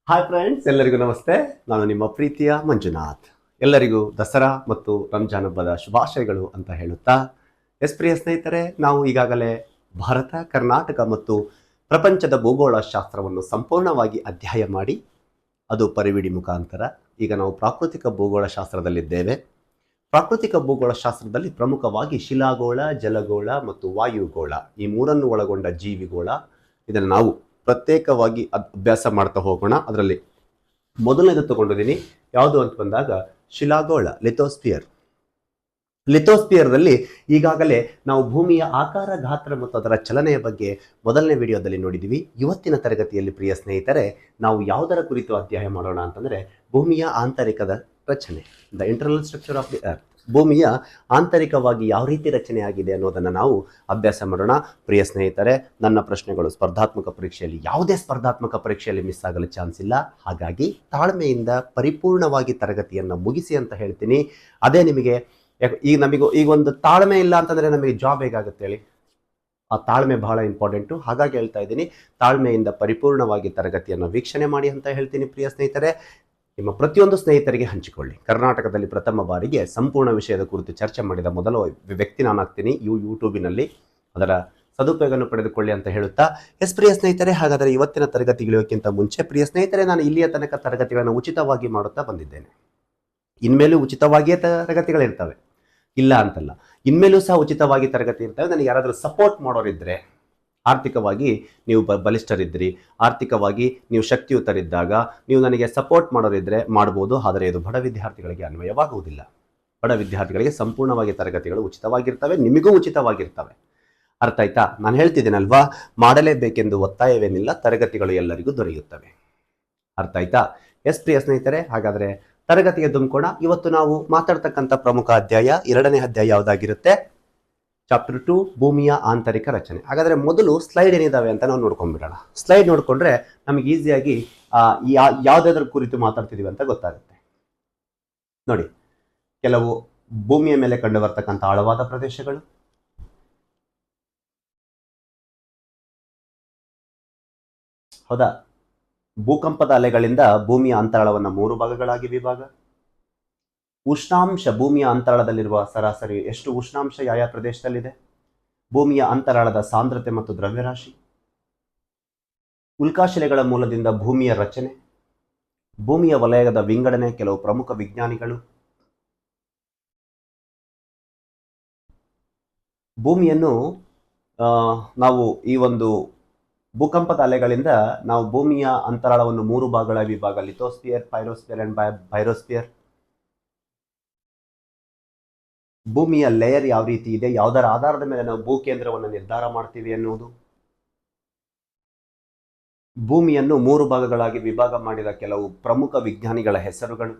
Hi friends, ಎಲ್ಲರಿಗೂ ನಮಸ್ತೆ. ನಾನು ನಿಮ್ಮ ಪ್ರೀತಿಯ ಮಂಜುನಾಥ್. ಎಲ್ಲರಿಗೂ ದಸರಾ ಮತ್ತು ರಂಜಾನ್ ಹಬ್ಬದ ಶುಭಾಶಯಗಳು ಅಂತ ಹೇಳುತ್ತಾ, ಪ್ರಿಯ ಸ್ನೇಹಿತರೆ, ನಾವು ಈಗಾಗಲೇ ಭಾರತ, ಕರ್ನಾಟಕ ಮತ್ತು ಪ್ರಪಂಚದ ಭೂಗೋಳ ಶಾಸ್ತ್ರವನ್ನು ಸಂಪೂರ್ಣವಾಗಿ ಅಧ್ಯಯನ ಮಾಡಿ ಅದು ಪರಿವಿಡಿ ಮುಖಾಂತರ ಈಗ ನಾವು ಪ್ರಾಕೃತಿಕ ಭೂಗೋಳ ಶಾಸ್ತ್ರದಲ್ಲಿದ್ದೇವೆ. ಪ್ರಾಕೃತಿಕ ಭೂಗೋಳ ಶಾಸ್ತ್ರದಲ್ಲಿ ಪ್ರಮುಖವಾಗಿ ಶಿಲಾಗೋಳ, ಜಲಗೋಳ ಮತ್ತು ವಾಯುಗೋಳ ಈ ಮೂರನ್ನು ಒಳಗೊಂಡ ಜೀವಿಗೋಳ, ಇದನ್ನು ನಾವು ಪ್ರತ್ಯೇಕವಾಗಿ ಅಭ್ಯಾಸ ಮಾಡ್ತಾ ಹೋಗೋಣ. ಅದರಲ್ಲಿ ಮೊದಲನೇದು ತಗೊಂಡಿದ್ದೀನಿ. ಯಾವುದು ಅಂತ ಬಂದಾಗ ಶಿಲಾಗೋಳ, ಲಿಥೋಸ್ಪಿಯರ್ದಲ್ಲಿ ಈಗಾಗಲೇ ನಾವು ಭೂಮಿಯ ಆಕಾರ, ಗಾತ್ರ ಮತ್ತು ಅದರ ಚಲನೆಯ ಬಗ್ಗೆ ಮೊದಲನೇ ವಿಡಿಯೋದಲ್ಲಿ ನೋಡಿದ್ದೀವಿ. ಇವತ್ತಿನ ತರಗತಿಯಲ್ಲಿ ಪ್ರಿಯ ಸ್ನೇಹಿತರೆ, ನಾವು ಯಾವುದರ ಕುರಿತು ಅಧ್ಯಯನ ಮಾಡೋಣ ಅಂತಂದರೆ ಭೂಮಿಯ ಆಂತರಿಕದ ರಚನೆ, the internal structure of the earth. ಭೂಮಿಯ ಆಂತರಿಕವಾಗಿ ಯಾವ ರೀತಿ ರಚನೆ ಆಗಿದೆ ಅನ್ನೋದನ್ನು ನಾವು ಅಭ್ಯಾಸ ಮಾಡೋಣ. ಪ್ರಿಯ ಸ್ನೇಹಿತರೆ, ನನ್ನ ಪ್ರಶ್ನೆಗಳು ಸ್ಪರ್ಧಾತ್ಮಕ ಪರೀಕ್ಷೆಯಲ್ಲಿ ಯಾವುದೇ ಸ್ಪರ್ಧಾತ್ಮಕ ಪರೀಕ್ಷೆಯಲ್ಲಿ ಮಿಸ್ ಆಗಲು ಚಾನ್ಸ್ ಇಲ್ಲ. ಹಾಗಾಗಿ ತಾಳ್ಮೆಯಿಂದ ಪರಿಪೂರ್ಣವಾಗಿ ತರಗತಿಯನ್ನು ಮುಗಿಸಿ ಅಂತ ಹೇಳ್ತೀನಿ. ಅದೇ ನಿಮಗೆ ಈಗ ಒಂದು ತಾಳ್ಮೆ ಇಲ್ಲ ಅಂತಂದರೆ ನಮಗೆ ಜಾಬ್ ಹೇಗಾಗುತ್ತೆ ಹೇಳಿ? ಆ ತಾಳ್ಮೆ ಬಹಳ ಇಂಪಾರ್ಟೆಂಟು. ಹಾಗಾಗಿ ಹೇಳ್ತಾ ಇದ್ದೀನಿ, ತಾಳ್ಮೆಯಿಂದ ಪರಿಪೂರ್ಣವಾಗಿ ತರಗತಿಯನ್ನು ವೀಕ್ಷಣೆ ಮಾಡಿ ಅಂತ ಹೇಳ್ತೀನಿ. ಪ್ರಿಯ ಸ್ನೇಹಿತರೆ, ನಿಮ್ಮ ಪ್ರತಿಯೊಂದು ಸ್ನೇಹಿತರಿಗೆ ಹಂಚಿಕೊಳ್ಳಿ. ಕರ್ನಾಟಕದಲ್ಲಿ ಪ್ರಥಮ ಬಾರಿಗೆ ಸಂಪೂರ್ಣ ವಿಷಯದ ಕುರಿತು ಚರ್ಚೆ ಮಾಡಿದ ಮೊದಲ ವ್ಯಕ್ತಿ ನಾನಾಗ್ತೀನಿ ಯೂಟ್ಯೂಬಿನಲ್ಲಿ. ಅದರ ಸದುಪಯೋಗವನ್ನು ಪಡೆದುಕೊಳ್ಳಿ ಅಂತ ಹೇಳುತ್ತಾ, ಪ್ರಿಯ ಸ್ನೇಹಿತರೆ, ಹಾಗಾದರೆ ಇವತ್ತಿನ ತರಗತಿಗಳಿಗಿಂತ ಮುಂಚೆ ಪ್ರಿಯ ಸ್ನೇಹಿತರೆ, ನಾನು ಇಲ್ಲಿಯ ತನಕ ತರಗತಿಗಳನ್ನು ಉಚಿತವಾಗಿ ಮಾಡುತ್ತಾ ಬಂದಿದ್ದೇನೆ. ಇನ್ಮೇಲೂ ಉಚಿತವಾಗಿಯೇ ತರಗತಿಗಳಿರ್ತವೆ, ಇಲ್ಲ ಅಂತಲ್ಲ. ಇನ್ಮೇಲೂ ಸಹ ಉಚಿತವಾಗಿ ತರಗತಿ ಇರ್ತವೆ. ನನಗೆ ಯಾರಾದರೂ ಸಪೋರ್ಟ್ ಮಾಡೋರಿದ್ದರೆ, ಆರ್ಥಿಕವಾಗಿ ನೀವು ಬಲಿಷ್ಠರಿದ್ರಿ, ಆರ್ಥಿಕವಾಗಿ ನೀವು ಶಕ್ತಿಯುತರಿದ್ದಾಗ ನೀವು ನನಗೆ ಸಪೋರ್ಟ್ ಮಾಡೋರಿದ್ದರೆ ಮಾಡ್ಬೋದು. ಆದರೆ ಇದು ಬಡ ವಿದ್ಯಾರ್ಥಿಗಳಿಗೆ ಅನ್ವಯವಾಗುವುದಿಲ್ಲ. ಬಡ ವಿದ್ಯಾರ್ಥಿಗಳಿಗೆ ಸಂಪೂರ್ಣವಾಗಿ ತರಗತಿಗಳು ಉಚಿತವಾಗಿರ್ತವೆ, ನಿಮಗೂ ಉಚಿತವಾಗಿರ್ತವೆ. ಅರ್ಥ ಆಯ್ತಾ? ನಾನು ಹೇಳ್ತಿದ್ದೇನಲ್ವಾ, ಮಾಡಲೇಬೇಕೆಂದು ಒತ್ತಾಯವೇನಿಲ್ಲ, ತರಗತಿಗಳು ಎಲ್ಲರಿಗೂ ದೊರೆಯುತ್ತವೆ. ಅರ್ಥ ಆಯ್ತಾ? ಪ್ರಿಯ ಸ್ನೇಹಿತರೆ, ಹಾಗಾದರೆ ತರಗತಿಗೆ ದುಮ್ಕೋಣ. ಇವತ್ತು ನಾವು ಮಾತಾಡ್ತಕ್ಕಂಥ ಪ್ರಮುಖ ಅಧ್ಯಾಯ, ಎರಡನೇ ಅಧ್ಯಾಯ ಯಾವುದಾಗಿರುತ್ತೆ? ಚಾಪ್ಟರ್ 2, ಭೂಮಿಯ ಆಂತರಿಕ ರಚನೆ. ಹಾಗಾದರೆ ಮೊದಲು ಸ್ಲೈಡ್ ಏನಿದಾವೆ ಅಂತ ನಾವು ನೋಡ್ಕೊಂಡ್ಬಿಡೋಣ. ಸ್ಲೈಡ್ ನೋಡಿಕೊಂಡ್ರೆ ನಮಗೆ ಈಸಿಯಾಗಿ ಯಾವುದಾದ್ರ ಕುರಿತು ಮಾತಾಡ್ತಿದೀವಿ ಅಂತ ಗೊತ್ತಾಗುತ್ತೆ. ನೋಡಿ, ಕೆಲವು ಭೂಮಿಯ ಮೇಲೆ ಕಂಡು ಬರ್ತಕ್ಕಂಥ ಆಳವಾದ ಪ್ರದೇಶಗಳು, ಹೌದಾ? ಭೂಕಂಪದ ಅಲೆಗಳಿಂದ ಭೂಮಿಯ ಅಂತರಾಳವನ್ನು 3 ಭಾಗಗಳಾಗಿ ವಿಭಾಗ. ಉಷ್ಣಾಂಶ, ಭೂಮಿಯ ಅಂತರಾಳದಲ್ಲಿರುವ ಸರಾಸರಿ ಎಷ್ಟು ಉಷ್ಣಾಂಶ ಯಾವ ಪ್ರದೇಶದಲ್ಲಿದೆ, ಭೂಮಿಯ ಅಂತರಾಳದ ಸಾಂದ್ರತೆ ಮತ್ತು ದ್ರವ್ಯರಾಶಿ, ಉಲ್ಕಾಶಿಲೆಗಳ ಮೂಲದಿಂದ ಭೂಮಿಯ ರಚನೆ, ಭೂಮಿಯ ವಲಯದ ವಿಂಗಡಣೆ, ಕೆಲವು ಪ್ರಮುಖ ವಿಜ್ಞಾನಿಗಳು, ಭೂಮಿಯನ್ನು ನಾವು ಈ ಒಂದು ಭೂಕಂಪದ ಅಲೆಗಳಿಂದ ನಾವು ಭೂಮಿಯ ಅಂತರಾಳವನ್ನು 3 ಭಾಗಗಳಾಗಿ ವಿಭಾಗ, ಲಿಥೋಸ್ಪಿಯರ್, ಪೈರೋಸ್ಪಿಯರ್ ಅಂಡ್ ಬೈರೋಸ್ಪಿಯರ್. ಭೂಮಿಯ ಲೇಯರ್ ಯಾವ ರೀತಿ ಇದೆ, ಯಾವುದರ ಆಧಾರದ ಮೇಲೆ ನಾವು ಭೂಕೇಂದ್ರವನ್ನು ನಿರ್ಧಾರ ಮಾಡ್ತೀವಿ ಎನ್ನುವುದು, ಭೂಮಿಯನ್ನು 3 ಭಾಗಗಳಾಗಿ ವಿಭಾಗ ಮಾಡಿದ ಕೆಲವು ಪ್ರಮುಖ ವಿಜ್ಞಾನಿಗಳ ಹೆಸರುಗಳು,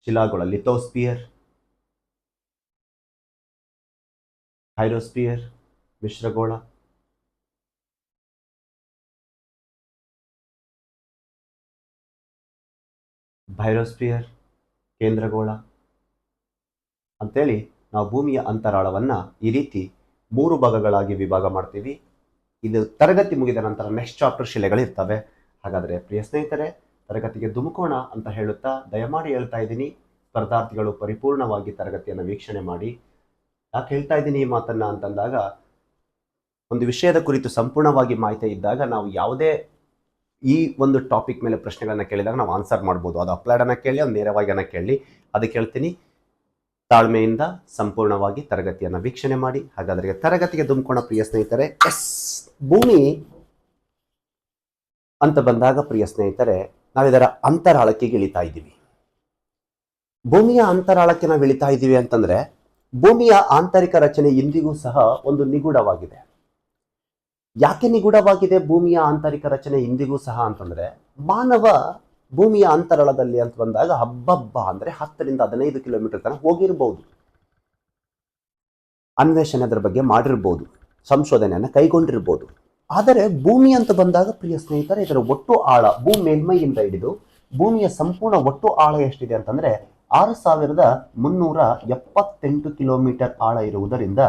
ಶಿಲಾಗೋಳ, ಲಿಥೋಸ್ಪಿಯರ್, ಪೈರೋಸ್ಪಿಯರ್, ಮಿಶ್ರಗೋಳ, ಬೈರೋಸ್ಪಿಯರ್, ಕೇಂದ್ರಗೋಳ ಅಂತೇಳಿ ನಾವು ಭೂಮಿಯ ಅಂತರಾಳವನ್ನು ಈ ರೀತಿ 3 ಭಾಗಗಳಾಗಿ ವಿಭಾಗ ಮಾಡ್ತೀವಿ. ಇದು ತರಗತಿ ಮುಗಿದ ನಂತರ ನೆಕ್ಸ್ಟ್ ಚಾಪ್ಟರ್ ಶಿಲೆಗಳಿರ್ತವೆ. ಹಾಗಾದರೆ ಪ್ರಿಯ ಸ್ನೇಹಿತರೆ, ತರಗತಿಗೆ ಧುಮುಕೋಣ ಅಂತ ಹೇಳುತ್ತಾ ದಯಮಾಡಿ ಹೇಳ್ತಾ ಇದ್ದೀನಿ, ಸ್ಪರ್ಧಾರ್ಥಿಗಳು ಪರಿಪೂರ್ಣವಾಗಿ ತರಗತಿಯನ್ನು ವೀಕ್ಷಣೆ ಮಾಡಿ. ಯಾಕೆ ಹೇಳ್ತಾ ಇದ್ದೀನಿ ಈ ಮಾತನ್ನ ಅಂತಂದಾಗ, ಒಂದು ವಿಷಯದ ಕುರಿತು ಸಂಪೂರ್ಣವಾಗಿ ಮಾಹಿತಿ ಇದ್ದಾಗ ನಾವು ಯಾವುದೇ ಈ ಒಂದು ಟಾಪಿಕ್ ಮೇಲೆ ಪ್ರಶ್ನೆಗಳನ್ನ ಕೇಳಿದಾಗ ನಾವು ಆನ್ಸರ್ ಮಾಡ್ಬೋದು. ಅದು ಅಪ್ಲೈಡ್ ಅನ್ನ ಕೇಳಿ, ಅದು ನೇರವಾಗಿ ಅನ್ನ ಕೇಳಿ, ಅದಕ್ಕೆ ಹೇಳ್ತೀನಿ, ತಾಳ್ಮೆಯಿಂದ ಸಂಪೂರ್ಣವಾಗಿ ತರಗತಿಯನ್ನು ವೀಕ್ಷಣೆ ಮಾಡಿ. ಹಾಗಾದರೆ ತರಗತಿಗೆ ಧುಮ್ಕೋಣ ಪ್ರಿಯ ಸ್ನೇಹಿತರೆ. ಭೂಮಿ ಅಂತ ಬಂದಾಗ ಪ್ರಿಯ ಸ್ನೇಹಿತರೆ, ನಾವಿದರ ಅಂತರಾಳಕ್ಕೆ ಇಳಿತಾ ಇದ್ದೀವಿ. ಭೂಮಿಯ ಅಂತರಾಳಕ್ಕೆ ನಾವು ಇಳಿತಾ ಇದ್ದೀವಿ ಅಂತಂದ್ರೆ, ಭೂಮಿಯ ಆಂತರಿಕ ರಚನೆ ಇಂದಿಗೂ ಸಹ ಒಂದು ನಿಗೂಢವಾಗಿದೆ. ಯಾಕೆ ನಿಗೂಢವಾಗಿದೆ ಭೂಮಿಯ ಆಂತರಿಕ ರಚನೆ ಇಂದಿಗೂ ಸಹ ಅಂತಂದ್ರೆ, ಮಾನವ ಭೂಮಿಯ ಅಂತರಾಳದಲ್ಲಿ ಅಂತ ಬಂದಾಗ ಹಬ್ಬ ಅಂದ್ರೆ 10 ರಿಂದ 15 ಕಿಲೋಮೀಟರ್ ತನಕ ಹೋಗಿರ್ಬೋದು, ಅನ್ವೇಷಣೆ ಅದರ ಬಗ್ಗೆ ಮಾಡಿರ್ಬೋದು, ಸಂಶೋಧನೆಯನ್ನು ಕೈಗೊಂಡಿರ್ಬೋದು. ಆದರೆ ಭೂಮಿ ಅಂತ ಬಂದಾಗ ಪ್ರಿಯ ಸ್ನೇಹಿತರೆ, ಇದರ ಒಟ್ಟು ಆಳ, ಭೂಮಿ ಮೇಲ್ಮೈಯಿಂದ ಹಿಡಿದು ಭೂಮಿಯ ಸಂಪೂರ್ಣ ಒಟ್ಟು ಆಳ ಎಷ್ಟಿದೆ ಅಂತಂದ್ರೆ 6378 ಕಿಲೋಮೀಟರ್ ಆಳ ಇರುವುದರಿಂದ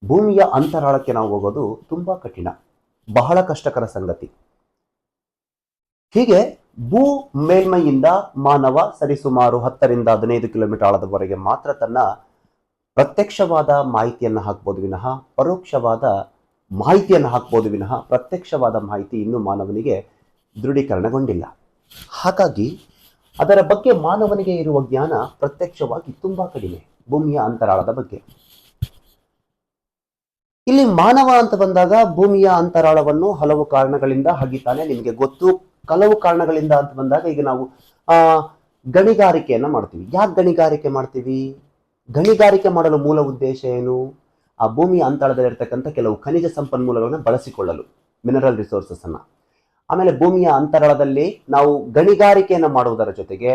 ಭೂಮಿಯ ಅಂತರಾಳಕ್ಕೆ ನಾವು ಹೋಗೋದು ತುಂಬಾ ಕಠಿಣ, ಬಹಳ ಕಷ್ಟಕರ ಸಂಗತಿ. ಹೀಗೆ ಭೂ ಮೇಲ್ಮೈಯಿಂದ ಮಾನವ ಸರಿಸುಮಾರು 10ರಿಂದ 15 ಕಿಲೋಮೀಟರ್ ಆಳದವರೆಗೆ ಮಾತ್ರ ತನ್ನ ಪ್ರತ್ಯಕ್ಷವಾದ ಮಾಹಿತಿಯನ್ನು ಹಾಕ್ಬೋದು ವಿನಃ ಪರೋಕ್ಷವಾದ ಮಾಹಿತಿಯನ್ನು ಹಾಕ್ಬೋದು ವಿನಃ ಪ್ರತ್ಯಕ್ಷವಾದ ಮಾಹಿತಿ ಇನ್ನೂ ಮಾನವನಿಗೆ ದೃಢೀಕರಣಗೊಂಡಿಲ್ಲ. ಹಾಗಾಗಿ ಅದರ ಬಗ್ಗೆ ಮಾನವನಿಗೆ ಇರುವ ಜ್ಞಾನ ಪ್ರತ್ಯಕ್ಷವಾಗಿ ತುಂಬಾ ಕಡಿಮೆ ಭೂಮಿಯ ಅಂತರಾಳದ ಬಗ್ಗೆ. ಇಲ್ಲಿ ಮಾನವ ಅಂತ ಬಂದಾಗ ಭೂಮಿಯ ಅಂತರಾಳವನ್ನು ಹಲವು ಕಾರಣಗಳಿಂದ ಹಗಿತಾನೆ, ನಿಮಗೆ ಗೊತ್ತು. ಕೆಲವು ಕಾರಣಗಳಿಂದ ಅಂತ ಬಂದಾಗ ಈಗ ನಾವು ಗಣಿಗಾರಿಕೆಯನ್ನ ಮಾಡ್ತೀವಿ. ಯಾಕೆ ಗಣಿಗಾರಿಕೆ ಮಾಡ್ತೀವಿ? ಗಣಿಗಾರಿಕೆ ಮಾಡಲು ಮೂಲ ಉದ್ದೇಶ ಏನು? ಆ ಭೂಮಿಯ ಅಂತರಾಳದಲ್ಲಿರ್ತಕ್ಕಂಥ ಕೆಲವು ಖನಿಜ ಸಂಪನ್ಮೂಲಗಳನ್ನು ಬಳಸಿಕೊಳ್ಳಲು, ಮಿನರಲ್ ರಿಸೋರ್ಸಸ್ ಅನ್ನ. ಆಮೇಲೆ ಭೂಮಿಯ ಅಂತರಾಳದಲ್ಲಿ ನಾವು ಗಣಿಗಾರಿಕೆಯನ್ನು ಮಾಡುವುದರ ಜೊತೆಗೆ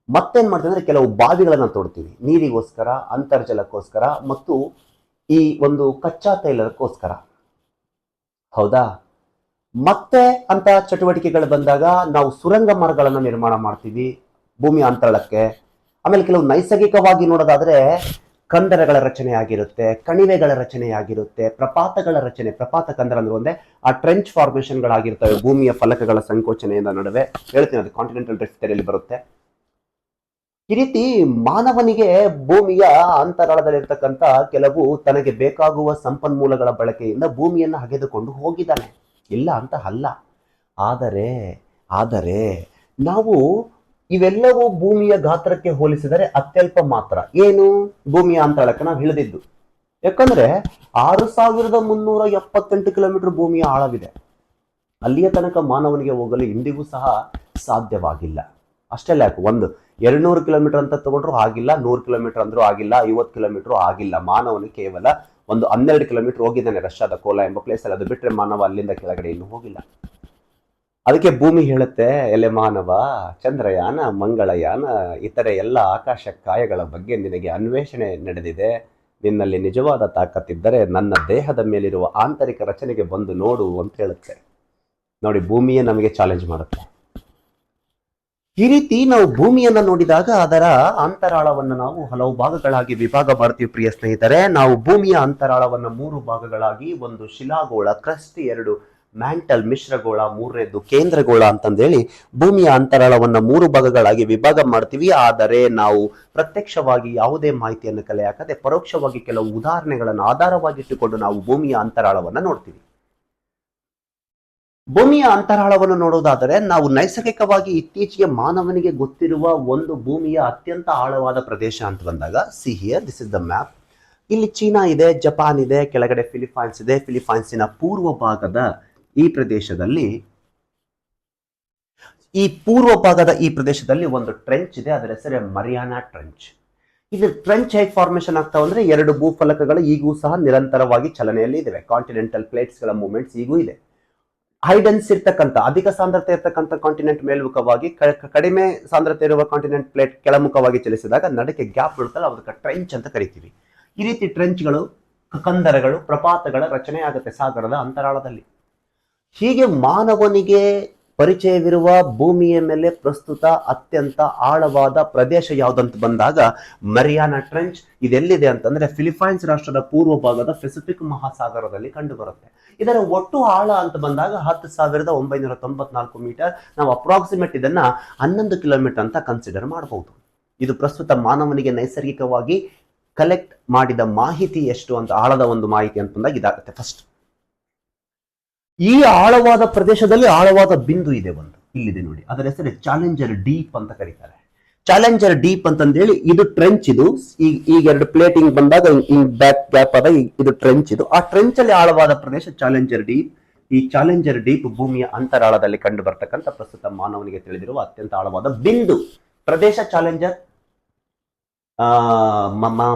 ಮತ್ತೇನ್ ಮಾಡ್ತೀವಿ ಅಂದ್ರೆ ಕೆಲವು ಬಾವಿಗಳನ್ನ ತೋಡ್ತೀವಿ, ನೀರಿಗೋಸ್ಕರ, ಅಂತರ್ಜಲಕ್ಕೋಸ್ಕರ ಮತ್ತು ಈ ಒಂದು ಕಚ್ಚಾ ತೈಲಕ್ಕೋಸ್ಕರ. ಹೌದಾ? ಮತ್ತೆ ಅಂತ ಚಟುವಟಿಕೆಗಳು ಬಂದಾಗ ನಾವು ಸುರಂಗ ಮಾರ್ಗಗಳನ್ನ ನಿರ್ಮಾಣ ಮಾಡ್ತೀವಿ ಭೂಮಿಯ ಅಂತರಾಳಕ್ಕೆ. ಆಮೇಲೆ ಕೆಲವು ನೈಸರ್ಗಿಕವಾಗಿ ನೋಡೋದಾದ್ರೆ ಕಂದರಗಳ ರಚನೆ ಆಗಿರುತ್ತೆ, ಕಣಿವೆಗಳ ರಚನೆ ಆಗಿರುತ್ತೆ, ಪ್ರಪಾತಗಳ ರಚನೆ. ಪ್ರಪಾತ ಕಂದರ ಅಂದ್ರೆ ಒಂದೇ ಆ ಟ್ರೆಂಚ್ ಫಾರ್ಮೇಶನ್ಗಳಾಗಿರ್ತವೆ ಭೂಮಿಯ ಫಲಕಗಳ ಸಂಕೋಚನೆಯಿಂದ ನಡುವೆ. ಹೇಳ್ತೀನಿ, ಅದು ಕಾಂಟಿನೆಂಟಲ್ ಡ್ರಿಫ್ಟ್ ಥಿಯರಿಯಲ್ಲಿ ಬರುತ್ತೆ. ಈ ರೀತಿ ಮಾನವನಿಗೆ ಭೂಮಿಯ ಅಂತರಾಳದಲ್ಲಿರ್ತಕ್ಕಂಥ ಕೆಲವು ತನಗೆ ಬೇಕಾಗುವ ಸಂಪನ್ಮೂಲಗಳ ಬಳಕೆಯಿಂದ ಭೂಮಿಯನ್ನು ಹಗೆದುಕೊಂಡು ಹೋಗಿದ್ದಾನೆ, ಇಲ್ಲ ಅಂತ ಅಲ್ಲ. ಆದರೆ ನಾವು ಇವೆಲ್ಲವೂ ಭೂಮಿಯ ಗಾತ್ರಕ್ಕೆ ಹೋಲಿಸಿದರೆ ಅತ್ಯಲ್ಪ ಮಾತ್ರ. ಏನು? ಭೂಮಿಯ ಅಂತರಾಳಕ್ಕೆ ನಾವು ಇಳಿದಿದ್ದು. ಯಾಕಂದ್ರೆ 6378 ಕಿಲೋಮೀಟರ್ ಭೂಮಿಯ ಆಳವಿದೆ. ಅಲ್ಲಿಯ ತನಕ ಮಾನವನಿಗೆ ಹೋಗಲು ಇಂದಿಗೂ ಸಹ ಸಾಧ್ಯವಾಗಿಲ್ಲ. ಅಷ್ಟೆಲ್ಲ ಯಾಕೆ, 200 ಕಿಲೋಮೀಟರ್ ಅಂತ ತಗೊಂಡ್ರು ಆಗಿಲ್ಲ, 100 ಕಿಲೋಮೀಟರ್ ಅಂದ್ರೂ ಆಗಿಲ್ಲ, 50 ಕಿಲೋಮೀಟರ್ ಆಗಿಲ್ಲ. ಮಾನವನು ಕೇವಲ 12 ಕಿಲೋಮೀಟರ್ ಹೋಗಿದ್ದಾನೆ ರಷ್ಯಾದ ಕೋಲಾ ಎಂಬ ಪ್ಲೇಸ್ ಅಲ್ಲಿ. ಅದು ಬಿಟ್ಟರೆ ಮಾನವ ಅಲ್ಲಿಂದ ಕೆಳಗಡೆ ಇನ್ನೂ ಹೋಗಿಲ್ಲ. ಅದಕ್ಕೆ ಭೂಮಿ ಹೇಳುತ್ತೆ, ಎಲೆ ಮಾನವ, ಚಂದ್ರಯಾನ, ಮಂಗಳಯಾನ, ಇತರೆ ಎಲ್ಲ ಆಕಾಶ ಕಾಯಗಳ ಬಗ್ಗೆ ನಿನಗೆ ಅನ್ವೇಷಣೆ ನಡೆದಿದೆ. ನಿನ್ನಲ್ಲಿ ನಿಜವಾದ ತಾಕತ್ತಿದ್ದರೆ ನನ್ನ ದೇಹದ ಮೇಲಿರುವ ಆಂತರಿಕ ರಚನೆಗೆ ಬಂದು ನೋಡು ಅಂತ ಹೇಳುತ್ತೆ. ನೋಡಿ, ಭೂಮಿಯೇ ನಮಗೆ ಚಾಲೆಂಜ್ ಮಾಡುತ್ತೆ. ಈ ರೀತಿ ನಾವು ಭೂಮಿಯನ್ನ ನೋಡಿದಾಗ ಅದರ ಅಂತರಾಳವನ್ನು ನಾವು ಹಲವು ಭಾಗಗಳಾಗಿ ವಿಭಾಗ ಮಾಡ್ತೀವಿ. ಪ್ರಿಯ ಸ್ನೇಹಿತರೆ, ನಾವು ಭೂಮಿಯ ಅಂತರಾಳವನ್ನು 3 ಭಾಗಗಳಾಗಿ, ಒಂದು ಶಿಲಾಗೋಳ ಕ್ರಸ್ಟ್, 2 ಮ್ಯಾಂಟಲ್ ಮಿಶ್ರಗೋಳ, 3ನೇದು ಕೇಂದ್ರಗೋಳ ಅಂತಂದೇಳಿ ಭೂಮಿಯ ಅಂತರಾಳವನ್ನು 3 ಭಾಗಗಳಾಗಿ ವಿಭಾಗ ಮಾಡ್ತೀವಿ. ಆದರೆ ನಾವು ಪ್ರತ್ಯಕ್ಷವಾಗಿ ಯಾವುದೇ ಮಾಹಿತಿಯನ್ನು ಕಲೆ ಹಾಕದೆ ಪರೋಕ್ಷವಾಗಿ ಕೆಲವು ಉದಾಹರಣೆಗಳನ್ನು ಆಧಾರವಾಗಿಟ್ಟುಕೊಂಡು ನಾವು ಭೂಮಿಯ ಅಂತರಾಳವನ್ನು ನೋಡ್ತೀವಿ. ಭೂಮಿಯ ಅಂತರಾಳವನ್ನು ನೋಡುವುದಾದರೆ ನಾವು ನೈಸರ್ಗಿಕವಾಗಿ ಇತ್ತೀಚೆಗೆ ಮಾನವನಿಗೆ ಗೊತ್ತಿರುವ ಒಂದು ಭೂಮಿಯ ಅತ್ಯಂತ ಆಳವಾದ ಪ್ರದೇಶ ಅಂತ ಬಂದಾಗ, see here, this is the map. ಇಲ್ಲಿ ಚೀನಾ ಇದೆ, ಜಪಾನ್ ಇದೆ, ಕೆಳಗಡೆ ಫಿಲಿಪೈನ್ಸ್ ಇದೆ. ಫಿಲಿಪೈನ್ಸಿನ ಪೂರ್ವ ಭಾಗದ ಈ ಪ್ರದೇಶದಲ್ಲಿ ಒಂದು ಟ್ರೆಂಚ್ ಇದೆ. ಅದರ ಹೆಸರೇ ಮರಿಯಾನಾ ಟ್ರೆಂಚ್. ಇದು ಟ್ರೆಂಚ್ ಹೇಗೆ ಫಾರ್ಮೇಶನ್ ಆಗ್ತಾವ ಅಂದ್ರೆ 2 ಭೂಫಲಕಗಳು ಈಗೂ ಸಹ ನಿರಂತರವಾಗಿ ಚಲನೆಯಲ್ಲಿ ಇದಾವೆ. ಕಾಂಟಿನೆಂಟಲ್ ಪ್ಲೇಟ್ಸ್ಗಳ ಮೂವ್ಮೆಂಟ್ಸ್ ಈಗೂ ಇದೆ. ಹೈಡೆನ್ಸ್ ಇರ್ತಕ್ಕಂಥ, ಅಧಿಕ ಸಾಂದ್ರತೆ ಇರ್ತಕ್ಕಂಥ ಕಾಂಟಿನೆಂಟ್ ಮೇಲ್ಮುಖವಾಗಿ, ಕಡಿಮೆ ಸಾಂದ್ರತೆ ಇರುವ ಕಾಂಟಿನೆಂಟ್ ಪ್ಲೇಟ್ ಕೆಳಮುಖವಾಗಿ ಚಲಿಸಿದಾಗ ನಡಕ್ಕೆ ಗ್ಯಾಪ್ ಬೀಳುತ್ತಲ್ಲ, ಅದಕ್ಕೆ ಟ್ರೆಂಚ್ ಅಂತ ಕರಿತೀವಿ. ಈ ರೀತಿ ಟ್ರೆಂಚ್ಗಳು, ಕಂದರಗಳು, ಪ್ರಪಾತಗಳ ರಚನೆ ಆಗುತ್ತೆ ಸಾಗರದ ಅಂತರಾಳದಲ್ಲಿ. ಹೀಗೆ ಮಾನವನಿಗೆ ಪರಿಚಯವಿರುವ ಭೂಮಿಯ ಮೇಲೆ ಪ್ರಸ್ತುತ ಅತ್ಯಂತ ಆಳವಾದ ಪ್ರದೇಶ ಯಾವುದಂತ ಬಂದಾಗ ಮರಿಯಾನಾ ಟ್ರೆಂಚ್. ಇದೆಲ್ಲಿದೆ ಅಂತಂದ್ರೆ ಫಿಲಿಪೈನ್ಸ್ ರಾಷ್ಟ್ರದ ಪೂರ್ವ ಭಾಗದ ಪೆಸಿಫಿಕ್ ಮಹಾಸಾಗರದಲ್ಲಿ ಕಂಡು ಬರುತ್ತೆ. ಇದರ ಒಟ್ಟು ಆಳ ಅಂತ ಬಂದಾಗ 10,994 ಮೀಟರ್. ನಾವು ಅಪ್ರಾಕ್ಸಿಮೇಟ್ ಇದನ್ನ 11 ಕಿಲೋಮೀಟರ್ ಅಂತ ಕನ್ಸಿಡರ್ ಮಾಡಬಹುದು. ಇದು ಪ್ರಸ್ತುತ ಮಾನವನಿಗೆ ನೈಸರ್ಗಿಕವಾಗಿ ಕಲೆಕ್ಟ್ ಮಾಡಿದ ಮಾಹಿತಿ ಎಷ್ಟು ಅಂತ, ಆಳದ ಒಂದು ಮಾಹಿತಿ ಅಂತ ಬಂದಾಗ ಇದಾಗುತ್ತೆ. ಫಸ್ಟ್ ಈ ಆಳವಾದ ಪ್ರದೇಶದಲ್ಲಿ ಆಳವಾದ ಬಿಂದು ಇದೆ, ಒಂದು ಇಲ್ಲಿದೆ ನೋಡಿ. ಅದರ ಹೆಸರು ಚಾಲೆಂಜರ್ ಡೀಪ್ ಅಂತ ಕರೀತಾರೆ. ಚಾಲೆಂಜರ್ ಡೀಪ್ ಅಂತಂದೇಳಿ ಇದು ಟ್ರೆಂಚ್. ಇದು ಈಗ 2 ಪ್ಲೇಟಿಂಗ್ ಬಂದಾಗ ಬ್ಯಾಕ್ ಗ್ಯಾಪ್ ಆದಾಗ ಇದು ಟ್ರೆಂಚ್. ಇದು ಆ ಟ್ರೆಂಚ್ ಅಲ್ಲಿ ಆಳವಾದ ಪ್ರದೇಶ ಚಾಲೆಂಜರ್ ಡೀಪ್. ಈ ಚಾಲೆಂಜರ್ ಡೀಪ್ ಭೂಮಿಯ ಅಂತರಾಳದಲ್ಲಿ ಕಂಡು ಬರ್ತಕ್ಕಂಥ ಪ್ರಸ್ತುತ ಮಾನವನಿಗೆ ತಿಳಿದಿರುವ ಅತ್ಯಂತ ಆಳವಾದ ಬಿಂದು ಪ್ರದೇಶ ಚಾಲೆಂಜರ್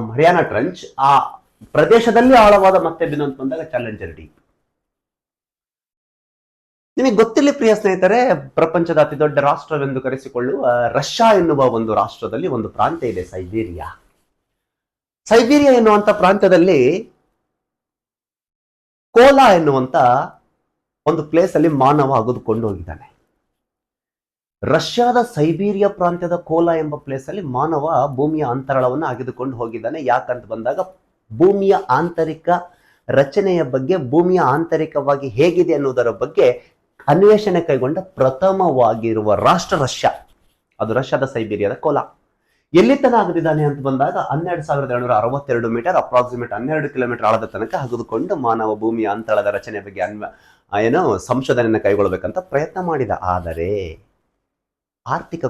ಮರಿಯಾನಾ ಟ್ರೆಂಚ್. ಆ ಪ್ರದೇಶದಲ್ಲಿ ಆಳವಾದ ಮತ್ತೆ ಬಿಂದು ಅಂತ ಬಂದಾಗ ಚಾಲೆಂಜರ್ ಡೀಪ್. ನಿಮಗೆ ಗೊತ್ತಿಲ್ಲ ಪ್ರಿಯ ಸ್ನೇಹಿತರೆ, ಪ್ರಪಂಚದ ಅತಿ ದೊಡ್ಡ ರಾಷ್ಟ್ರವೆಂದು ಕರೆಸಿಕೊಳ್ಳುವ ರಷ್ಯಾ ಎನ್ನುವ ಒಂದು ರಾಷ್ಟ್ರದಲ್ಲಿ ಒಂದು ಪ್ರಾಂತ್ಯ ಇದೆ, ಸೈಬೀರಿಯಾ. ಸೈಬೀರಿಯಾ ಎನ್ನುವಂತ ಪ್ರಾಂತ್ಯದಲ್ಲಿ ಕೋಲಾ ಎನ್ನುವಂತ ಒಂದು ಪ್ಲೇಸ್ ಅಲ್ಲಿ ಮಾನವ ಅಗೆದುಕೊಂಡು ಹೋಗಿದ್ದಾನೆ. ರಷ್ಯಾದ ಸೈಬೀರಿಯಾ ಪ್ರಾಂತ್ಯದ ಕೋಲಾ ಎಂಬ ಪ್ಲೇಸ್ ಅಲ್ಲಿ ಮಾನವ ಭೂಮಿಯ ಅಂತರಾಳವನ್ನು ಅಗೆದುಕೊಂಡು ಹೋಗಿದ್ದಾನೆ. ಯಾಕಂತ ಬಂದಾಗ ಭೂಮಿಯ ಆಂತರಿಕ ರಚನೆಯ ಬಗ್ಗೆ, ಭೂಮಿಯ ಆಂತರಿಕವಾಗಿ ಹೇಗಿದೆ ಅನ್ನುವುದರ ಬಗ್ಗೆ ಅನ್ವೇಷಣೆ ಕೈಗೊಂಡ ಪ್ರಥಮವಾಗಿರುವ ರಾಷ್ಟ್ರ ರಷ್ಯಾ. ಅದು ರಷ್ಯಾದ ಸೈಬೀರಿಯಾದ ಕೋಲಾ. ಎಲ್ಲಿ ತನ ಅಗದಿದ್ದಾನೆ ಅಂತ ಬಂದಾಗ 12,262 ಮೀಟರ್, ಅಪ್ರಾಕ್ಸಿಮೇಟ್ 12 ಕಿಲೋಮೀಟರ್ ಆಳದ ತನಕ ಹಗಿದುಕೊಂಡು ಮಾನವ ಭೂಮಿಯ ಅಂತಳದ ರಚನೆ ಬಗ್ಗೆ ಸಂಶೋಧನೆಯನ್ನು ಕೈಗೊಳ್ಳಬೇಕಂತ ಪ್ರಯತ್ನ ಮಾಡಿದ. ಆದರೆ ಆರ್ಥಿಕ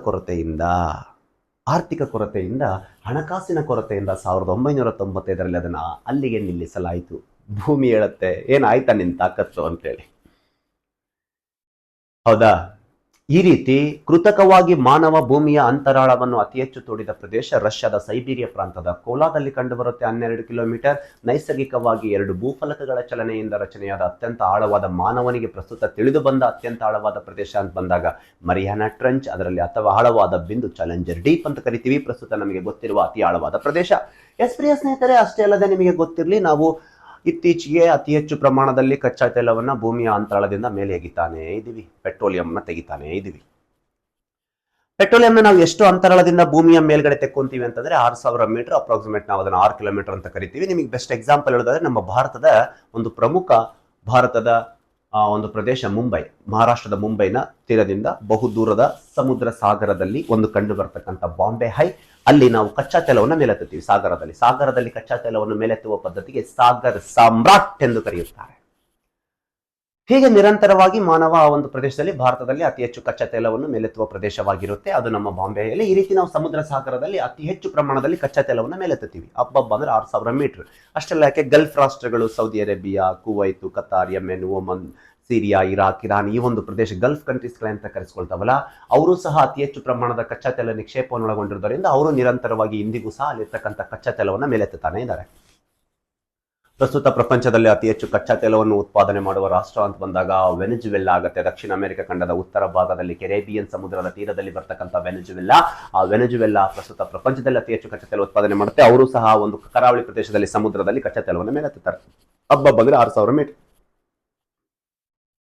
ಕೊರತೆಯಿಂದ ಹಣಕಾಸಿನ ಕೊರತೆಯಿಂದ 1995ರಲ್ಲಿ ಅದನ್ನ ಅಲ್ಲಿಗೆ ನಿಲ್ಲಿಸಲಾಯಿತು. ಭೂಮಿ ಹೇಳುತ್ತೆ, ಏನಾಯ್ತಾ ನಿನ್ ತಾಕತ್ತು ಅಂತೇಳಿ. ಹೌದಾ? ಈ ರೀತಿ ಕೃತಕವಾಗಿ ಮಾನವ ಭೂಮಿಯ ಅಂತರಾಳವನ್ನು ಅತಿ ಹೆಚ್ಚು ತೋಡಿದ ಪ್ರದೇಶ ರಷ್ಯಾದ ಸೈಬೀರಿಯಾ ಪ್ರಾಂತದ ಕೋಲಾದಲ್ಲಿ ಕಂಡುಬರುತ್ತೆ. 12 ಕಿಲೋಮೀಟರ್. ನೈಸರ್ಗಿಕವಾಗಿ 2 ಭೂಫಲಕಗಳ ಚಲನೆಯಿಂದ ರಚನೆಯಾದ ಅತ್ಯಂತ ಆಳವಾದ, ಮಾನವನಿಗೆ ಪ್ರಸ್ತುತ ತಿಳಿದು ಬಂದ ಅತ್ಯಂತ ಆಳವಾದ ಪ್ರದೇಶ ಅಂತ ಬಂದಾಗ ಮರಿಯಾನಾ ಟ್ರಂಚ್, ಅದರಲ್ಲಿ ಅಥವಾ ಆಳವಾದ ಬಿಂದು ಚಾಲೆಂಜರ್ ಡೀಪ್ ಅಂತ ಕರಿತೀವಿ. ಪ್ರಸ್ತುತ ನಮಗೆ ಗೊತ್ತಿರುವ ಅತಿ ಆಳವಾದ ಪ್ರದೇಶ. ಪ್ರಿಯ ಸ್ನೇಹಿತರೆ, ಅಷ್ಟೇ ಅಲ್ಲದೆ ನಿಮಗೆ ಗೊತ್ತಿರಲಿ, ನಾವು ಇತ್ತೀಚೆಗೆ ಅತಿ ಹೆಚ್ಚು ಪ್ರಮಾಣದಲ್ಲಿ ಕಚ್ಚಾ ತೈಲವನ್ನ ಭೂಮಿಯ ಅಂತರಾಳದಿಂದ ಮೇಲೆ ಎಗಿತಾನೆ ಇದ್ದೀವಿ. ಪೆಟ್ರೋಲಿಯಂನ ತೆಗಿತಾನೆ ಇದ್ದೀವಿ. ಪೆಟ್ರೋಲಿಯಂನ ನಾವು ಎಷ್ಟು ಅಂತರಾಳದಿಂದ ಭೂಮಿಯ ಮೇಲ್ಗಡೆ ತೆಕ್ಕೊಂತೀವಿ ಅಂತಂದ್ರೆ 6,000 ಮೀಟರ್, ಅಪ್ರಾಕ್ಸಿಮೇಟ್ ನಾವು ಅದನ್ನ 6 ಕಿಲೋಮೀಟರ್ ಅಂತ ಕರಿತೀವಿ. ನಿಮಗೆ ಬೆಸ್ಟ್ ಎಕ್ಸಾಂಪಲ್ ಹೇಳೋದಾದ್ರೆ ನಮ್ಮ ಭಾರತದ ಒಂದು ಪ್ರಮುಖ ಒಂದು ಪ್ರದೇಶ ಮುಂಬೈ, ಮಹಾರಾಷ್ಟ್ರದ ಮುಂಬೈನ ತೀರದಿಂದ ಬಹುದೂರದ ಸಮುದ್ರ ಸಾಗರದಲ್ಲಿ ಒಂದು ಕಂಡು ಬರ್ತಕ್ಕಂಥ ಬಾಂಬೆ ಹೈ. ಅಲ್ಲಿ ನಾವು ಕಚ್ಚಾ ತೈಲವನ್ನು ಮೇಲೆತ್ತುತ್ತೀವಿ. ಸಾಗರದಲ್ಲಿ ಕಚ್ಚಾ ತೈಲವನ್ನು ಮೇಲೆತ್ತುವ ಪದ್ಧತಿಗೆ ಸಾಗರ್ ಸಾಮ್ರಾಟ್ ಎಂದು ಕರೆಯುತ್ತಾರೆ. ಹೀಗೆ ನಿರಂತರವಾಗಿ ಮಾನವ ಆ ಒಂದು ಪ್ರದೇಶದಲ್ಲಿ, ಭಾರತದಲ್ಲಿ ಅತಿ ಹೆಚ್ಚು ಕಚ್ಚಾ ತೈಲವನ್ನು ಮೇಲೆತ್ತುವ ಪ್ರದೇಶವಾಗಿರುತ್ತೆ. ಅದು ನಮ್ಮ ಬಾಂಬೆಯಲ್ಲಿ. ಈ ರೀತಿ ನಾವು ಸಮುದ್ರ ಸಾಗರದಲ್ಲಿ ಅತಿ ಹೆಚ್ಚು ಪ್ರಮಾಣದಲ್ಲಿ ಕಚ್ಚಾ ತೈಲವನ್ನು ಮೇಲೆತ್ತುತ್ತೀವಿ. ಅಂದ್ರೆ 6,000 ಮೀಟರ್. ಅಷ್ಟೆಲ್ಲ ಯಾಕೆ, ಗಲ್ಫ್ ರಾಷ್ಟ್ರಗಳು Saudi Arabia, Kuwait, Qatar, Yemen, Oman, Syria, Iraq, Iran, ಈ ಒಂದು ಪ್ರದೇಶ ಗಲ್ಫ್ ಕಂಟ್ರೀಸ್ಗಳಂತ ಕರೆಸ್ಕೊಳ್ತಾವಲ್ಲ, ಅವರು ಸಹ ಅತಿ ಹೆಚ್ಚು ಪ್ರಮಾಣದ ಕಚ್ಚಾ ತೈಲ ನಿಕ್ಷೇಪವನ್ನು ಒಳಗೊಂಡಿರೋದ್ರಿಂದ ಅವರು ನಿರಂತರವಾಗಿ ಇಂದಿಗೂ ಸಹ ಅಲ್ಲಿರ್ತಕ್ಕಂಥ ಕಚ್ಚಾ ತೈಲವನ್ನು ಮೇಲೆತ್ತುತ್ತಾನೆ ಇದ್ದಾರೆ. ಪ್ರಸ್ತುತ ಪ್ರಪಂಚದಲ್ಲಿ ಅತಿ ಹೆಚ್ಚು ಕಚ್ಚಾ ತೈಲವನ್ನು ಉತ್ಪಾದನೆ ಮಾಡುವ ರಾಷ್ಟ್ರ ಅಂತ ಬಂದಾಗ ವೆನೆಜುವೆಲ್ಲಾ ಆಗುತ್ತೆ. ದಕ್ಷಿಣ ಅಮೆರಿಕ ಖಂಡದ ಉತ್ತರ ಭಾಗದಲ್ಲಿ ಕೆರೇಬಿಯನ್ ಸಮುದ್ರದ ತೀರದಲ್ಲಿ ಬರ್ತಕ್ಕಂಥ ವೆನೆಜುವೆಲ್ಲಾ ಪ್ರಸ್ತುತ ಪ್ರಪಂಚದಲ್ಲಿ ಅತಿ ಹೆಚ್ಚು ಕಚ್ಚಾ ತೈಲ ಉತ್ಪಾದನೆ ಮಾಡುತ್ತೆ. ಅವರು ಸಹ ಒಂದು ಕರಾವಳಿ ಪ್ರದೇಶದಲ್ಲಿ ಸಮುದ್ರದಲ್ಲಿ ಕಚ್ಚಾ ತೈಲವನ್ನು ಮೇಲೆತ್ತುತ್ತಾರೆ. ಅಂದ್ರೆ 6,000 ಮೀಟರ್.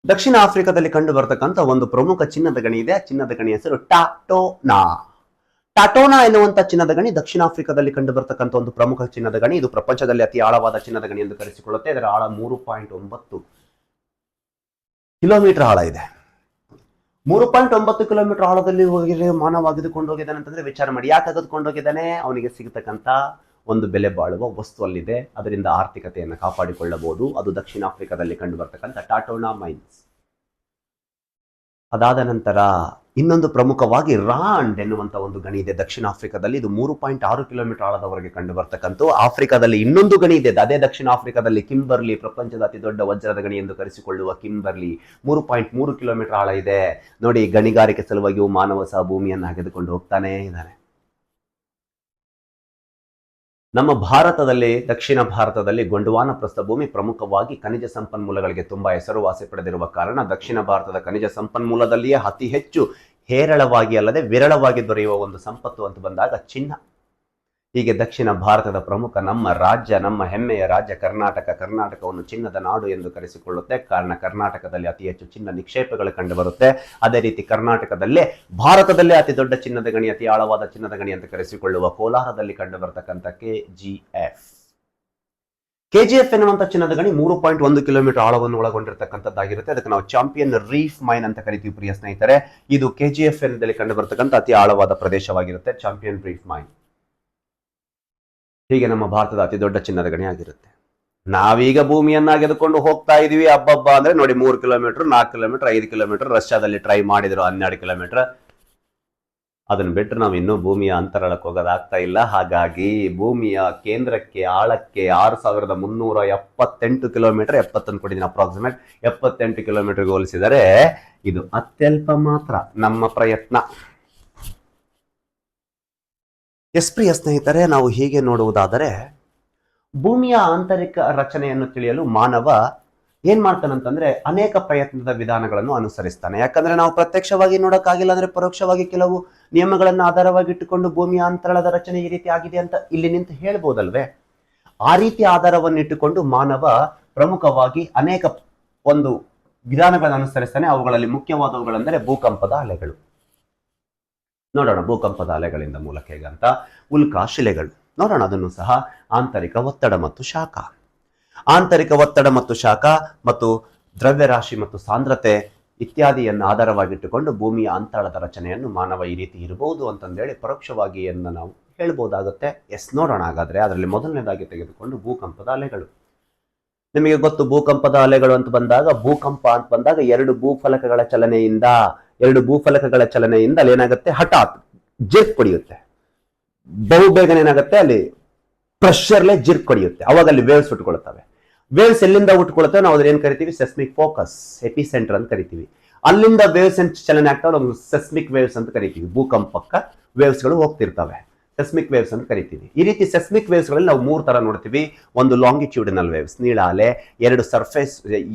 ದಕ್ಷಿಣ ಆಫ್ರಿಕಾದಲ್ಲಿ ಕಂಡು ಬರ್ತಕ್ಕಂಥ ಒಂದು ಪ್ರಮುಖ ಚಿನ್ನದ ಗಣಿ ಇದೆ. ಆ ಚಿನ್ನದ ಗಣಿ ಹೆಸರು ಟಾಟೋನಾ ಎನ್ನುವಂತ ಚಿನ್ನದ ಗಣಿ ದಕ್ಷಿಣ ಆಫ್ರಿಕಾದಲ್ಲಿ ಕಂಡು ಬರ್ತಕ್ಕಂಥ ಒಂದು ಪ್ರಮುಖ ಚಿನ್ನದ ಗಣಿ. ಇದು ಪ್ರಪಂಚದಲ್ಲಿ ಅತಿ ಆಳವಾದ ಚಿನ್ನದ ಗಣಿ ಎಂದು ಕರೆಸಿಕೊಳ್ಳುತ್ತೆ. ಇದರ ಆಳ 3.9 ಕಿಲೋಮೀಟರ್ ಆಳ ಇದೆ. 3.9 ಕಿಲೋಮೀಟರ್ ಆಳದಲ್ಲಿ ಮಾನವ ತೆಗೆದುಕೊಂಡು ಹೋಗಿದ್ದಾನೆ ಅಂತಂದ್ರೆ ವಿಚಾರ ಮಾಡಿ. ಯಾಕೆ ತೆಗೆದುಕೊಂಡು ಹೋಗಿದ್ದಾನೆ? ಅವನಿಗೆ ಸಿಗತಕ್ಕಂಥ ಒಂದು ಬೆಲೆ ಬಾಳುವ ವಸ್ತು ಅಲ್ಲಿದೆ, ಅದರಿಂದ ಆರ್ಥಿಕತೆಯನ್ನು ಕಾಪಾಡಿಕೊಳ್ಳಬಹುದು. ಅದು ದಕ್ಷಿಣ ಆಫ್ರಿಕಾದಲ್ಲಿ ಕಂಡು ಬರ್ತಕ್ಕಂಥ ಟಾಟೋನಾ ಮೈನ್ಸ್. ಅದಾದ ನಂತರ ಇನ್ನೊಂದು ಪ್ರಮುಖವಾಗಿ ರಾಂಡ್ ಎನ್ನುವಂತ ಒಂದು ಗಣಿ ಇದೆ ದಕ್ಷಿಣ ಆಫ್ರಿಕಾದಲ್ಲಿ. ಇದು 3.6 ಕಿಲೋಮೀಟರ್ ಆಳದವರೆಗೆ ಕಂಡು ಬರ್ತಕ್ಕಂಥ. ಆಫ್ರಿಕಾದಲ್ಲಿ ಇನ್ನೊಂದು ಗಣಿ ಇದೆ, ಅದೇ ದಕ್ಷಿಣ ಆಫ್ರಿಕಾದಲ್ಲಿ ಕಿಂಬರ್ಲಿ, ಪ್ರಪಂಚದ ಅತಿ ದೊಡ್ಡ ವಜ್ರದ ಗಣಿ ಎಂದು ಕರೆಸಿಕೊಳ್ಳುವ ಕಿಂಬರ್ಲಿ 3.3 ಕಿಲೋಮೀಟರ್ ಆಳ ಇದೆ. ನೋಡಿ, ಗಣಿಗಾರಿಕೆ ಸಲುವಾಗಿಯೂ ಮಾನವ ಸಹ ಭೂಮಿಯನ್ನು ಹಗೆದುಕೊಂಡು ಹೋಗ್ತಾನೆ ಇದ್ದಾನೆ. ನಮ್ಮ ಭಾರತದಲ್ಲಿ, ದಕ್ಷಿಣ ಭಾರತದಲ್ಲಿ ಗೊಂಡವಾನ ಪ್ರಸ್ಥಭೂಮಿ ಪ್ರಮುಖವಾಗಿ ಖನಿಜ ಸಂಪನ್ಮೂಲಗಳಿಗೆ ತುಂಬಾ ಹೆಸರುವಾಸಿ ಪಡೆದಿರುವ ಕಾರಣ ದಕ್ಷಿಣ ಭಾರತದ ಖನಿಜ ಸಂಪನ್ಮೂಲದಲ್ಲಿಯೇ ಅತಿ ಹೆಚ್ಚು ಹೇರಳವಾಗಿ ಅಲ್ಲದೆ ವಿರಳವಾಗಿ ದೊರೆಯುವ ಒಂದು ಸಂಪತ್ತು ಅಂತ ಬಂದಾಗ ಚಿನ್ನ. ಹೀಗೆ ದಕ್ಷಿಣ ಭಾರತದ ಪ್ರಮುಖ ನಮ್ಮ ರಾಜ್ಯ, ನಮ್ಮ ಹೆಮ್ಮೆಯ ರಾಜ್ಯ ಕರ್ನಾಟಕವನ್ನು ಚಿನ್ನದ ನಾಡು ಎಂದು ಕರೆಸಿಕೊಳ್ಳುತ್ತೆ. ಕಾರಣ ಕರ್ನಾಟಕದಲ್ಲಿ ಅತಿ ಹೆಚ್ಚು ಚಿನ್ನ ನಿಕ್ಷೇಪಗಳು ಕಂಡು ಬರುತ್ತೆ. ಅದೇ ರೀತಿ ಕರ್ನಾಟಕದಲ್ಲೇ ಭಾರತದಲ್ಲೇ ಅತಿ ದೊಡ್ಡ ಚಿನ್ನದ ಗಣಿ, ಅತಿ ಆಳವಾದ ಚಿನ್ನದ ಗಣಿ ಅಂತ ಕರೆಸಿಕೊಳ್ಳುವ ಕೋಲಾರದಲ್ಲಿ ಕಂಡು ಬರ್ತಕ್ಕಂಥ ಕೆಜಿಎಫ್ ಎನ್ನುವಂತ ಚಿನ್ನದ ಗಣಿ 3.1 ಕಿಲೋಮೀಟರ್ ಆಳವನ್ನು ಒಳಗೊಂಡಿರ್ತಕ್ಕಂಥದ್ದಾಗಿರುತ್ತೆ. ಅದಕ್ಕೆ ನಾವು ಚಾಂಪಿಯನ್ ರೀಫ್ ಮೈನ್ ಅಂತ ಕರಿತೀವಿ ಪ್ರಿಯ ಸ್ನೇಹಿತರೆ. ಇದು ಕೆಜಿಎಫ್ ಎನ್ನಲ್ಲಿ ಕಂಡು ಬರ್ತಕ್ಕಂಥ ಅತಿ ಆಳವಾದ ಪ್ರದೇಶವಾಗಿರುತ್ತೆ, ಚಾಂಪಿಯನ್ ರೀಫ್ ಮೈನ್. ಹೀಗೆ ನಮ್ಮ ಭಾರತದ ಅತಿ ದೊಡ್ಡ ಚಿನ್ನದ ಗಣಿ ಆಗಿರುತ್ತೆ. ನಾವೀಗ ಭೂಮಿಯನ್ನ ಗೆದುಕೊಂಡು ಹೋಗ್ತಾ ಇದೀವಿ. ಹಬ್ಬ ಅಂದ್ರೆ ನೋಡಿ, 3 ಕಿಲೋಮೀಟರ್, 4 ಕಿಲೋಮೀಟರ್, 5 ಕಿಲೋಮೀಟರ್. ರಷ್ಯಾದಲ್ಲಿ ಟ್ರೈ ಮಾಡಿದ್ರು 12 ಕಿಲೋಮೀಟರ್. ಅದನ್ನ ಬಿಟ್ಟರೆ ನಾವು ಇನ್ನೂ ಭೂಮಿಯ ಅಂತರಾಳಕ್ಕೆ ಹೋಗೋದಾಗ್ತಾ ಇಲ್ಲ. ಹಾಗಾಗಿ ಭೂಮಿಯ ಕೇಂದ್ರಕ್ಕೆ, ಆಳಕ್ಕೆ 6,378 ಕಿಲೋಮೀಟರ್, 71 ಕೊಟ್ಟಿದ್ದೀನಿ ಅಪ್ರಾಕ್ಸಿಮೇಟ್, 78 ಕಿಲೋಮೀಟರ್ಗೆ ಹೋಲಿಸಿದರೆ ಇದು ಅತ್ಯಲ್ಪ ಮಾತ್ರ ನಮ್ಮ ಪ್ರಯತ್ನ. ಪ್ರಿಯ ಸ್ನೇಹಿತರೆ, ನಾವು ಹೀಗೆ ನೋಡುವುದಾದರೆ ಭೂಮಿಯ ಆಂತರಿಕ ರಚನೆಯನ್ನು ತಿಳಿಯಲು ಮಾನವ ಏನ್ ಮಾಡ್ತಾನಂತಂದ್ರೆ ಅನೇಕ ಪ್ರಯತ್ನದ ವಿಧಾನಗಳನ್ನು ಅನುಸರಿಸ್ತಾನೆ. ಯಾಕಂದ್ರೆ ನಾವು ಪ್ರತ್ಯಕ್ಷವಾಗಿ ನೋಡಕ್ಕಾಗಿಲ್ಲ ಅಂದ್ರೆ ಪರೋಕ್ಷವಾಗಿ ಕೆಲವು ನಿಯಮಗಳನ್ನು ಆಧಾರವಾಗಿ ಇಟ್ಟುಕೊಂಡು ಭೂಮಿಯ ಅಂತರಾಳದ ರಚನೆ ಈ ರೀತಿ ಆಗಿದೆ ಅಂತ ಇಲ್ಲಿ ನಿಂತು ಹೇಳ್ಬೋದಲ್ವೇ? ಆ ರೀತಿ ಆಧಾರವನ್ನು ಇಟ್ಟುಕೊಂಡು ಮಾನವ ಪ್ರಮುಖವಾಗಿ ಅನೇಕ ಒಂದು ವಿಧಾನಗಳನ್ನು ಅನುಸರಿಸ್ತಾನೆ. ಅವುಗಳಲ್ಲಿ ಮುಖ್ಯವಾದವುಗಳೆಂದರೆ ಭೂಕಂಪದ ಅಲೆಗಳು. ನೋಡೋಣ, ಭೂಕಂಪದ ಅಲೆಗಳಿಂದ ಮೂಲಕ ಹೇಗಂತ. ಉಲ್ಕಾ ಶಿಲೆಗಳು ನೋಡೋಣ, ಅದನ್ನು ಸಹ. ಆಂತರಿಕ ಒತ್ತಡ ಮತ್ತು ಶಾಖ. ಆಂತರಿಕ ಒತ್ತಡ ಮತ್ತು ಶಾಖ ಮತ್ತು ದ್ರವ್ಯರಾಶಿ ಮತ್ತು ಸಾಂದ್ರತೆ ಇತ್ಯಾದಿಯನ್ನು ಆಧಾರವಾಗಿಟ್ಟುಕೊಂಡು ಭೂಮಿಯ ಅಂತರಾಳದ ರಚನೆಯನ್ನು ಮಾನವ ಈ ರೀತಿ ಇರಬಹುದು ಅಂತಂದೇಳಿ ಪರೋಕ್ಷವಾಗಿ ಎಂದು ನಾವು ಹೇಳ್ಬೋದಾಗುತ್ತೆ. ಎಸ್, ನೋಡೋಣ ಹಾಗಾದ್ರೆ. ಅದರಲ್ಲಿ ಮೊದಲನೇದಾಗಿ ತೆಗೆದುಕೊಂಡು ಭೂಕಂಪದ ಅಲೆಗಳು. ನಿಮಗೆ ಗೊತ್ತು, ಭೂಕಂಪದ ಅಲೆಗಳು ಅಂತ ಬಂದಾಗ, ಭೂಕಂಪ ಅಂತ ಬಂದಾಗ ಎರಡು ಭೂಫಲಕಗಳ ಚಲನೆಯಿಂದ ಅಲ್ಲಿ ಏನಾಗುತ್ತೆ, ಹಠಾತ್ ಜಿರ್ಕ್ ಹೊಡೆಯುತ್ತೆ. ಬಹುಬೇಗನೆ ಏನಾಗುತ್ತೆ, ಅಲ್ಲಿ ಪ್ರೆಷರ್ಲೆ ಜಿರ್ಕ್ ಹೊಡೆಯುತ್ತೆ. ಅವಾಗ ಅಲ್ಲಿ ವೇವ್ಸ್ ಹುಟ್ಕೊಳ್ತವೆ. ವೇವ್ಸ್ ಎಲ್ಲಿಂದ ಹುಟ್ಕೊಳ್ತವೆ, ನಾವು ಅದ್ರ ಏನ್ ಕರಿತೀವಿ, ಸೆಸ್ಮಿಕ್ ಫೋಕಸ್, ಎಪಿಸೆಂಟರ್ ಅಂತ ಕರಿತೀವಿ. ಅಲ್ಲಿಂದ ವೇವ್ಸ್ ಚಲನೆ ಆಗ್ತಾವೆ, ನಾವು ಸೆಸ್ಮಿಕ್ ವೇವ್ಸ್ ಅಂತ ಕರಿತೀವಿ. ಭೂಕಂಪಕ್ಕ ವೇವ್ಸ್ಗಳು ಹೋಗ್ತಿರ್ತವೆ, ಸೆಸ್ಮಿಕ್ ವೇವ್ಸ್ ಅಂತ ಕರಿತೀವಿ. ಈ ರೀತಿ ಸೆಸ್ಮಿಕ್ ವೇವ್ಸ್ ಗಳಲ್ಲಿ ನಾವು 3 ತರ ನೋಡ್ತೀವಿ. ಒಂದು ಲಾಂಗಿಟ್ಯೂಡಿನಲ್ ವೇವ್ಸ್, ನೀಳ ಅಲೆ. 2 ಸರ್ಫೇಸ್,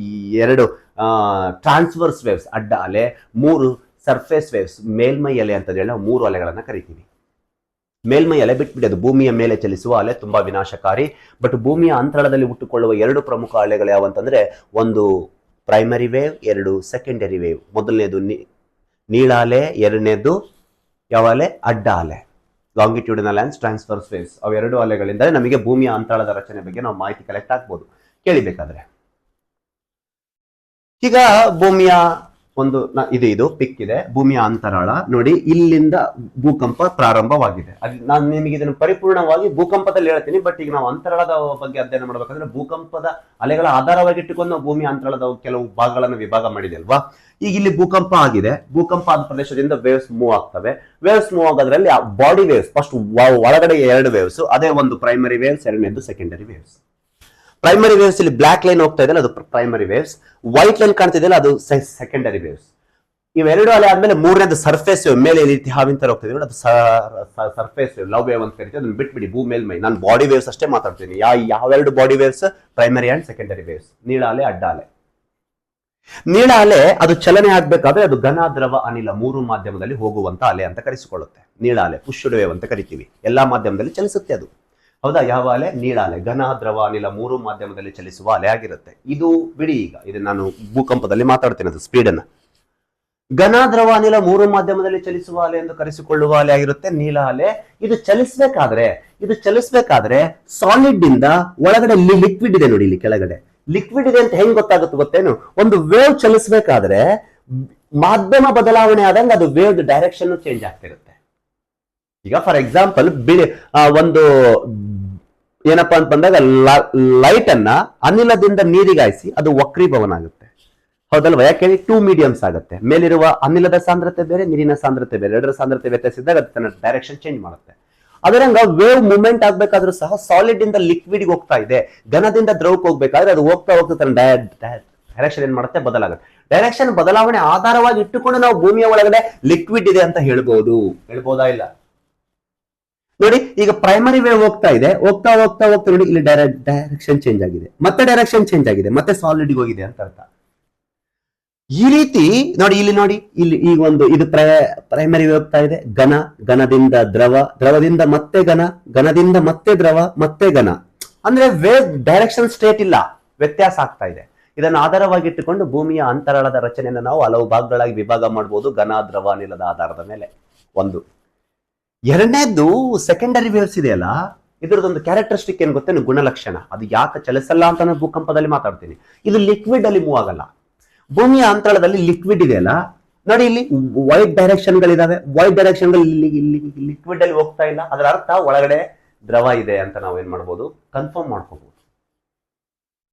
2 ಟ್ರಾನ್ಸ್ವರ್ಸ್ ವೇವ್ಸ್, ಅಡ್ಡ ಅಲೆ. 3 ಸರ್ಫೇಸ್ ವೇವ್ಸ್, ಮೇಲ್ಮೈ ಅಲೆ ಅಂತ ಹೇಳಿ ನಾವು 3 ಅಲೆಗಳನ್ನ ಕರಿತೀವಿ. ಮೇಲ್ಮೈ ಅಲೆ ಬಿಟ್ಬಿಡಿ, ಅದು ಭೂಮಿಯ ಮೇಲೆ ಚಲಿಸುವ ಅಲೆ, ತುಂಬಾ ವಿನಾಶಕಾರಿ. ಬಟ್ ಭೂಮಿಯ ಅಂತರಾಳದಲ್ಲಿ ಹುಟ್ಟುಕೊಳ್ಳುವ 2 ಪ್ರಮುಖ ಅಲೆಗಳು ಯಾವಂತಂದ್ರೆ, ಒಂದು ಪ್ರೈಮರಿ ವೇವ್, 2 ಸೆಕೆಂಡರಿ ವೇವ್. ಮೊದಲನೇದು ನೀಳ ಅಲೆ, ಎರಡನೇದು ಯಾವ ಅಲೆ, ಅಡ್ಡ ಅಲೆ. ಲಾಂಗಿಟ್ಯೂಡಿನಲ್ ಅಂಡ್ ಟ್ರಾನ್ಸ್ವರ್ಸ್ ವೇವ್ಸ್, ಅವು 2 ಅಲೆಗಳಿಂದ ನಮಗೆ ಭೂಮಿಯ ಅಂತರಾಳದ ರಚನೆ ಬಗ್ಗೆ ನಾವು ಮಾಹಿತಿ ಕಲೆಕ್ಟ್ ಆಗ್ಬೋದು ಕೇಳಿಬೇಕಾದ್ರೆ. ಈಗ ಭೂಮಿಯ ಒಂದು ಇದು ಪಿಕ್ ಇದೆ, ಭೂಮಿಯ ಅಂತರಾಳ ನೋಡಿ. ಇಲ್ಲಿಂದ ಭೂಕಂಪ ಪ್ರಾರಂಭವಾಗಿದೆ. ನಾನು ನಿಮಗೆ ಇದನ್ನು ಪರಿಪೂರ್ಣವಾಗಿ ಭೂಕಂಪದಲ್ಲಿ ಹೇಳ್ತೀನಿ. ಬಟ್ ಈಗ ನಾವು ಅಂತರಾಳದ ಬಗ್ಗೆ ಅಧ್ಯಯನ ಮಾಡಬೇಕಂದ್ರೆ ಭೂಕಂಪದ ಅಲೆಗಳ ಆಧಾರವಾಗಿ ಇಟ್ಟುಕೊಂಡು ನಾವು ಭೂಮಿಯ ಅಂತರಾಳದ ಕೆಲವು ಭಾಗಗಳನ್ನು ವಿಭಾಗ ಮಾಡಿದೆ ಅಲ್ವಾ. ಈಗ ಇಲ್ಲಿ ಭೂಕಂಪ ಆಗಿದೆ. ಭೂಕಂಪ ಆದ ಪ್ರದೇಶದಿಂದ ವೇವ್ಸ್ ಮೂವ್ ಆಗ್ತವೆ. ವೇವ್ಸ್ ಮೂವ್ ಆಗೋದ್ರಲ್ಲಿ ಬಾಡಿ ವೇವ್ಸ್, ಫಸ್ಟ್ ಒಳಗಡೆ 2 ವೇವ್ಸ್, ಅದೇ ಒಂದು ಪ್ರೈಮರಿ ವೇವ್ಸ್, ಎರಡನೇದು ಸೆಕೆಂಡರಿ ವೇವ್ಸ್. ಪ್ರೈಮರಿ ವೇವ್ಸ್ ಇಲ್ಲಿ ಬ್ಲಾಕ್ ಲೈನ್ ಹೋಗ್ತಾ ಇದೆ, ಅದು ಪ್ರೈಮರಿ ವೇವ್ಸ್. ವೈಟ್ ಲೈನ್ ಕಾಣ್ತಿದೆಯಲ್ಲ, ಅದು ಸೆಕೆಂಡರಿ ವೇವ್ಸ್. ಇವೆರಡು ಅಲೆ ಆದ್ಮೇಲೆ 3ನೇದು ಸರ್ಫೇಸ್ ವೇವ್, ಮೇಲೆ ಈ ರೀತಿ ಹಾವಿನ ತರ ಹೋಗ್ತಿದೆ, ಅದು ಸರ್ಫೇಸ್ ವೇವ್, ಲವ್ ವೇವ್ ಅಂತ ಕರಿತೀವಿ. ಅದನ್ನ ಬಿಟ್ಬಿಡಿ, ಭೂ ಮೇಲ್ಮೈ. ನಾನು ಬಾಡಿ ವೇವ್ಸ್ ಅಷ್ಟೇ ಮಾತಾಡ್ತೀನಿ. ಯಾವೆರಡು body waves, primary and secondary waves. ನೀಳ ಅಲೆ, ಅಡ್ಡ ಅಲೆ. ನೀಳ ಅಲೆ ಅದು ಚಲನೆ ಆಗ್ಬೇಕಾದ್ರೆ ಅದು ಘನ, ದ್ರವ, ಅನಿಲ 3 ಮಾಧ್ಯಮದಲ್ಲಿ ಹೋಗುವಂತ ಅಲೆ ಅಂತ ಕರೆಸಿಕೊಳ್ಳುತ್ತೆ. ನೀಳ ಅಲೆ ಪುಷ್ಡ್ ವೇವ್ ಅಂತ ಕರಿತೀವಿ. ಎಲ್ಲಾ ಮಾಧ್ಯಮದಲ್ಲಿ ಚಲಿಸುತ್ತೆ ಅದು. ಹೌದಾ? ಯಾವ ಅಲೆ? ನೀಳ ಅಲೆ. ಘನ, ದ್ರವ, ಅನಿಲ 3 ಮಾಧ್ಯಮದಲ್ಲಿ ಚಲಿಸುವ ಅಲೆ ಆಗಿರುತ್ತೆ. ಇದು ಬಿಡಿ, ಈಗ ಇದು ನಾನು ಭೂಕಂಪದಲ್ಲಿ ಮಾತಾಡ್ತೇನೆ, ಅದು ಸ್ಪೀಡ್ ಅನ್ನ. ಘನ, ದ್ರವ, ಅನಿಲ 3 ಮಾಧ್ಯಮದಲ್ಲಿ ಚಲಿಸುವ ಅಲೆ ಎಂದು ಕರೆಸಿಕೊಳ್ಳುವ ಅಲೆ ಆಗಿರುತ್ತೆ ನೀಳ ಅಲೆ. ಇದು ಚಲಿಸಬೇಕಾದ್ರೆ ಸಾಲಿಡ್ ಇಂದ ಒಳಗಡೆ ಲಿಕ್ವಿಡ್ ಇದೆ ನೋಡಿ, ಇಲ್ಲಿ ಕೆಳಗಡೆ ಲಿಕ್ವಿಡ್ ಇದೆ ಅಂತ ಹೆಂಗ್ ಗೊತ್ತಾಗುತ್ತೆ ಗೊತ್ತೇನು? ಒಂದು ವೇವ್ ಚಲಿಸಬೇಕಾದ್ರೆ ಮಾಧ್ಯಮ ಬದಲಾವಣೆ ಆದಂಗೆ ಅದು ವೇವ್ ಡೈರೆಕ್ಷನ್ ಚೇಂಜ್ ಆಗ್ತಿರುತ್ತೆ. ಈಗ ಫಾರ್ ಎಕ್ಸಾಂಪಲ್ ಒಂದು ಏನಪ್ಪಾ ಅಂತ ಬಂದಾಗ ಲೈಟ್ ಅನ್ನ ಅನಿಲದಿಂದ ನೀರಿಗಾಯಿಸಿ ಅದು ವಕ್ರೀಭವನ ಆಗುತ್ತೆ. ಹೌದಲ್ವಾ? ಯಾಕೆ? 2 ಮೀಡಿಯಮ್ಸ್ ಆಗುತ್ತೆ. ಮೇಲಿರುವ ಅನಿಲದ ಸಾಂದ್ರತೆ ಬೇರೆ, ನೀರಿನ ಸಾಂದ್ರತೆ ಬೇರೆ. 2ರ ಸಾಂದ್ರತೆ ವ್ಯತ್ಯಾಸಿಸಿದಾಗ ಅದು ತನ್ನ ಡೈರೆಕ್ಷನ್ ಚೇಂಜ್ ಮಾಡುತ್ತೆ. ಅದರಂಗ ವೇವ್ ಮೂವ್ಮೆಂಟ್ ಆಗ್ಬೇಕಾದ್ರೂ ಸಹ ಸಾಲಿಡ್ ಇಂದ ಲಿಕ್ವಿಡ್ ಹೋಗ್ತಾ ಇದೆ, ಘನದಿಂದ ದ್ರವಕ್ಕೆ ಹೋಗ್ಬೇಕಾದ್ರೆ ಅದು ಹೋಗ್ತಾ ತನ್ನ ಡೈರೆಕ್ಷನ್ ಏನ್ ಮಾಡುತ್ತೆ, ಬದಲಾಗುತ್ತೆ. ಡೈರೆಕ್ಷನ್ ಬದಲಾವಣೆ ಆಧಾರವಾಗಿ ಇಟ್ಟುಕೊಂಡು ನಾವು ಭೂಮಿಯ ಒಳಗಡೆ ಲಿಕ್ವಿಡ್ ಇದೆ ಅಂತ ಹೇಳ್ಬೋದಾ? ಇಲ್ಲ ನೋಡಿ. ಈಗ ಪ್ರೈಮರಿ ವೇವ್ ಹೋಗ್ತಾ ನೋಡಿ, ಇಲ್ಲಿ ಡೈರೆಕ್ಷನ್ ಚೇಂಜ್ ಆಗಿದೆ, ಮತ್ತೆ ಡೈರೆಕ್ಷನ್ ಚೇಂಜ್ ಆಗಿದೆ, ಮತ್ತೆ ಸಾಲಿಡ್ ಹೋಗಿದೆ ಅಂತ ಅರ್ಥ. ಈ ರೀತಿ ನೋಡಿ, ಇಲ್ಲಿ ಈಗ ಒಂದು ಇದು ಪ್ರೈಮರಿ ವೇವ್ ಹೋಗ್ತಾ ಇದೆ, ಘನದಿಂದ ದ್ರವ, ದ್ರವದಿಂದ ಮತ್ತೆ ಘನದಿಂದ ಮತ್ತೆ ದ್ರವ, ಮತ್ತೆ ಘನ. ಅಂದ್ರೆ ವೇವ್ ಡೈರೆಕ್ಷನ್ ಸ್ಟೇಟ್ ಇಲ್ಲ, ವ್ಯತ್ಯಾಸ ಆಗ್ತಾ ಇದೆ. ಇದನ್ನು ಆಧಾರವಾಗಿಟ್ಟುಕೊಂಡು ಭೂಮಿಯ ಅಂತರಾಳದ ರಚನೆಯನ್ನು ನಾವು ಹಲವು ಭಾಗಗಳಾಗಿ ವಿಭಾಗ ಮಾಡಬಹುದು, ಘನ, ದ್ರವ, ಅನಿಲದ ಆಧಾರದ ಮೇಲೆ. ಒಂದು. ಎರಡನೇದು ಸೆಕೆಂಡರಿ ವೇವ್ಸ್ ಇದೆಯಲ್ಲ, ಇದರದೊಂದು ಕ್ಯಾರೆಕ್ಟರಿಸ್ಟಿಕ್ ಏನ್ ಗೊತ್ತೇನು? ಗುಣಲಕ್ಷಣ. ಅದು ಯಾಕೆ ಚಲಿಸಲ್ಲ ಅಂತ ನಾನು ಭೂಕಂಪದಲ್ಲಿ ಮಾತಾಡ್ತೀನಿ. ಇದು ಲಿಕ್ವಿಡ್ ಅಲ್ಲಿ ಮೂವ್ ಆಗಲ್ಲ. ಭೂಮಿಯ ಅಂತರಾಳದಲ್ಲಿ ಲಿಕ್ವಿಡ್ ಇದೆಯಲ್ಲ ನೋಡಿ, ಇಲ್ಲಿ ವೈಟ್ ಡೈರೆಕ್ಷನ್ಗಳಿದಾವೆ. ವೈಟ್ ಡೈರೆಕ್ಷನ್ಗಳು ಇಲ್ಲಿ ಲಿಕ್ವಿಡ್ ಅಲ್ಲಿ ಹೋಗ್ತಾ ಇಲ್ಲ. ಅದರ ಅರ್ಥ ಒಳಗಡೆ ದ್ರವ ಇದೆ ಅಂತ ನಾವು ಏನ್ ಮಾಡ್ಬೋದು, ಕನ್ಫರ್ಮ್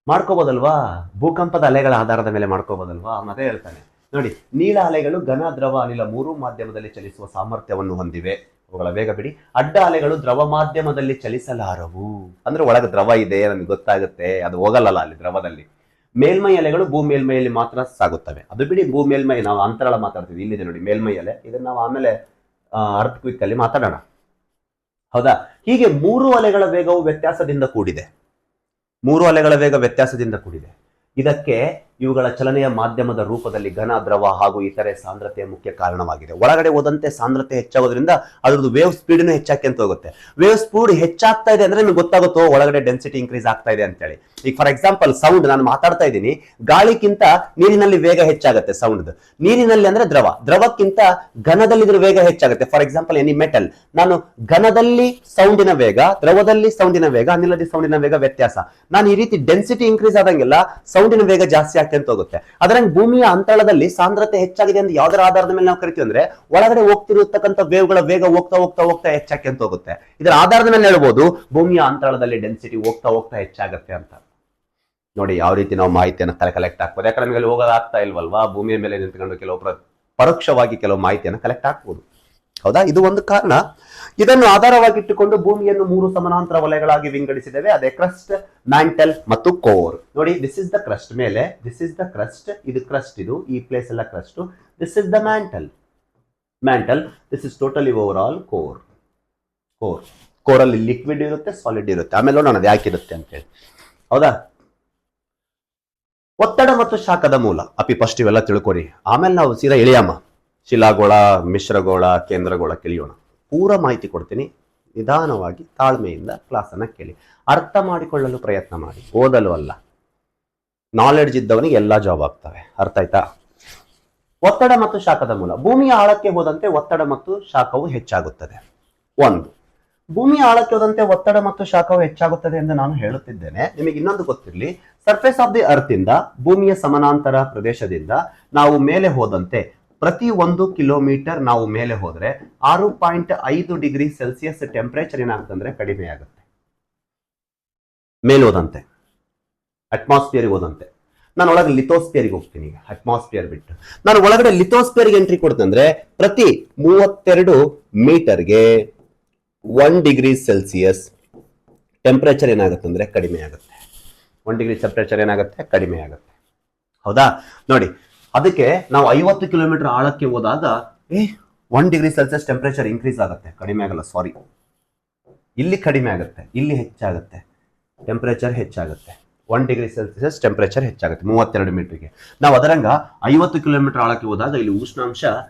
ಮಾಡ್ಕೋಬಹುದಲ್ವಾ? ಭೂಕಂಪದ ಅಲೆಗಳ ಆಧಾರದ ಮೇಲೆ ಮಾಡ್ಕೋಬಹುದಲ್ವಾ? ಮತ್ತೆ ಹೇಳ್ತಾನೆ ನೋಡಿ, ನೀಳ ಅಲೆಗಳು ಘನ, ದ್ರವ, ಅನಿಲ 3 ಮಾಧ್ಯಮದಲ್ಲಿ ಚಲಿಸುವ ಸಾಮರ್ಥ್ಯವನ್ನು ಹೊಂದಿವೆ. ಅವುಗಳ ವೇಗ ಬಿಡಿ. ಅಡ್ಡ ಅಲೆಗಳು ದ್ರವ ಮಾಧ್ಯಮದಲ್ಲಿ ಚಲಿಸಲಾರವು. ಅಂದ್ರೆ ಒಳಗೆ ದ್ರವ ಇದೆ, ನಮಗೆ ಗೊತ್ತಾಗುತ್ತೆ, ಅದು ಹೋಗಲ್ಲ ಅಲ್ಲಿ ದ್ರವದಲ್ಲಿ. ಮೇಲ್ಮೈ ಅಲೆಗಳು ಭೂ ಮೇಲ್ಮೈಯಲ್ಲಿ ಮಾತ್ರ ಸಾಗುತ್ತವೆ. ಅದು ಬಿಡಿ, ಭೂ ಮೇಲ್ಮೈ ನಾವು ಅಂತರಾಳ ಮಾತಾಡ್ತೀವಿ. ಇಲ್ಲಿದೆ ನೋಡಿ ಮೇಲ್ಮೈ ಅಲೆ. ಇದನ್ನ ನಾವು ಆಮೇಲೆ ಅರ್ತ್ ಕ್ವಿಕ್ ಅಲ್ಲಿ ಮಾತಾಡೋಣ. ಹೌದಾ? ಹೀಗೆ 3 ಅಲೆಗಳ ವೇಗವು ವ್ಯತ್ಯಾಸದಿಂದ ಕೂಡಿದೆ. ಇದಕ್ಕೆ ಇವುಗಳ ಚಲನೆಯ ಮಾಧ್ಯಮದ ರೂಪದಲ್ಲಿ ಘನ, ದ್ರವ ಹಾಗೂ ಇತರೆ ಸಾಂದ್ರತೆಯ ಮುಖ್ಯ ಕಾರಣವಾಗಿದೆ. ಒಳಗಡೆ ಹೋದಂತೆ ಸಾಂದ್ರತೆ ಹೆಚ್ಚಾಗೋದ್ರಿಂದ ಅದ್ರದ್ದು ವೇವ್ ಸ್ಪೀಡ್ನು ಹೆಚ್ಚಾಕಂತ ಹೋಗುತ್ತೆ. ವೇವ್ ಸ್ಪೀಡ್ ಹೆಚ್ಚಾಗ್ತಾ ಇದೆ ಅಂದ್ರೆ ನಿಮ್ಗೆ ಗೊತ್ತಾಗುತ್ತೋ ಒಳಗಡೆ ಡೆನ್ಸಿಟಿ ಇನ್ಕ್ರೀಸ್ ಆಗ್ತಾ ಇದೆ ಅಂತೇಳಿ. ಈಗ ಫಾರ್ ಎಕ್ಸಾಂಪಲ್ ಸೌಂಡ್ ನಾನು ಮಾತಾಡ್ತಾ ಇದ್ದೀನಿ, ಗಾಳಿಗಿಂತ ನೀರಿನಲ್ಲಿ ವೇಗ ಹೆಚ್ಚಾಗುತ್ತೆ ಸೌಂಡ್. ನೀರಿನಲ್ಲಿ ಅಂದ್ರೆ ದ್ರವಕ್ಕಿಂತ ಘನದಲ್ಲಿ ಇದ್ರ ವೇಗ ಹೆಚ್ಚಾಗುತ್ತೆ. ಫಾರ್ ಎಕ್ಸಾಂಪಲ್ ಎನಿ ಮೆಟಲ್, ನಾನು ಘನದಲ್ಲಿ ಸೌಂಡಿನ ವೇಗ, ದ್ರವದಲ್ಲಿ ಸೌಂಡಿನ ವೇಗ, ಅನಿಲದಲ್ಲಿ ಸೌಂಡಿನ ವೇಗ ವ್ಯತ್ಯಾಸ. ನಾನು ಈ ರೀತಿ ಡೆನ್ಸಿಟಿ ಇನ್ಕ್ರೀಸ್ ಆದಂಗೆಲ್ಲ ಸೌಂಡಿನ ವೇಗ ಜಾಸ್ತಿ ಹೆಚ್ಚಾಗ್ತಂತ ಹೋಗುತ್ತೆ. ಅದರಂಗೆ ಭೂಮಿಯ ಅಂತಳದಲ್ಲಿ ಸಾಂದ್ರತೆ ಹೆಚ್ಚಾಗಿದೆ ಅಂತ ಯಾವ್ದರ ಆಧಾರದ ಮೇಲೆ ನಾವು ಕರಿತೀವಿ ಅಂದ್ರೆ ಒಳಗಡೆ ಹೋಗ್ತಿರತಕ್ಕಂಥ ವೇವ್ಗಳ ವೇಗ ಹೋಗ್ತಾ ಹೋಗ್ತಾ ಹೋಗ್ತಾ ಹೆಚ್ಚಾಗ್ತಂತ ಹೋಗುತ್ತೆ. ಇದರ ಆಧಾರದ ಮೇಲೆ ಹೇಳ್ಬೋದು ಭೂಮಿಯ ಅಂತಳದಲ್ಲಿ ಡೆನ್ಸಿಟಿ ಹೋಗ್ತಾ ಹೋಗ್ತಾ ಹೆಚ್ಚಾಗತ್ತೆ ಅಂತ. ನೋಡಿ ಯಾವ ರೀತಿ ನಾವು ಮಾಹಿತಿಯನ್ನು ಕಲೆಕ್ಟ್ ಆಗ್ಬೋದು. ಯಾಕಂದ್ರೆ ನಮಗೆ ಹೋಗೋದಾಗ್ತಾ ಇಲ್ವಲ್ವಾ, ಭೂಮಿಯ ಮೇಲೆ ನಿಂತ್ಕೊಂಡು ಕೆಲವು ಪರೋಕ್ಷವಾಗಿ ಕೆಲವು ಮಾಹಿತಿಯನ್ನು ಕಲೆಕ್ಟ್ ಆಗ್ಬೋದು. ಹೌದಾ, ಇದು ಒಂದು ಕಾರಣ. ಇದನ್ನು ಆಧಾರವಾಗಿಟ್ಟುಕೊಂಡು ಭೂಮಿಯನ್ನು 3 ಸಮಾನಾಂತರ ವಲಯಗಳಾಗಿ ವಿಂಗಡಿಸಿದ್ದೇವೆ. ಅದೇ ಕ್ರಸ್ಟ್, ಮ್ಯಾಂಟಲ್ ಮತ್ತು ಕೋರ್. ನೋಡಿ, ದಿಸ್ ಇಸ್ ದ ಕ್ರಸ್ಟ್. ಮೇಲೆ ದಿಸ್ ಇಸ್ ದ ಕ್ರಸ್ಟ್, ಇದು ಕ್ರಸ್ಟ್, ಇದು ಈ ಪ್ಲೇಸ್ ಎಲ್ಲ crust. This is the mantle. This is totally over all core. ಕೋರಲ್ಲಿ ಲಿಕ್ವಿಡ್ ಇರುತ್ತೆ, ಸಾಲಿಡ್ ಇರುತ್ತೆ. ಆಮೇಲೆ ನೋಡೋಣ ಅದು ಯಾಕಿರುತ್ತೆ ಅಂತೇಳಿ. ಹೌದಾ, ಒತ್ತಡ ಮತ್ತು ಶಾಖದ ಮೂಲ ಫಸ್ಟ್ ಇವೆಲ್ಲ ತಿಳ್ಕೊರಿ. ಆಮೇಲೆ ನಾವು ಸೀದಾ ಇಳಿಯಮ್ಮ, ಶಿಲಾಗೋಳ, ಮಿಶ್ರಗೋಳ, ಕೇಂದ್ರಗೋಳ ಇಳಿಯೋಣ. ಪೂರ ಮಾಹಿತಿ ಕೊಡ್ತೀನಿ. ನಿಧಾನವಾಗಿ ತಾಳ್ಮೆಯಿಂದ ಕ್ಲಾಸನ್ನು ಕೇಳಿ, ಅರ್ಥ ಮಾಡಿಕೊಳ್ಳಲು ಪ್ರಯತ್ನ ಮಾಡಿ, ಓದಲು ಅಲ್ಲ. ನಾಲೆಡ್ಜ್ ಇದ್ದವನಿಗೆ ಎಲ್ಲ ಜಾಬ್ ಆಗ್ತವೆ. ಅರ್ಥ ಆಯ್ತಾ? ಒತ್ತಡ ಮತ್ತು ಶಾಖದ ಮೂಲ. ಭೂಮಿಯ ಆಳಕ್ಕೆ ಹೋದಂತೆ ಒತ್ತಡ ಮತ್ತು ಶಾಖವು ಹೆಚ್ಚಾಗುತ್ತದೆ. ಒಂದು, ಭೂಮಿಯ ಆಳಕ್ಕೆ ಹೋದಂತೆ ಒತ್ತಡ ಮತ್ತು ಶಾಖವು ಹೆಚ್ಚಾಗುತ್ತದೆ ಎಂದು ನಾನು ಹೇಳುತ್ತಿದ್ದೇನೆ. ನಿಮಗೆ ಇನ್ನೊಂದು ಗೊತ್ತಿರಲಿ, ಸರ್ಫೇಸ್ ಆಫ್ ದಿ ಅರ್ತ್ ಇಂದ ಭೂಮಿಯ ಸಮಾನಾಂತರ ಪ್ರದೇಶದಿಂದ ನಾವು ಮೇಲೆ ಹೋದಂತೆ ಪ್ರತಿ 1 ಕಿಲೋಮೀಟರ್ ನಾವು ಮೇಲೆ ಹೋದ್ರೆ 6.5 ಡಿಗ್ರಿ ಸೆಲ್ಸಿಯಸ್ ಟೆಂಪರೇಚರ್ ಏನಾಗುತ್ತೆ ಕಡಿಮೆ ಆಗುತ್ತೆ. ಮೇಲೋದಂತೆ, ಅಟ್ಮಾಸ್ಫಿಯರ್ಗೆ ಹೋದಂತೆ. ನಾನು ಒಳಗೆ ಲಿಥೋಸ್ಫಿಯರ್ಗೆ ಹೋಗ್ತೀನಿ. ಈಗ ಅಟ್ಮಾಸ್ಫಿಯರ್ ಬಿಟ್ಟು ನಾನು ಒಳಗಡೆ ಲಿಥೋಸ್ಫಿಯರ್ಗೆ ಎಂಟ್ರಿ ಕೊಡ್ತಂದ್ರೆ ಪ್ರತಿ 32 ಮೀಟರ್ಗೆ 1 ಡಿಗ್ರಿ ಸೆಲ್ಸಿಯಸ್ ಟೆಂಪರೇಚರ್ ಏನಾಗುತ್ತೆ ಅಂದ್ರೆ ಕಡಿಮೆ ಆಗುತ್ತೆ. 1 ಡಿಗ್ರಿ ಟೆಂಪರೇಚರ್ ಏನಾಗುತ್ತೆ, ಕಡಿಮೆ ಆಗುತ್ತೆ. ಹೌದಾ, ನೋಡಿ ಅದಕ್ಕೆ ನಾವು 50 ಕಿಲೋಮೀಟರ್ ಆಳಕ್ಕೆ ಹೋದಾಗ 1 ಡಿಗ್ರಿ ಸೆಲ್ಸಿಯಸ್ ಟೆಂಪರೇಚರ್ ಇನ್ಕ್ರೀಸ್ ಆಗುತ್ತೆ, ಕಡಿಮೆ ಆಗಲ್ಲ. ಸಾರಿ, ಇಲ್ಲಿ ಕಡಿಮೆ ಆಗುತ್ತೆ, ಇಲ್ಲಿ ಹೆಚ್ಚಾಗುತ್ತೆ, ಟೆಂಪರೇಚರ್ ಹೆಚ್ಚಾಗುತ್ತೆ. 1 ಡಿಗ್ರಿ ಸೆಲ್ಸಿಯಸ್ ಟೆಂಪರೇಚರ್ ಹೆಚ್ಚಾಗುತ್ತೆ 32 ಮೀಟರ್ಗೆ. ನಾವು ಅದರಂಗ 50 ಕಿಲೋಮೀಟರ್ ಆಳಕ್ಕೆ ಹೋದಾಗ ಇಲ್ಲಿ ಉಷ್ಣಾಂಶ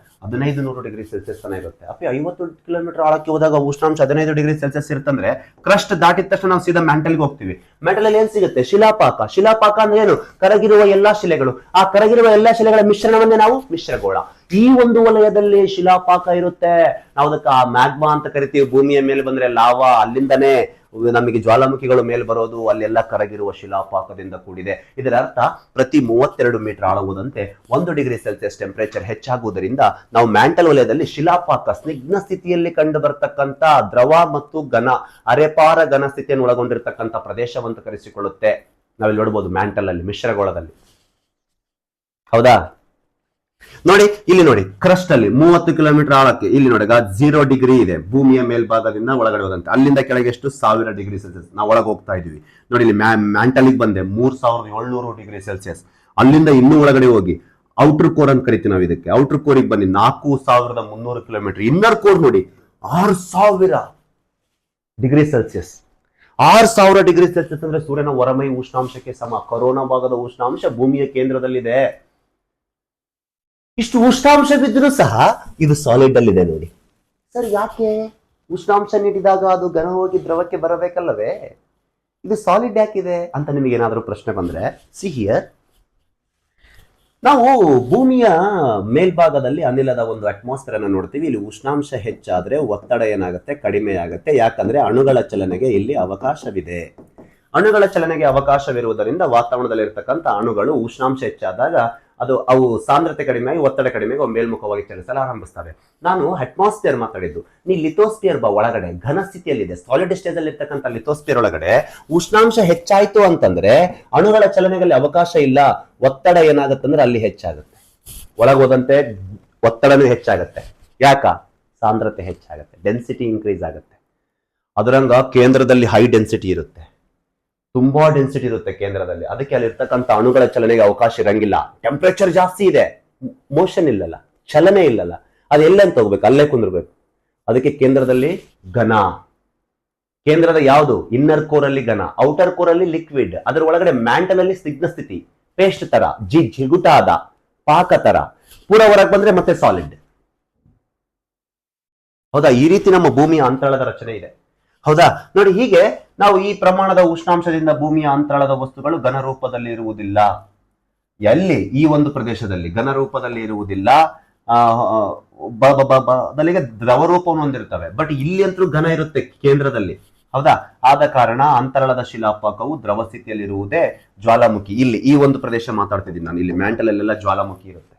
1500 ಡಿಗ್ರಿ ಸೆಲ್ಸಿಯಸ್ ತನ ಇರುತ್ತೆ. 50 ಕಿಲೋಮೀಟರ್ ಆಳಕ್ಕೆ ಹೋದಾಗ ಉಷ್ಣಾಂಶ 15 ಡಿಗ್ರಿ ಸೆಲ್ಸಿಯಸ್ ಇರುತ್ತಂದ್ರೆ ಕ್ರಸ್ಟ್ ದಾಟಿದ ತಕ್ಷಣ ನಾವು ಸೀದಾ ಮ್ಯಾಂಟಲ್ಗೆ ಹೋಗ್ತೀವಿ. ಮ್ಯಾಂಟಲ್ ಅಲ್ಲಿ ಏನ್ ಸಿಗುತ್ತೆ? ಶಿಲಾಪಾಕ. ಶಿಲಾಪಾಕ ಅಂದ್ರೆ ಏನು? ಕರಗಿರುವ ಎಲ್ಲಾ ಶಿಲೆಗಳು. ಆ ಕರಗಿರುವ ಎಲ್ಲಾ ಶಿಲೆಗಳ ಮಿಶ್ರಣವನ್ನೇ ನಾವು ಮಿಶ್ರಗೋಳ. ಈ ಒಂದು ವಲಯದಲ್ಲಿ ಶಿಲಾಪಾಕ ಇರುತ್ತೆ. ನಾವು ಅದಕ್ಕೆ ಆ ಮ್ಯಾಗ್ಮಾ ಅಂತ ಕರಿತೀವಿ. ಭೂಮಿಯ ಮೇಲೆ ಬಂದ್ರೆ ಲಾವಾ, ಅಲ್ಲಿಂದನೇ ನಮಗೆ ಜ್ವಾಲಾಮುಖಿಗಳು ಮೇಲೆ ಬರೋದು. ಅಲ್ಲೆಲ್ಲ ಕರಗಿರುವ ಶಿಲಾಪಾಕದಿಂದ ಕೂಡಿದೆ. ಇದರ ಅರ್ಥ ಪ್ರತಿ 32 ಮೀಟರ್ ಆಳ ಹೋದಂತೆ 1 ಡಿಗ್ರಿ ಸೆಲ್ಸಿಯಸ್ ಟೆಂಪರೇಚರ್ ಹೆಚ್ಚಾಗುವುದರಿಂದ ನಾವು ಮ್ಯಾಂಟಲ್ ವಲಯದಲ್ಲಿ ಶಿಲಾಪಾಕ, ಸ್ನಿಗ್ಧ ಸ್ಥಿತಿಯಲ್ಲಿ ಕಂಡು ಬರ್ತಕ್ಕಂಥ ದ್ರವ ಮತ್ತು ಘನ, ಅರೆಪಾರ ಘನ ಸ್ಥಿತಿಯನ್ನು ಒಳಗೊಂಡಿರ್ತಕ್ಕಂಥ ಪ್ರದೇಶವಂತ ಕರೆಸಿಕೊಳ್ಳುತ್ತೆ. ನಾವಿಲ್ಲಿ ನೋಡಬಹುದು ಮ್ಯಾಂಟಲ್ ಅಲ್ಲಿ, ಮಿಶ್ರಗೋಳದಲ್ಲಿ. ಹೌದಾ, ನೋಡಿ ಇಲ್ಲಿ ನೋಡಿ, ಕ್ರಸ್ಟ್ ಅಲ್ಲಿ 30 ಕಿಲೋಮೀಟರ್ ಆಳಕ್ಕೆ ಇಲ್ಲಿ ನೋಡಿ 0 ಡಿಗ್ರಿ ಇದೆ. ಭೂಮಿಯ ಮೇಲ್ಭಾಗದಿಂದ ಒಳಗಡೆ ಹೋದಂತೆ ಅಲ್ಲಿಂದ ಕೆಳಗೆ ಎಷ್ಟು 1000 ಡಿಗ್ರಿ ಸೆಲ್ಸಿಯಸ್ ನಾವು ಒಳಗೆ ಹೋಗ್ತಾ ಇದೀವಿ. ನೋಡಿ ಇಲ್ಲಿ ಮ್ಯಾಂಟಲಿಗೆ ಬಂದೆ 3700 ಡಿಗ್ರಿ ಸೆಲ್ಸಿಯಸ್. ಅಲ್ಲಿಂದ ಇನ್ನೂ ಒಳಗಡೆ ಹೋಗಿ ಔಟರ್ ಕೋರ್ ಅಂತ ಕರಿತೀವಿ ನಾವು ಇದಕ್ಕೆ. ಔಟರ್ ಕೋರಿಗೆ ಬನ್ನಿ 4300 ಕಿಲೋಮೀಟರ್. ಇನ್ನರ್ ಕೋರ್ ನೋಡಿ 6000 ಡಿಗ್ರಿ ಸೆಲ್ಸಿಯಸ್. 6000 ಡಿಗ್ರಿ ಸೆಲ್ಸಿಯಸ್ ಅಂದ್ರೆ ಸೂರ್ಯನ ಹೊರಮೈ ಉಷ್ಣಾಂಶಕ್ಕೆ ಸಮ. ಕೊರೋನಾ ಭಾಗದ ಉಷ್ಣಾಂಶ ಭೂಮಿಯ ಕೇಂದ್ರದಲ್ಲಿದೆ. ಇಷ್ಟು ಉಷ್ಣಾಂಶವಿದ್ರೂ ಸಹ ಇದು ಸಾಲಿಡ್ ಅಲ್ಲಿದೆ. ನೋಡಿ ಸರ್, ಯಾಕೆ ಉಷ್ಣಾಂಶ ನೀಡಿದಾಗ ಅದು ಘನ ಹೋಗಿ ದ್ರವಕ್ಕೆ ಬರಬೇಕಲ್ಲವೇ? ಇದು ಸಾಲಿಡ್ ಯಾಕಿದೆ ಅಂತ ನಿಮಗೆ ಏನಾದರೂ ಪ್ರಶ್ನೆ ಬಂದ್ರೆ, ಸಿ ಹಿಯರ್, ನಾವು ಭೂಮಿಯ ಮೇಲ್ಭಾಗದಲ್ಲಿ ಅನಿಲದ ಒಂದು ಅಟ್ಮಾಸ್ಫಿಯರ್ ಅನ್ನು ನೋಡ್ತೀವಿ. ಇಲ್ಲಿ ಉಷ್ಣಾಂಶ ಹೆಚ್ಚಾದ್ರೆ ಒತ್ತಡ ಏನಾಗುತ್ತೆ? ಕಡಿಮೆ ಆಗುತ್ತೆ. ಯಾಕಂದ್ರೆ ಅಣುಗಳ ಚಲನೆಗೆ ಇಲ್ಲಿ ಅವಕಾಶವಿದೆ. ಅಣುಗಳ ಚಲನೆಗೆ ಅವಕಾಶವಿರುವುದರಿಂದ ವಾತಾವರಣದಲ್ಲಿ ಇರತಕ್ಕಂಥ ಅಣುಗಳು ಉಷ್ಣಾಂಶ ಹೆಚ್ಚಾದಾಗ ಅವು ಸಾಂದ್ರತೆ ಕಡಿಮೆ ಆಗಿ ಒತ್ತಡ ಕಡಿಮೆ ಆಗಿ ಮೇಲ್ಮುಖವಾಗಿ ಚಲಿಸಲು ಆರಂಭಿಸ್ತವೆ. ನಾನು ಅಟ್ಮಾಸ್ಫಿಯರ್ ಮಾತಾಡಿದ್ದು. ನೀ ಲಿಥೋಸ್ಫಿಯರ್ ಒಳಗಡೆ ಘನ ಸ್ಥಿತಿಯಲ್ಲಿದೆ, ಸಾಲಿಡ್ ಸ್ಟೇಜ್ ಅಲ್ಲಿ ಇರ್ತಕ್ಕಂಥ ಲಿಥೋಸ್ಫಿಯರ್ ಒಳಗಡೆ ಉಷ್ಣಾಂಶ ಹೆಚ್ಚಾಯ್ತು ಅಂತಂದ್ರೆ ಅಣುಗಳ ಚಲನೆಗಳಲ್ಲಿ ಅವಕಾಶ ಇಲ್ಲ. ಒತ್ತಡ ಏನಾಗುತ್ತಂದ್ರೆ ಅಲ್ಲಿ ಹೆಚ್ಚಾಗುತ್ತೆ. ಒಳಗೋದಂತೆ ಒತ್ತಡನೂ ಹೆಚ್ಚಾಗುತ್ತೆ. ಯಾಕ? ಸಾಂದ್ರತೆ ಹೆಚ್ಚಾಗುತ್ತೆ, ಡೆನ್ಸಿಟಿ ಇನ್ಕ್ರೀಸ್ ಆಗುತ್ತೆ. ಅದರಂಗ ಕೇಂದ್ರದಲ್ಲಿ ಹೈ ಡೆನ್ಸಿಟಿ ಇರುತ್ತೆ, ತುಂಬಾ ಡೆನ್ಸಿಟಿ ಇರುತ್ತೆ ಕೇಂದ್ರದಲ್ಲಿ. ಅದಕ್ಕೆ ಅಲ್ಲಿ ಇರ್ತಕ್ಕಂಥ ಅಣುಗಳ ಚಲನೆಗೆ ಅವಕಾಶ ಇರಂಗಿಲ್ಲ. ಟೆಂಪರೇಚರ್ ಜಾಸ್ತಿ ಇದೆ, ಮೋಷನ್ ಇಲ್ಲಲ್ಲ, ಚಲನೆ ಇಲ್ಲಲ್ಲ. ಅದು ಎಲ್ಲೇ ಅಂತ ಹೋಗ್ಬೇಕು? ಅಲ್ಲೇ ಕುಂದಿರ್ಬೇಕು. ಅದಕ್ಕೆ ಕೇಂದ್ರದಲ್ಲಿ ಘನ. ಕೇಂದ್ರದ ಯಾವುದು? ಇನ್ನರ್ ಕೋರ್ ಅಲ್ಲಿ ಘನ, ಔಟರ್ ಕೋರ್ ಅಲ್ಲಿ ಲಿಕ್ವಿಡ್. ಅದರ ಒಳಗಡೆ ಮ್ಯಾಂಟಲ್ ಅಲ್ಲಿ ಸ್ನಿಗ್ಧ ಸ್ಥಿತಿ, ಪೇಸ್ಟ್ ತರ, ಜಿಗುಟಾದ ಪಾಕ ತರ. ಪೂರ ಹೊರಗೆ ಬಂದ್ರೆ ಮತ್ತೆ ಸಾಲಿಡ್. ಹೌದಾ, ಈ ರೀತಿ ನಮ್ಮ ಭೂಮಿಯ ಅಂತಳದ ರಚನೆ ಇದೆ. ಹೌದಾ, ನೋಡಿ ಹೀಗೆ ನಾವು ಈ ಪ್ರಮಾಣದ ಉಷ್ಣಾಂಶದಿಂದ ಭೂಮಿಯ ಅಂತರಾಳದ ವಸ್ತುಗಳು ಘನ ರೂಪದಲ್ಲಿ ಇರುವುದಿಲ್ಲ. ಎಲ್ಲಿ? ಈ ಒಂದು ಪ್ರದೇಶದಲ್ಲಿ ಘನ ರೂಪದಲ್ಲಿ ಇರುವುದಿಲ್ಲ. ಬದಲಿಗೆ ದ್ರವ ರೂಪವನ್ನು ಹೊಂದಿರ್ತವೆ. ಬಟ್ ಇಲ್ಲಿ ಅಂತೂ ಘನ ಇರುತ್ತೆ ಕೇಂದ್ರದಲ್ಲಿ. ಹೌದಾ? ಆದ ಕಾರಣ ಅಂತರಾಳದ ಶಿಲಾಪಾಕವು ದ್ರವ ಸ್ಥಿತಿಯಲ್ಲಿರುವುದೇ ಜ್ವಾಲಾಮುಖಿ. ಇಲ್ಲಿ ಈ ಒಂದು ಪ್ರದೇಶ ಮಾತಾಡ್ತಿದ್ದೀನಿ ನಾನು. ಇಲ್ಲಿ ಮ್ಯಾಂಟಲ್ ಅಲ್ಲೆಲ್ಲ ಜ್ವಾಲಾಮುಖಿ ಇರುತ್ತೆ.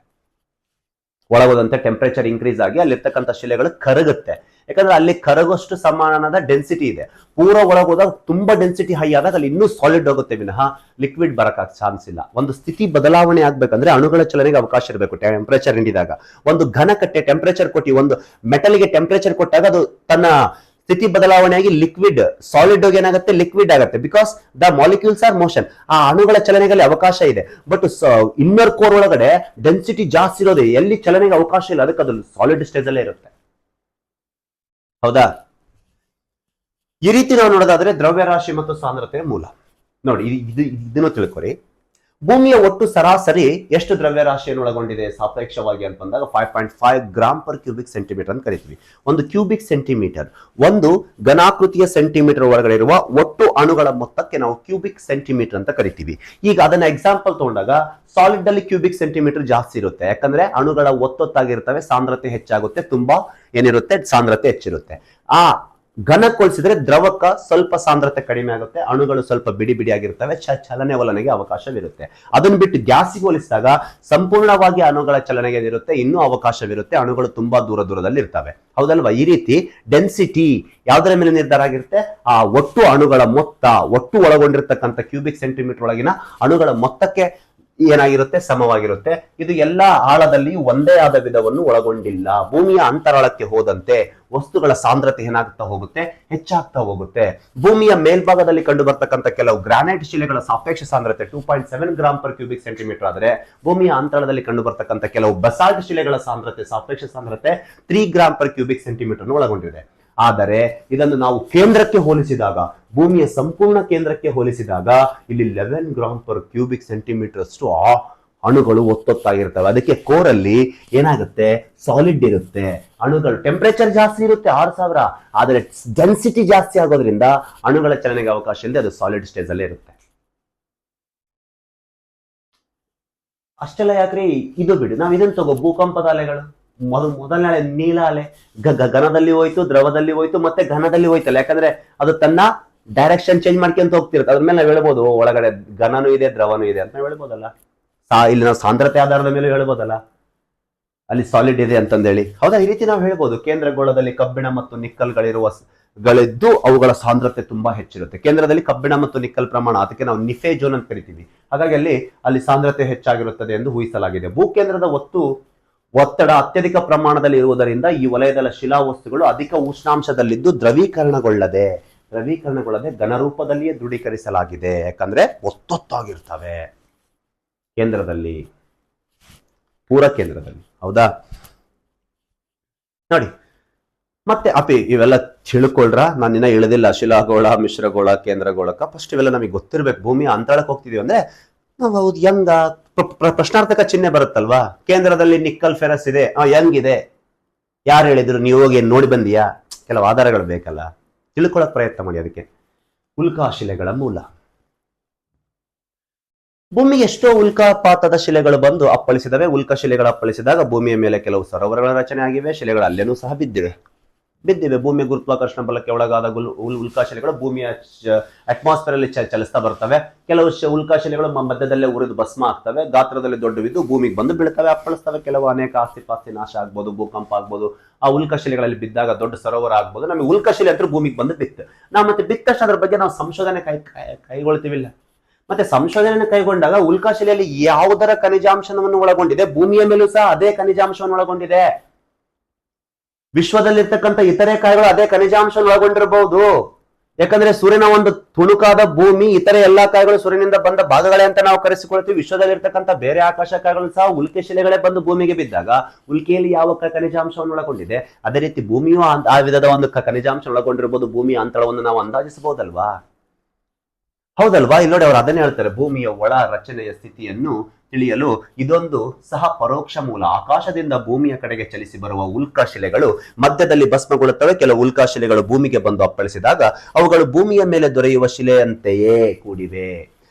ಒಳಗೋದಂತೆ ಟೆಂಪರೇಚರ್ ಇನ್ಕ್ರೀಸ್ ಆಗಿ ಅಲ್ಲಿರ್ತಕ್ಕಂಥ ಶಿಲೆಗಳು ಕರಗುತ್ತೆ. ಯಾಕಂದ್ರೆ ಅಲ್ಲಿ ಕರಗೋಷ್ಟು ಸಮಾನದ ಡೆನ್ಸಿಟಿ ಇದೆ. ಪೂರ ಒಳಗೋದಾಗ ತುಂಬಾ ಡೆನ್ಸಿಟಿ ಹೈ ಆದಾಗ ಅಲ್ಲಿ ಇನ್ನೂ ಸಾಲಿಡ್ ಹೋಗುತ್ತೆ ವಿನಃ ಲಿಕ್ವಿಡ್ ಬರಕ್ ಚಾನ್ಸ್ ಇಲ್ಲ. ಒಂದು ಸ್ಥಿತಿ ಬದಲಾವಣೆ ಆಗ್ಬೇಕಂದ್ರೆ ಅಣುಗಳ ಚಲನೆಗೆ ಅವಕಾಶ ಇರಬೇಕು. ಟೆಂಪರೇಚರ್ ನೀಡಿದಾಗ ಒಂದು ಘನಕಟ್ಟೆ ಟೆಂಪರೇಚರ್ ಕೊಟ್ಟು ಒಂದು ಮೆಟಲ್ಗೆ ಟೆಂಪರೇಚರ್ ಕೊಟ್ಟಾಗ ಅದು ತನ್ನ ಸ್ಥಿತಿ ಬದಲಾವಣೆಯಾಗಿ ಲಿಕ್ವಿಡ್ ಸಾಲಿಡ್ ಹೋಗಿ ಏನಾಗುತ್ತೆ, ಲಿಕ್ವಿಡ್ ಆಗುತ್ತೆ. Because the molecules are motion. ಆ ಅಣುಗಳ ಚಲನೆಗೆ ಅವಕಾಶ ಇದೆ. ಬಟ್ ಇನ್ನರ್ ಕೋರ್ ಒಳಗಡೆ ಡೆನ್ಸಿಟಿ ಜಾಸ್ತಿ ಇರೋದೇ, ಎಲ್ಲಿ ಚಲನೆಗೆ ಅವಕಾಶ ಇಲ್ಲ, ಅದಕ್ಕೆ ಅದು ಸಾಲಿಡ್ ಸ್ಟೇಜ್ ಅಲ್ಲೇ ಇರುತ್ತೆ. ಹೌದಾ? ಈ ರೀತಿ ನಾವು ನೋಡೋದಾದ್ರೆ ದ್ರವ್ಯರಾಶಿ ಮತ್ತು ಸಾಂದ್ರತೆಯ ಮೂಲ ನೋಡಿ. ಇದನ್ನು ತಿಳ್ಕೊರಿ. ಭೂಮಿಯ ಒಟ್ಟು ಸರಾಸರಿ ಎಷ್ಟು ದ್ರವ್ಯರಾಶಿಯನ್ನು ಒಳಗೊಂಡಿದೆ ಸಾಪೇಕ್ಷವಾಗಿ ಅಂತ ಬಂದಾಗ 5.5 ಗ್ರಾಮ್ ಪರ್ ಕ್ಯೂಬಿಕ್ ಸೆಂಟಿಮೀಟರ್ ಅಂತ ಕರಿತೀವಿ. ಒಂದು ಕ್ಯೂಬಿಕ್ ಸೆಂಟಿಮೀಟರ್ ಒಂದು ಘನಾಕೃತಿಯ ಸೆಂಟಿಮೀಟರ್ ಒಳಗಡೆ ಇರುವ ಒಟ್ಟು ಅಣುಗಳ ಮೊತ್ತಕ್ಕೆ ನಾವು ಕ್ಯೂಬಿಕ್ ಸೆಂಟಿಮೀಟರ್ ಅಂತ ಕರಿತೀವಿ. ಈಗ ಅದನ್ನ ಎಕ್ಸಾಂಪಲ್ ತಗೊಂಡಾಗ ಸಾಲಿಡ್ ಅಲ್ಲಿ ಕ್ಯೂಬಿಕ್ ಸೆಂಟಿಮೀಟರ್ ಜಾಸ್ತಿ ಇರುತ್ತೆ. ಯಾಕಂದ್ರೆ ಅಣುಗಳ ಒತ್ತೊತ್ತಾಗಿರ್ತವೆ, ಸಾಂದ್ರತೆ ಹೆಚ್ಚಾಗುತ್ತೆ, ತುಂಬಾ ಏನಿರುತ್ತೆ ಸಾಂದ್ರತೆ ಹೆಚ್ಚಿರುತ್ತೆ. ಆ ಘನಕ್ಕೊಳಿಸಿದ್ರೆ ದ್ರವಕ್ಕ ಸ್ವಲ್ಪ ಸಾಂದ್ರತೆ ಕಡಿಮೆ ಆಗುತ್ತೆ, ಅಣುಗಳು ಸ್ವಲ್ಪ ಬಿಡಿ ಬಿಡಿಯಾಗಿರ್ತವೆ, ಚಲನೆ ವಲನೆಗೆ ಅವಕಾಶವಿರುತ್ತೆ. ಅದನ್ನು ಬಿಟ್ಟು ಗ್ಯಾಸಿಗೆ ಹೋಲಿಸಿದಾಗ ಸಂಪೂರ್ಣವಾಗಿ ಅಣುಗಳ ಚಲನೆಗೆ ಇರುತ್ತೆ, ಇನ್ನೂ ಅವಕಾಶವಿರುತ್ತೆ, ಅಣುಗಳು ತುಂಬಾ ದೂರದಲ್ಲಿ ಇರ್ತವೆ. ಹೌದಲ್ವಾ? ಈ ರೀತಿ ಡೆನ್ಸಿಟಿ ಯಾವುದರ ಮೇಲೆ ನಿರ್ಧಾರ ಆಗಿರುತ್ತೆ? ಆ ಒಟ್ಟು ಅಣುಗಳ ಮೊತ್ತ, ಒಟ್ಟು ಒಳಗೊಂಡಿರ್ತಕ್ಕಂಥ ಕ್ಯೂಬಿಕ್ ಸೆಂಟಿಮೀಟರ್ ಒಳಗಿನ ಅಣುಗಳ ಮೊತ್ತಕ್ಕೆ ಏನಾಗಿರುತ್ತೆ, ಸಮವಾಗಿರುತ್ತೆ. ಇದು ಎಲ್ಲಾ ಆಳದಲ್ಲಿ ಒಂದೇ ಆದ ವಿಧವನ್ನು ಒಳಗೊಂಡಿಲ್ಲ. ಭೂಮಿಯ ಅಂತರಾಳಕ್ಕೆ ಹೋದಂತೆ ವಸ್ತುಗಳ ಸಾಂದ್ರತೆ ಏನಾಗ್ತಾ ಹೋಗುತ್ತೆ, ಹೆಚ್ಚಾಗ್ತಾ ಹೋಗುತ್ತೆ. ಭೂಮಿಯ ಮೇಲ್ಭಾಗದಲ್ಲಿ ಕಂಡು ಬರ್ತಕ್ಕಂಥ ಕೆಲವು ಗ್ರಾನೈಟ್ ಶಿಲೆಗಳ ಸಾಪೇಕ್ಷ ಸಾಂದ್ರತೆ 2.7 ಗ್ರಾಮ್ ಪರ್ ಕ್ಯೂಬಿಕ್ ಸೆಂಟಿಮೀಟರ್ ಆದರೆ ಭೂಮಿಯ ಅಂತರಾಳದಲ್ಲಿ ಕಂಡು ಬರ್ತಕ್ಕಂಥ ಕೆಲವು ಬಸಾಲ್ಟ್ ಶಿಲೆಗಳ ಸಾಂದ್ರತೆ ಸಾಪೇಕ್ಷ ಸಾಂದ್ರತೆ 3 ಗ್ರಾಮ್ ಪರ್ ಕ್ಯೂಬಿಕ್ ಸೆಂಟಿಮೀಟರ್ ಒಳಗೊಂಡಿದೆ. ಆದರೆ ಇದನ್ನು ನಾವು ಕೇಂದ್ರಕ್ಕೆ ಹೋಲಿಸಿದಾಗ, ಭೂಮಿಯ ಸಂಪೂರ್ಣ ಕೇಂದ್ರಕ್ಕೆ ಹೋಲಿಸಿದಾಗ ಇಲ್ಲಿ 11 ಗ್ರಾಮ್ ಪರ್ ಕ್ಯೂಬಿಕ್ ಸೆಂಟಿಮೀಟರ್ ಅಷ್ಟು ಅಣುಗಳು ಒತ್ತೊತ್ತಾಗಿರ್ತವೆ. ಅದಕ್ಕೆ ಕೋರಲ್ಲಿ ಏನಾಗುತ್ತೆ, ಸಾಲಿಡ್ ಇರುತ್ತೆ. ಅಣುಗಳು ಟೆಂಪರೇಚರ್ ಜಾಸ್ತಿ ಇರುತ್ತೆ 6000, ಆದರೆ ಡೆನ್ಸಿಟಿ ಜಾಸ್ತಿ ಆಗೋದ್ರಿಂದ ಅಣುಗಳ ಚಲನೆಗೆ ಅವಕಾಶ ಇಲ್ಲದೆ ಅದು ಸಾಲಿಡ್ ಸ್ಟೇಜ್ ಅಲ್ಲೇ ಇರುತ್ತೆ. ಅಷ್ಟೆಲ್ಲ ಯಾಕ್ರಿ? ಇದು ಬಿಡಿ, ನಾವು ಇದನ್ನು ತಗೋ, ಭೂಕಂಪದ ಅಲೆಗಳು. ಮೊದಲನೇ ಅಲೆ ನೀಲ ಅಲೆ ಘನದಲ್ಲಿ ಹೋಯ್ತು, ದ್ರವದಲ್ಲಿ ಹೋಯ್ತು, ಮತ್ತೆ ಘನದಲ್ಲಿ ಹೋಯ್ತಲ್ಲ. ಯಾಕಂದ್ರೆ ಅದು ತನ್ನ ಡೈರೆಕ್ಷನ್ ಚೇಂಜ್ ಮಾಡ್ಕೊಂತ ಹೋಗ್ತಿರುತ್ತೆ. ಅದ್ರ ಮೇಲೆ ನಾವು ಹೇಳ್ಬೋದು ಒಳಗಡೆ ಘನನೂ ಇದೆ ದ್ರವನೂ ಇದೆ ಅಂತ ಹೇಳ್ಬೋದಲ್ಲ. ಇಲ್ಲಿ ನಾವು ಸಾಂದ್ರತೆ ಆಧಾರದ ಮೇಲೆ ಹೇಳ್ಬೋದಲ್ಲ ಅಲ್ಲಿ ಸಾಲಿಡ್ ಇದೆ ಅಂತಂದೇಳಿ. ಹೌದಾ? ಈ ರೀತಿ ನಾವು ಹೇಳ್ಬೋದು. ಕೇಂದ್ರ ಗೋಳದಲ್ಲಿ ಕಬ್ಬಿಣ ಮತ್ತು ನಿಕ್ಕಲ್ಗಳಿದ್ದು ಅವುಗಳ ಸಾಂದ್ರತೆ ತುಂಬಾ ಹೆಚ್ಚಿರುತ್ತೆ. ಕೇಂದ್ರದಲ್ಲಿ ಕಬ್ಬಿಣ ಮತ್ತು ನಿಕ್ಕಲ್ ಪ್ರಮಾಣ, ಅದಕ್ಕೆ ನಾವು ನಿಫೆ ಜೋನ್ ಅಂತ ಕರಿತೀವಿ. ಹಾಗಾಗಿ ಅಲ್ಲಿ ಸಾಂದ್ರತೆ ಹೆಚ್ಚಾಗಿರುತ್ತದೆ ಎಂದು ಊಹಿಸಲಾಗಿದೆ. ಭೂಕೇಂದ್ರದ ಒತ್ತಡ ಅತ್ಯಧಿಕ ಪ್ರಮಾಣದಲ್ಲಿ ಇರುವುದರಿಂದ ಈ ವಲಯದ ಶಿಲಾವಸ್ತುಗಳು ಅಧಿಕ ಉಷ್ಣಾಂಶದಲ್ಲಿದ್ದು ದ್ರವೀಕರಣಗೊಳ್ಳದೆ ಘನರೂಪದಲ್ಲಿಯೇ ದೃಢೀಕರಿಸಲಾಗಿದೆ. ಯಾಕಂದ್ರೆ ಒತ್ತೊತ್ತಾಗಿರ್ತವೆ ಕೇಂದ್ರದಲ್ಲಿ, ಪೂರ ಕೇಂದ್ರದಲ್ಲಿ. ಹೌದಾ? ನೋಡಿ ಮತ್ತೆ ಇವೆಲ್ಲ ತಿಳ್ಕೊಳ್ರ. ನಾನು ಇನ್ನ ಇಳಿದಿಲ್ಲ ಶಿಲಾಗೋಳ, ಮಿಶ್ರಗೋಳ, ಕೇಂದ್ರಗೋಳಕ. ಫಸ್ಟ್ ಇವೆಲ್ಲ ನಮಗೆ ಗೊತ್ತಿರ್ಬೇಕು. ಭೂಮಿಯ ಅಂತರಾಳಕ್ಕೆ ಹೋಗ್ತಿದೀವಿ ಅಂದ್ರೆ ನಾವು ಹೌದು ಹೆಂಗ ಪ್ರಶ್ನಾರ್ಥಕ ಚಿಹ್ನೆ ಬರುತ್ತಲ್ವಾ. ಕೇಂದ್ರದಲ್ಲಿ ನಿಕ್ಕಲ್ ಫೆರಸ್ ಇದೆ, ಹೆಂಗಿದೆ, ಯಾರು ಹೇಳಿದ್ರು, ನೀವು ಹೋಗಿ ನೋಡಿ ಬಂದಿಯಾ? ಕೆಲವು ಆಧಾರಗಳು ಬೇಕಲ್ಲ, ತಿಳ್ಕೊಳಕ್ ಪ್ರಯತ್ನ ಮಾಡಿ. ಅದಕ್ಕೆ ಉಲ್ಕಾಶಿಲೆಗಳ ಮೂಲ. ಭೂಮಿಗೆ ಎಷ್ಟೋ ಉಲ್ಕಾಪಾತದ ಶಿಲೆಗಳು ಬಂದು ಅಪ್ಪಳಿಸಿದವೆ. ಉಲ್ಕಾಶಿಲೆಗಳು ಅಪ್ಪಳಿಸಿದಾಗ ಭೂಮಿಯ ಮೇಲೆ ಕೆಲವು ಸರೋವರಗಳ ರಚನೆ ಆಗಿವೆ. ಶಿಲೆಗಳು ಅಲ್ಲೇನೂ ಸಹ ಬಿದ್ದಿವೆ. ಭೂಮಿಯ ಗುರುತ್ವಾಕರ್ಷಣ ಬಲಕ್ಕೆ ಒಳಗಾದ ಉಲ್ಕಾಶಿಲೆಗಳು ಭೂಮಿಯ ಅಟ್ಮಾಸ್ಫಿಯರ್ ಅಲ್ಲಿ ಚಲಿಸ್ತಾ ಬರ್ತವೆ. ಕೆಲವು ಉಲ್ಕಾಶಿಲೆಗಳು ಮಧ್ಯದಲ್ಲೇ ಉರಿದು ಭಸ್ಮ ಆಗ್ತವೆ, ಗಾತ್ರದಲ್ಲಿ ದೊಡ್ಡವಿದ್ದು ಭೂಮಿಗೆ ಬಂದು ಬೀಳ್ತವೆ, ಅಪ್ಪಳಿಸ್ತವೆ. ಕೆಲವು ಅನೇಕ ಆಸ್ತಿ ನಾಶ ಆಗ್ಬೋದು, ಭೂಕಂಪ ಆಗ್ಬೋದು. ಆ ಉಲ್ಕಾಶಿಲೆಗಳಲ್ಲಿ ಬಿದ್ದಾಗ ದೊಡ್ಡ ಸರೋವರ ಆಗ್ಬೋದು. ನಮಗೆ ಉಲ್ಕಾಶಿಲೆ ಅಂತ ಭೂಮಿಗೆ ಬಂದು ಬಿತ್ತು. ನಾವು ಮತ್ತೆ ಬಿತ್ತಷ್ಟು ಅದ್ರ ಬಗ್ಗೆ ನಾವು ಸಂಶೋಧನೆ ಕೈಗೊಳ್ತೀವಿಲ್ಲ. ಮತ್ತೆ ಸಂಶೋಧನೆ ಕೈಗೊಂಡಾಗ ಉಲ್ಕಾಶಿಲೆಯಲ್ಲಿ ಯಾವುದರ ಖನಿಜಾಂಶವನ್ನು ಒಳಗೊಂಡಿದೆ, ಭೂಮಿಯ ಮೇಲೂ ಸಹ ಅದೇ ಖನಿಜಾಂಶವನ್ನು ಒಳಗೊಂಡಿದೆ. ವಿಶ್ವದಲ್ಲಿರ್ತಕ್ಕಂಥ ಇತರೆ ಕಾಯಗಳು ಅದೇ ಖನಿಜಾಂಶವನ್ನು ಒಳಗೊಂಡಿರಬಹುದು. ಯಾಕಂದ್ರೆ ಸೂರ್ಯನ ಒಂದು ತುಣುಕಾದ ಭೂಮಿ ಇತರೆ ಎಲ್ಲಾ ಕಾಯಗಳು ಸೂರ್ಯನಿಂದ ಬಂದ ಭಾಗಗಳೇ ಅಂತ ನಾವು ಕರೆಸಿಕೊಳ್ತೀವಿ. ವಿಶ್ವದಲ್ಲಿರ್ತಕ್ಕಂಥ ಬೇರೆ ಆಕಾಶ ಕಾಯಗಳು ಸಹ ಉಲ್ಕೆ ಶಿಲೆಗಳೇ ಬಂದು ಭೂಮಿಗೆ ಬಿದ್ದಾಗ ಉಲ್ಕೆಯಲ್ಲಿ ಯಾವ ಖನಿಜಾಂಶವನ್ನು ಒಳಗೊಂಡಿದೆ, ಅದೇ ರೀತಿ ಭೂಮಿಯು ಆ ವಿಧದ ಒಂದು ಖನಿಜಾಂಶ ಒಳಗೊಂಡಿರಬಹುದು. ಭೂಮಿಯ ಅಂತರವನ್ನು ನಾವು ಅಂದಾಜಿಸಬಹುದಲ್ವಾ? ಹೌದಲ್ವಾ? ಇಲ್ಲಿ ನೋಡಿ, ಅವರು ಅದನ್ನೇ ಹೇಳ್ತಾರೆ. ಭೂಮಿಯ ಒಳ ರಚನೆಯ ಸ್ಥಿತಿಯನ್ನು ತಿಳಿಯಲು ಇದೊಂದು ಸಹ ಪರೋಕ್ಷ ಮೂಲ. ಆಕಾಶದಿಂದ ಭೂಮಿಯ ಕಡೆಗೆ ಚಲಿಸಿ ಬರುವ ಉಲ್ಕಾಶಿಲೆಗಳು ಮಧ್ಯದಲ್ಲಿ ಭಸ್ಮಗೊಳ್ಳುತ್ತವೆ. ಕೆಲವು ಉಲ್ಕಾಶಿಲೆಗಳು ಭೂಮಿಗೆ ಬಂದು ಅಪ್ಪಳಿಸಿದಾಗ ಅವುಗಳು ಭೂಮಿಯ ಮೇಲೆ ದೊರೆಯುವ ಶಿಲೆಯಂತೆಯೇ ಕೂಡಿವೆ.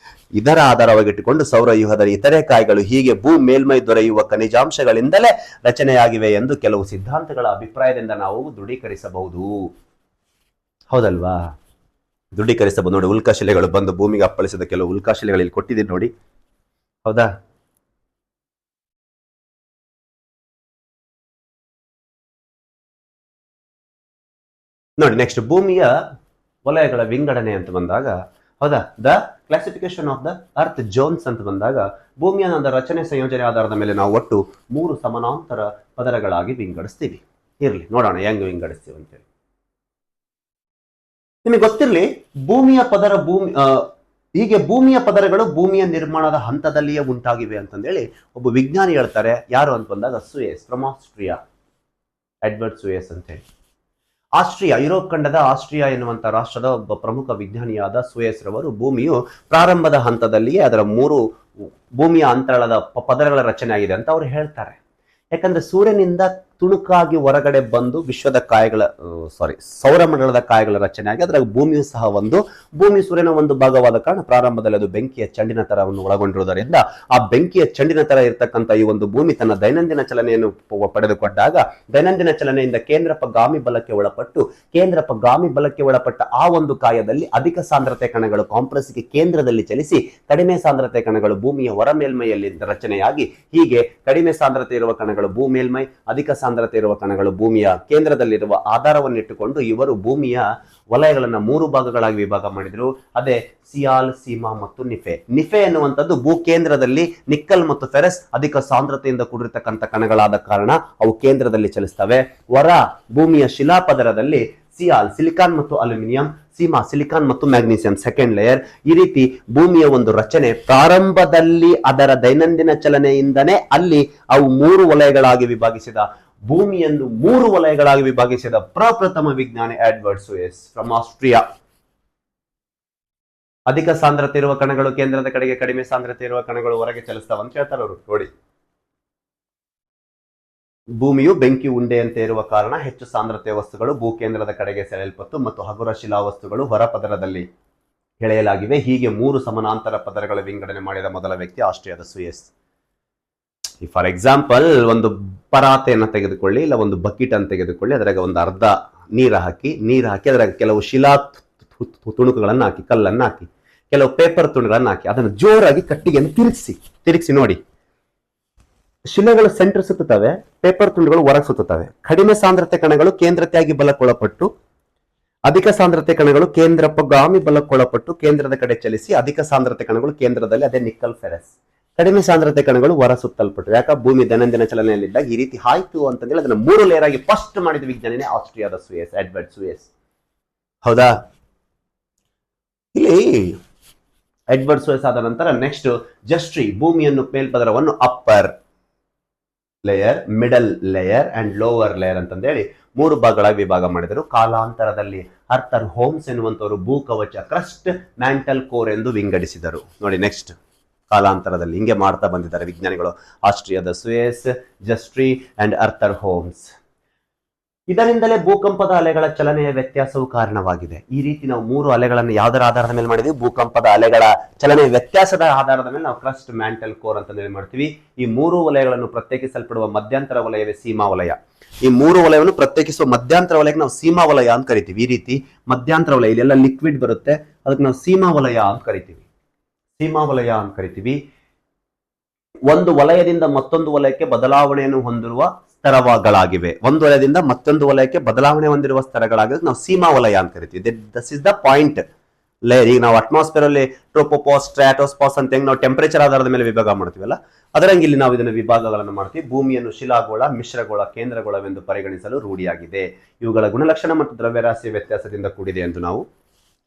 ಇದರ ಆಧಾರವಾಗಿಟ್ಟುಕೊಂಡು ಸೌರವ್ಯೂಹದ ಇತರೆ ಕಾಯಗಳು ಹೀಗೆ ಭೂ ಮೇಲ್ಮೈ ದೊರೆಯುವ ಖನಿಜಾಂಶಗಳಿಂದಲೇ ರಚನೆಯಾಗಿವೆ ಎಂದು ಕೆಲವು ಸಿದ್ಧಾಂತಗಳ ಅಭಿಪ್ರಾಯದಿಂದ ನಾವು ದೃಢೀಕರಿಸಬಹುದು. ಹೌದಲ್ವಾ? ದೃಢೀಕರಿಸಬಹುದು. ನೋಡಿ, ಉಲ್ಕಾಶಿಲೆಗಳು ಬಂದು ಭೂಮಿಗೆ ಅಪ್ಪಳಿಸಿದ ಕೆಲವು ಉಲ್ಕಾಶಿಲೆಗಳು ಇಲ್ಲಿ ಕೊಟ್ಟಿದ್ದೀನಿ ನೋಡಿ. ಹೌದಾ? ನೋಡಿ, ನೆಕ್ಸ್ಟ್ ಭೂಮಿಯ ವಲಯಗಳ ವಿಂಗಡಣೆ ಅಂತ ಬಂದಾಗ, ಹೌದಾ, the classification of the earth Jones ಅಂತ ಬಂದಾಗ, ಭೂಮಿಯ ರಚನೆ ಸಂಯೋಜನೆ ಆಧಾರದ ಮೇಲೆ ನಾವು ಒಟ್ಟು 3 ಸಮಾನಾಂತರ ಪದರಗಳಾಗಿ ವಿಂಗಡಿಸ್ತೀವಿ. ಇರ್ಲಿ, ನೋಡೋಣ ಹೆಂಗ್ ವಿಂಗಡಿಸ್ತೀವಿ ಅಂತೇಳಿ. ನಿಮಗೆ ಗೊತ್ತಿರಲಿ, ಭೂಮಿಯ ಪದರ ಹೀಗೆ ಭೂಮಿಯ ಪದರಗಳು ಭೂಮಿಯ ನಿರ್ಮಾಣದ ಹಂತದಲ್ಲಿಯೇ ಉಂಟಾಗಿವೆ ಅಂತಂದೇಳಿ ಒಬ್ಬ ವಿಜ್ಞಾನಿ ಹೇಳ್ತಾರೆ. ಯಾರು ಅಂತ ಬಂದಾಗ ಸುಯೆಸ್, ಫ್ರಮ್ ಆಸ್ಟ್ರಿಯಾ, ಎಡ್ವರ್ಡ್ ಸುಯೆಸ್ ಅಂತ ಹೇಳಿ. ಆಸ್ಟ್ರಿಯಾ, ಯುರೋಪ್ ಖಂಡದ ಆಸ್ಟ್ರಿಯಾ ಎನ್ನುವಂತ ರಾಷ್ಟ್ರದ ಒಬ್ಬ ಪ್ರಮುಖ ವಿಜ್ಞಾನಿಯಾದ ಸುಯೆಸ್ ರವರು ಭೂಮಿಯು ಪ್ರಾರಂಭದ ಹಂತದಲ್ಲಿಯೇ ಅದರ 3 ಭೂಮಿಯ ಅಂತರಾಳದ ಪದರಗಳ ರಚನೆ ಆಗಿದೆ ಅಂತ ಅವರು ಹೇಳ್ತಾರೆ. ಯಾಕಂದ್ರೆ ಸೂರ್ಯನಿಂದ ತುಣುಕಾಗಿ ಹೊರಗಡೆ ಬಂದು ವಿಶ್ವದ ಸೌರಮಂಡಲದ ಕಾಯಗಳ ರಚನೆ ಆಗಿ ಅದರ ಭೂಮಿಯು ಸಹ ಭೂಮಿ ಸೂರ್ಯನ ಒಂದು ಭಾಗವಾದ ಕಾರಣ ಪ್ರಾರಂಭದಲ್ಲಿ ಅದು ಬೆಂಕಿಯ ಚೆಂಡಿನ ತರವನ್ನು ಒಳಗೊಂಡಿರುವುದರಿಂದ ಆ ಬೆಂಕಿಯ ಚೆಂಡಿನ ತರ ಇರತಕ್ಕಂಥ ಈ ಒಂದು ಭೂಮಿ ತನ್ನ ದೈನಂದಿನ ಚಲನೆಯನ್ನು ಪಡೆದುಕೊಂಡಾಗ ದೈನಂದಿನ ಚಲನೆಯಿಂದ ಕೇಂದ್ರಪಗಾಮಿ ಬಲಕ್ಕೆ ಒಳಪಟ್ಟ ಆ ಒಂದು ಕಾಯದಲ್ಲಿ ಅಧಿಕ ಸಾಂದ್ರತೆ ಕಣಗಳು ಕಾಂಪ್ರೆಸ್ಗೆ ಕೇಂದ್ರದಲ್ಲಿ ಚಲಿಸಿ ಕಡಿಮೆ ಸಾಂದ್ರತೆ ಕಣಗಳು ಭೂಮಿಯ ಹೊರ ಮೇಲ್ಮೈಯಲ್ಲಿ ರಚನೆಯಾಗಿ, ಹೀಗೆ ಕಡಿಮೆ ಸಾಂದ್ರತೆ ಇರುವ ಕಣಗಳು ಭೂಮೇಲ್ಮೈ, ಅಧಿಕ ಸಾಂದ್ರತೆ ಇರುವ ಕಣಗಳು ಭೂಮಿಯ ಕೇಂದ್ರದಲ್ಲಿರುವ ಆಧಾರವನ್ನಿಟ್ಟುಕೊಂಡು ಇವರು ಭೂಮಿಯ ವಲಯಗಳನ್ನ 3 ಭಾಗಗಳಾಗಿ ವಿಭಾಗ ಮಾಡಿದ್ರು. ಅದೇ ಸಿಯಾಲ್, ಸೀಮಾ ಮತ್ತು ನಿಫೆ. ನಿಫೆ ಎನ್ನುವಂಥದ್ದು ಭೂ ಕೇಂದ್ರದಲ್ಲಿ ನಿಕ್ಕಲ್ ಮತ್ತು ಫೆರಸ್ ಅಧಿಕ ಸಾಂದ್ರತೆಯಿಂದ ಕೂಡಿರ್ತಕ್ಕಂಥ ಕಣಗಳಾದ ಕಾರಣ ಅವು ಕೇಂದ್ರದಲ್ಲಿ ಚಲಿಸ್ತವೆ. ಹೊರ ಭೂಮಿಯ ಶಿಲಾಪದರದಲ್ಲಿ ಸಿಯಾಲ್, ಸಿಲಿಕಾನ್ ಮತ್ತು ಅಲ್ಯೂಮಿನಿಯಂ, ಸೀಮಾ, ಸಿಲಿಕಾನ್ ಮತ್ತು ಮ್ಯಾಗ್ನೀಸಿಯಂ, ಸೆಕೆಂಡ್ ಲೇಯರ್. ಈ ರೀತಿ ಭೂಮಿಯ ಒಂದು ರಚನೆ ಪ್ರಾರಂಭದಲ್ಲಿ ಅದರ ದೈನಂದಿನ ಚಲನೆಯಿಂದನೇ ಅಲ್ಲಿ ಅವು 3 ವಲಯಗಳಾಗಿ ವಿಭಾಗಿಸಿದ ಭೂಮಿಯನ್ನು 3 ವಲಯಗಳಾಗಿ ವಿಭಾಗಿಸಿದ ಪ್ರಪ್ರಥಮ ವಿಜ್ಞಾನಿ ಎಡ್ವರ್ಡ್ ಸುಯೆಸ್ ಫ್ರಮ್ ಆಸ್ಟ್ರಿಯಾ. ಅಧಿಕ ಸಾಂದ್ರತೆ ಇರುವ ಕಣಗಳು ಕೇಂದ್ರದ ಕಡೆಗೆ, ಕಡಿಮೆ ಸಾಂದ್ರತೆ ಇರುವ ಕಣಗಳು ಹೊರಗೆ ಚಲಿಸ್ತಾವ ಅಂತ ಹೇಳ್ತಾರೆ ಅವರು. ನೋಡಿ, ಭೂಮಿಯು ಬೆಂಕಿ ಉಂಡೆಯಂತೆ ಇರುವ ಕಾರಣ ಹೆಚ್ಚು ಸಾಂದ್ರತೆಯ ವಸ್ತುಗಳು ಭೂಕೇಂದ್ರದ ಕಡೆಗೆ ಸೆಳೆಯಲ್ಪಟ್ಟು ಮತ್ತು ಹಗುರ ಶಿಲಾ ವಸ್ತುಗಳು ಹೊರಪದರದಲ್ಲಿ ಎಳೆಯಲಾಗಿವೆ. ಹೀಗೆ 3 ಸಮಾನಾಂತರ ಪದರಗಳ ವಿಂಗಡಣೆ ಮಾಡಿದ ಮೊದಲ ವ್ಯಕ್ತಿ ಆಸ್ಟ್ರಿಯಾದ ಸುಯೆಸ್. ಫಾರ್ ಎಕ್ಸಾಂಪಲ್, ಒಂದು ಪರಾತೆಯನ್ನು ತೆಗೆದುಕೊಳ್ಳಿ, ಇಲ್ಲ ಒಂದು ಬಕೆಟ್ ಅನ್ನು ತೆಗೆದುಕೊಳ್ಳಿ, ಅದರಾಗ ಒಂದು ಅರ್ಧ ನೀರು ಹಾಕಿ ಅದರಾಗ ಕೆಲವು ಶಿಲಾ ತುಣುಕುಗಳನ್ನು ಹಾಕಿ, ಕಲ್ಲನ್ನು ಹಾಕಿ, ಕೆಲವು ಪೇಪರ್ ತುಂಡುಗಳನ್ನು ಹಾಕಿ ಅದನ್ನು ಜೋರಾಗಿ ಕಟ್ಟಿಗೆಯನ್ನು ತಿರುಗಿಸಿ ನೋಡಿ, ಶಿಲೆಗಳು ಸೆಂಟರ್ ಸುತ್ತುತ್ತವೆ, ಪೇಪರ್ ತುಂಡುಗಳು ಹೊರಗೆ ಸುತ್ತುತ್ತವೆ. ಕಡಿಮೆ ಸಾಂದ್ರತೆ ಕಣಗಳು ಕೇಂದ್ರತೆಯಾಗಿ ಬಲಕ್ಕೊಳಪಟ್ಟು, ಅಧಿಕ ಸಾಂದ್ರತೆ ಕಣಗಳು ಕೇಂದ್ರಪಗಾಮಿ ಬಲಕ್ಕೊಳಪಟ್ಟು ಕೇಂದ್ರದ ಕಡೆ ಚಲಿಸಿ, ಅಧಿಕ ಸಾಂದ್ರತೆ ಕಣಗಳು ಕೇಂದ್ರದಲ್ಲಿ, ಅದೇ ನಿಕ್ಕಲ್ ಫೆರಸ್. ಕಡಿಮೆ ಸಾಂದ್ರತೆ ಕಣಗಳು ಹೊರ ಸುತ್ತಲ್ಪಟ್ಟು. ಯಾಕ ಭೂಮಿ ದೈನಂದಿನ ಚಲನೆಯಲ್ಲಿದ್ದಾಗ ಈ ರೀತಿ ಆಯ್ತು ಅಂತಂದೇಳಿ ಅದನ್ನ 3 ಲೇಯರ್ ಆಗಿ ಫಸ್ಟ್ ಮಾಡಿದ ವಿಜ್ಞಾನಿನೇ ಆಸ್ಟ್ರಿಯಾದ ಸುಯೆಸ್, ಎಡ್ವರ್ಡ್ ಸುಯೆಸ್. ಹೌದಾ? ಇಲ್ಲಿ ಎಡ್ವರ್ಡ್ ಸುಯೆಸ್ ಆದ ನಂತರ ನೆಕ್ಸ್ಟ್ ಜಸ್ಟ್ರಿ, ಭೂಮಿಯನ್ನು ಮೇಲ್ಪದರವನ್ನು upper layer, middle layer and lower layer ಅಂತಂದೇಳಿ 3 ಭಾಗಗಳಾಗಿ ವಿಭಾಗ ಮಾಡಿದರು. ಕಾಲಾಂತರದಲ್ಲಿ ಅರ್ಥರ್ ಹೋಮ್ಸ್ ಎನ್ನುವಂತವರು ಭೂಕವಚ, ಕ್ರಸ್ಟ್, ಮ್ಯಾಂಟಲ್, ಕೋರ್ ಎಂದು ವಿಂಗಡಿಸಿದರು. ನೋಡಿ, ನೆಕ್ಸ್ಟ್ ಕಾಲಾಂತರದಲ್ಲಿ ಹಿಂಗೆ ಮಾಡ್ತಾ ಬಂದಿದ್ದಾರೆ ವಿಜ್ಞಾನಿಗಳು. ಆಸ್ಟ್ರಿಯಾದ ಸುಯೆಸ್, ಜಸ್ಟ್ರಿ ಅಂಡ್ ಅರ್ಥರ್ ಹೋಮ್ಸ್. ಇದರಿಂದಲೇ ಭೂಕಂಪದ ಅಲೆಗಳ ಚಲನೆಯ ವ್ಯತ್ಯಾಸವು ಕಾರಣವಾಗಿದೆ. ಈ ರೀತಿ ನಾವು 3 ಅಲೆಗಳನ್ನು ಯಾವುದರ ಆಧಾರದ ಮೇಲೆ ಮಾಡಿದ್ವಿ? ಭೂಕಂಪದ ಅಲೆಗಳ ಚಲನೆಯ ವ್ಯತ್ಯಾಸದ ಆಧಾರದ ಮೇಲೆ ನಾವು ಕ್ರಸ್ಟ್, ಮ್ಯಾಂಟಲ್, ಕೋರ್ ಅಂತ ಮಾಡ್ತೀವಿ. ಈ 3 ವಲಯಗಳನ್ನು ಪ್ರತ್ಯೇಕಿಸಲ್ಪಡುವ ಮಧ್ಯಂತರ ವಲಯವೇ ಸೀಮಾ ವಲಯ. ಈ 3 ವಲಯವನ್ನು ಪ್ರತ್ಯೇಕಿಸುವ ಮಧ್ಯಂತರ ವಲಯಕ್ಕೆ ನಾವು ಸೀಮಾ ವಲಯ ಅಂತ ಕರಿತೀವಿ. ಈ ರೀತಿ ಮಧ್ಯಂತರ ವಲಯ, ಇಲ್ಲೆಲ್ಲ ಲಿಕ್ವಿಡ್ ಬರುತ್ತೆ, ಅದಕ್ಕೆ ನಾವು ಸೀಮಾ ವಲಯ ಅಂತ ಕರಿತೀವಿ. ಒಂದು ವಲಯದಿಂದ ಮತ್ತೊಂದು ವಲಯಕ್ಕೆ ಬದಲಾವಣೆಯನ್ನು ಹೊಂದಿರುವ ಸ್ತರಗಳಾಗಿವೆ. ಒಂದು ವಲಯದಿಂದ ಮತ್ತೊಂದು ವಲಯಕ್ಕೆ ಬದಲಾವಣೆ ಹೊಂದಿರುವ ಸ್ತರಗಳಾಗಿವೆ ನಾವು ಸೀಮಾ ವಲಯ ಅಂತ ಕರಿತೀವಿ. This is the point layer. ಈಗ ನಾವು ಅಟ್ಮಾಸ್ಫಿಯರ್ ಅಲ್ಲಿ ಟ್ರೋಪೋಪಾಸ್, ಸ್ಟ್ರಾಟೋಸ್ಪಾಸ್ ಅಂತ ಹೆಂಗ್ ನಾವು ಟೆಂಪರೇಚರ್ ಆಧಾರದ ಮೇಲೆ ವಿಭಾಗ ಮಾಡ್ತೀವಲ್ಲ, ಅದರಂಗೆ ಇಲ್ಲಿ ನಾವು ಇದನ್ನು ವಿಭಾಗಗಳನ್ನು ಮಾಡ್ತೀವಿ. ಭೂಮಿಯನ್ನು ಶಿಲಾಗೋಳ, ಮಿಶ್ರಗೋಳ, ಕೇಂದ್ರಗೋಳವೆಂದು ಪರಿಗಣಿಸಲು ರೂಢಿಯಾಗಿದೆ. ಇವುಗಳ ಗುಣಲಕ್ಷಣ ಮತ್ತು ದ್ರವ್ಯರಾಶಿಯ ವ್ಯತ್ಯಾಸದಿಂದ ಕೂಡಿದೆ ಎಂದು ನಾವು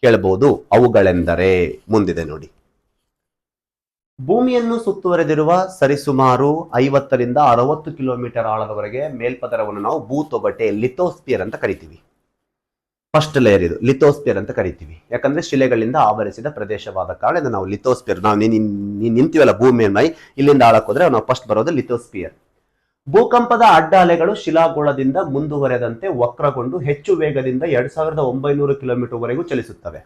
ಕೇಳಬಹುದು. ಅವುಗಳೆಂದರೆ ಮುಂದಿದೆ ನೋಡಿ. ಭೂಮಿಯನ್ನು ಸುತ್ತುವರೆದಿರುವ ಸರಿಸುಮಾರು 50 ರಿಂದ 60 ಕಿಲೋಮೀಟರ್ ಆಳದವರೆಗೆ ಮೇಲ್ಪದರವನ್ನು ನಾವು ಭೂತೊಗಟೆ, ಲಿಥೋಸ್ಪಿಯರ್ ಅಂತ ಕರಿತೀವಿ. ಫಸ್ಟ್ ಲೇಯರ್ ಇದು ಲಿಥೋಸ್ಪಿಯರ್ ಅಂತ ಕರಿತೀವಿ. ಯಾಕಂದ್ರೆ ಶಿಲೆಗಳಿಂದ ಆವರಿಸಿದ ಪ್ರದೇಶವಾದ ಕಾರಣ ನಾವು ಲಿಥೋಸ್ಪಿಯರ್, ನಾವು ನಿಂತೀವಲ್ಲ ಭೂಮಿ ಮೇಲ್ಮೈ, ಇಲ್ಲಿಂದ ಆಳಕ್ಕೆ ಹೋದ್ರೆ ನಾವು ಫಸ್ಟ್ ಬರೋದು ಲಿಥೋಸ್ಪಿಯರ್. ಭೂಕಂಪದ ಅಡ್ಡ ಅಲೆಗಳು ಶಿಲಾಗೋಳದಿಂದ ಮುಂದುವರೆದಂತೆ ವಕ್ರಗೊಂಡು ಹೆಚ್ಚು ವೇಗದಿಂದ 2900 ಕಿಲೋಮೀಟರ್ ವರೆಗೂ ಚಲಿಸುತ್ತವೆ.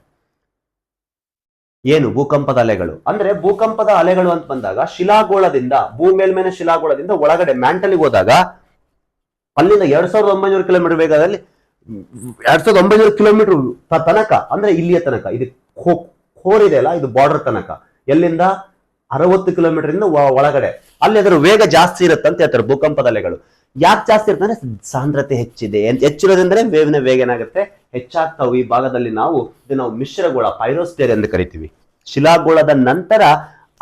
ಏನು ಭೂಕಂಪದ ಅಲೆಗಳು ಅಂದ್ರೆ? ಭೂಕಂಪದ ಅಲೆಗಳು ಅಂತ ಬಂದಾಗ ಶಿಲಾಗೋಳದಿಂದ, ಭೂಮೇಲ್ಮೇನ ಶಿಲಾಗೋಳದಿಂದ ಒಳಗಡೆ ಮ್ಯಾಂಟಲಿಗೆ ಹೋದಾಗ ಅಲ್ಲಿಂದ 2900 ಕಿಲೋಮೀಟರ್ ವೇಗದಲ್ಲಿ 2900 ಕಿಲೋಮೀಟರ್ ತನಕ, ಅಂದ್ರೆ ಇಲ್ಲಿಯ ತನಕ, ಇದು ಕೋರ್ ಇದೆ ಅಲ್ಲ, ಇದು ಬಾರ್ಡರ್ ತನಕ, ಎಲ್ಲಿಂದ 60 ಕಿಲೋಮೀಟರ್ ಇಂದ ಒಳಗಡೆ, ಅಲ್ಲಿ ಅದರ ವೇಗ ಜಾಸ್ತಿ ಇರುತ್ತೆ ಅಂತ ಹೇಳ್ತಾರೆ ಭೂಕಂಪದ ಅಲೆಗಳು. ಯಾಕೆ ಜಾಸ್ತಿ ಇರುತ್ತೆ ಅಂದ್ರೆ ಸಾಂದ್ರತೆ ಹೆಚ್ಚಿದೆ, ಹೆಚ್ಚಿರೋದಂದ್ರೆ ವೇವಿನ ವೇಗ ಏನಾಗುತ್ತೆ, ಹೆಚ್ಚಾಗ್ತಾವು. ಈ ಭಾಗದಲ್ಲಿ ನಾವು ಮಿಶ್ರಗೋಳ, ಪೈರೋಸ್ಫಿಯರ್ ಎಂದು ಕರಿತೀವಿ. ಶಿಲಾಗೋಳದ ನಂತರ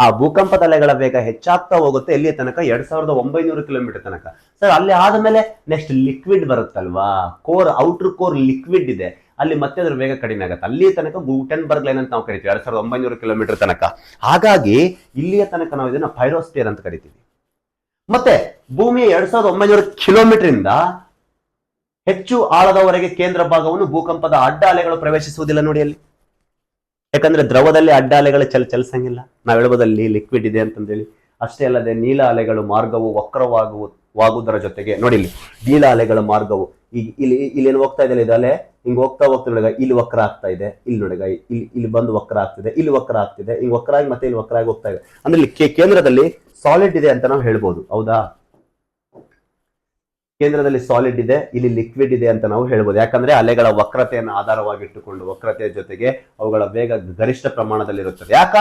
ಆ ಭೂಕಂಪದ ಅಲೆಗಳ ವೇಗ ಹೆಚ್ಚಾಗ್ತಾ ಹೋಗುತ್ತೆ, ಎಲ್ಲಿಯ ತನಕ 2900 ಕಿಲೋಮೀಟರ್ ತನಕ. ಸರ್ ಅಲ್ಲಿ ಆದ್ಮೇಲೆ ನೆಕ್ಸ್ಟ್ ಲಿಕ್ವಿಡ್ ಬರುತ್ತಲ್ವಾ, ಕೋರ್, ಔಟರ್ ಕೋರ್ ಲಿಕ್ವಿಡ್ ಇದೆ, ಅಲ್ಲಿ ಮತ್ತೆ ಅದ್ರ ವೇಗ ಕಡಿಮೆ ಆಗುತ್ತೆ. ಅಲ್ಲಿಯ ತನಕ ಗುಟೆನ್ಬರ್ಗ್ ಲೈನ್ ಅಂತ ನಾವು ಕರಿತೀವಿ, 2900 ಕಿಲೋಮೀಟರ್ ತನಕ. ಹಾಗಾಗಿ ಇಲ್ಲಿಯ ತನಕ ನಾವು ಇದನ್ನ ಪೈರೋಸ್ಫಿಯರ್ ಅಂತ ಕರಿತೀವಿ. ಮತ್ತೆ ಭೂಮಿಯ 2900 ಕಿಲೋಮೀಟರ್ ಇಂದ ಹೆಚ್ಚು ಆಳದವರೆಗೆ ಕೇಂದ್ರ ಭಾಗವನ್ನು ಭೂಕಂಪದ ಅಡ್ಡ ಅಲೆಗಳು ಪ್ರವೇಶಿಸುವುದಿಲ್ಲ ನೋಡಿ ಅಲ್ಲಿ. ಯಾಕಂದ್ರೆ ದ್ರವದಲ್ಲಿ ಅಡ್ಡ ಅಲೆಗಳು ಚಲಿಸಂಗಿಲ್ಲ, ನಾವ್ ಹೇಳ್ಬೋದಲ್ಲಿ ಲಿಕ್ವಿಡ್ ಇದೆ ಅಂತಂದೇಳಿ. ಅಷ್ಟೇ ಅಲ್ಲದೆ ನೀಲ ಅಲೆಗಳು ಮಾರ್ಗವು ವಕ್ರವಾಗುವುದರ ಜೊತೆಗೆ ನೋಡಿ, ಇಲ್ಲಿ ನೀಲ ಅಲೆಗಳ ಮಾರ್ಗವು ಈಗ ಇಲ್ಲಿ ಏನು ಹೋಗ್ತಾ ಇದೆ, ಇದು ಅಲೆ ಹಿಂಗ್ ಹೋಗ್ತಾ ನೋಡಿಗ ಇಲ್ಲಿ ವಕ್ರ ಆಗ್ತಾ ಇದೆ, ಇಲ್ಲಿ ನೋಡಿಗ ಇಲ್ಲಿ ಬಂದು ವಕ್ರ ಆಗ್ತಿದೆ, ಇಲ್ಲಿ ವಕ್ರ ಆಗ್ತಿದೆ, ಹಿಂಗ್ ವಕ್ರ ಆಗಿ ಮತ್ತೆ ಇಲ್ಲಿ ವಕ್ರ ಆಗಿ ಹೋಗ್ತಾ ಇದೆ. ಅಂದ್ರೆ ಇಲ್ಲಿ ಕೇಂದ್ರದಲ್ಲಿ ಸಾಲಿಡ್ ಇದೆ ಅಂತ ನಾವು ಹೇಳ್ಬೋದು, ಹೌದಾ? ಕೇಂದ್ರದಲ್ಲಿ ಸಾಲಿಡ್ ಇದೆ, ಇಲ್ಲಿ ಲಿಕ್ವಿಡ್ ಇದೆ ಅಂತ ನಾವು ಹೇಳ್ಬೋದು. ಯಾಕಂದ್ರೆ ಅಲೆಗಳ ವಕ್ರತೆಯನ್ನು ಆಧಾರವಾಗಿಟ್ಟುಕೊಂಡು, ವಕ್ರತೆಯ ಜೊತೆಗೆ ಅವುಗಳ ವೇಗ ಗರಿಷ್ಠ ಪ್ರಮಾಣದಲ್ಲಿರುತ್ತದೆ. ಯಾಕ?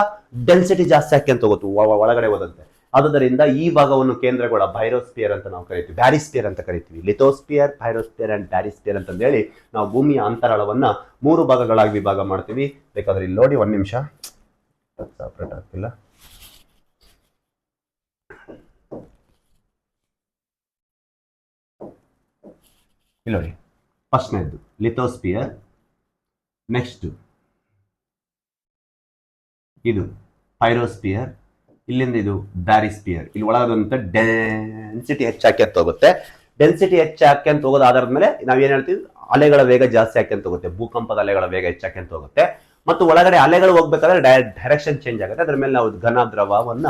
ಡೆನ್ಸಿಟಿ ಜಾಸ್ತಿ ಹಾಕಿ ಅಂತ ಹೋಗುತ್ತೆ ಒಳಗಡೆ ಹೋದಂತೆ. ಆದುದರಿಂದ ಈ ಭಾಗವನ್ನು ಕೇಂದ್ರಗಳ ಬೈರೋಸ್ಫಿಯರ್ ಅಂತ ನಾವು ಕರಿತೀವಿ, ಬ್ಯಾರಿಸ್ಫಿಯರ್ ಅಂತ ಕರಿತೀವಿ. ಲಿಥೋಸ್ಫಿಯರ್, ಬೈರೋಸ್ಫಿಯರ್ ಅಂಡ್ ಬ್ಯಾರಿಸ್ಫಿಯರ್ ಅಂತ ಹೇಳಿ ನಾವು ಭೂಮಿಯ ಅಂತರಾಳವನ್ನ 3 ಭಾಗಗಳಾಗಿ ವಿಭಾಗ ಮಾಡ್ತೀವಿ. ಬೇಕಾದ್ರೆ ಇಲ್ಲಿ ನೋಡಿ, 1 ನಿಮಿಷ, ಸಪರೇಟ್ ಆಗ್ತಿಲ್ಲ. ಇಲ್ಲಿ ನೋಡಿ, ಫಸ್ಟ್ನೇದ್ದು ಲಿಥೋಸ್ಫಿಯರ್, ನೆಕ್ಸ್ಟ್ ಇದು ಪೈರೋಸ್ಫಿಯರ್, ಇಲ್ಲಿಂದ ಇದು ಬ್ಯಾರಿಸ್ಫಿಯರ್. ಇಲ್ಲಿ ಒಳಗಂತ ಡೆನ್ಸಿಟಿ ಹೆಚ್ಚಾಕಿ ಅಂತ ಹೋಗುತ್ತೆ. ಡೆನ್ಸಿಟಿ ಹೆಚ್ಚಾಕಿ ಅಂತ ಹೋಗೋದು ಆಧಾರದ ಮೇಲೆ ನಾವೇನ್ ಹೇಳ್ತೀವಿ, ಅಲೆಗಳ ವೇಗ ಜಾಸ್ತಿ ಹಾಕಿ ಅಂತ ಹೋಗುತ್ತೆ, ಭೂಕಂಪದ ಅಲೆಗಳ ವೇಗ ಹೆಚ್ಚಾಕಿ ಅಂತ ಹೋಗುತ್ತೆ. ಮತ್ತು ಒಳಗಡೆ ಅಲೆಗಳು ಹೋಗ್ಬೇಕಾದ್ರೆ ಡೈರೆಕ್ಷನ್ ಚೇಂಜ್ ಆಗುತ್ತೆ. ಅದ್ರ ಮೇಲೆ ನಾವು ಘನ ದ್ರವವನ್ನ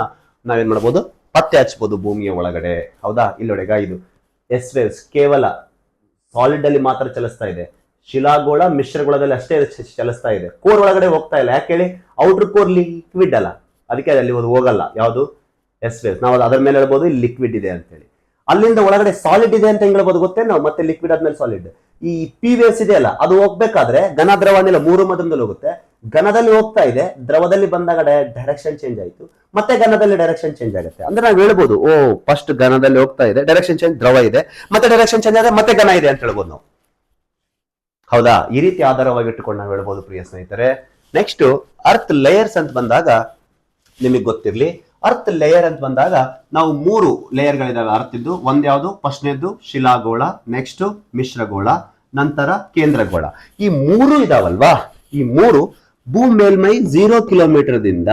ನಾವೇನ್ ಮಾಡ್ಬೋದು, ಪತ್ತೆ ಹಚ್ಬೋದು ಭೂಮಿಯ ಒಳಗಡೆ, ಹೌದಾ? ಇಲ್ಲೊಡೆಗ ಇದು ಎಸ್ ವೇವ್ಸ್ ಕೇವಲ ಸಾಲಿಡ್ ಅಲ್ಲಿ ಮಾತ್ರ ಚಲಿಸ್ತಾ ಇದೆ, ಶಿಲಾಗೋಳ ಮಿಶ್ರಗೋಳದಲ್ಲಿ ಅಷ್ಟೇ ಚಲಿಸ್ತಾ ಇದೆ, ಕೋರ್ ಒಳಗಡೆ ಹೋಗ್ತಾ ಇಲ್ಲ. ಯಾಕೆ ಹೇಳಿ? ಔಟರ್ ಕೋರ್ ಲಿಕ್ವಿಡ್ ಅಲ್ಲ, ಅದಕ್ಕೆ ಅಲ್ಲಿ ಹೋಗಲ್ಲ. ಯಾವುದು? S waves. ನಾವು ಅದರ ಮೇಲೆ ಹೇಳ್ಬೋದು ಇಲ್ಲಿ ಲಿಕ್ವಿಡ್ ಇದೆ ಅಂತ ಹೇಳಿ. ಅಲ್ಲಿಂದ ಒಳಗಡೆ ಸಾಲಿಡ್ ಇದೆ ಅಂತ ಹೇಳ್ಬೋದು, ಗೊತ್ತೇ ನಾವು. ಮತ್ತೆ ಲಿಕ್ವಿಡ್ ಆದ್ಮೇಲೆ ಸಾಲಿಡ್. ಈ ಪಿ ವೇವ್ಸ್ ಇದೆ ಅಲ್ಲ, ಅದು ಹೋಗ್ಬೇಕಾದ್ರೆ ಘನ ದ್ರವ ಅನಿಲ 3 ಮಧ್ಯದಲ್ಲಿ ಹೋಗುತ್ತೆ. ಘನದಲ್ಲಿ ಹೋಗ್ತಾ ಇದೆ, ದ್ರವದಲ್ಲಿ ಬಂದಾಗ ಡೈರೆಕ್ಷನ್ ಚೇಂಜ್ ಆಯ್ತು, ಮತ್ತೆ ಘನದಲ್ಲಿ ಡೈರೆಕ್ಷನ್ ಚೇಂಜ್ ಆಗುತ್ತೆ. ಅಂದ್ರೆ ನಾವು ಹೇಳ್ಬೋದು, ಓ ಫಸ್ಟ್ ಘನದಲ್ಲಿ ಹೋಗ್ತಾ ಇದೆ, ಡೈರೆಕ್ಷನ್ ಚೇಂಜ್, ದ್ರವ ಇದೆ, ಮತ್ತೆ ಡೈರೆಕ್ಷನ್ ಚೇಂಜ್ ಆದ್ರೆ ಮತ್ತೆ ಘನ ಇದೆ ಅಂತ ಹೇಳ್ಬೋದು ನಾವು, ಹೌದಾ? ಈ ರೀತಿ ಆಧಾರವಾಗಿಟ್ಟುಕೊಂಡು ನಾವು ಹೇಳ್ಬೋದು ಪ್ರಿಯ ಸ್ನೇಹಿತರೆ. ನೆಕ್ಸ್ಟ್ ಅರ್ತ್ ಲೇಯರ್ಸ್ ಅಂತ ಬಂದಾಗ ನಿಮಗೆ ಗೊತ್ತಿರ್ಲಿ, ಅರ್ತ್ ಲೇಯರ್ ಅಂತ ಬಂದಾಗ ನಾವು 3 ಲೇಯರ್ಗಳಿದಾವೆ ಅರ್ತ್ ಇದ್ದು. ಒಂದ್ ಯಾವುದು? ಫಸ್ಟ್ನೇದ್ದು ಶಿಲಾಗೋಳ, ನೆಕ್ಸ್ಟ್ ಮಿಶ್ರಗೋಳ, ನಂತರ ಕೇಂದ್ರಗೋಳ. ಈ 3 ಇದಾವಲ್ವಾ, ಈ 3 ಭೂ ಮೇಲ್ಮೈ 0 ಕಿಲೋಮೀಟರ್ ದಿಂದ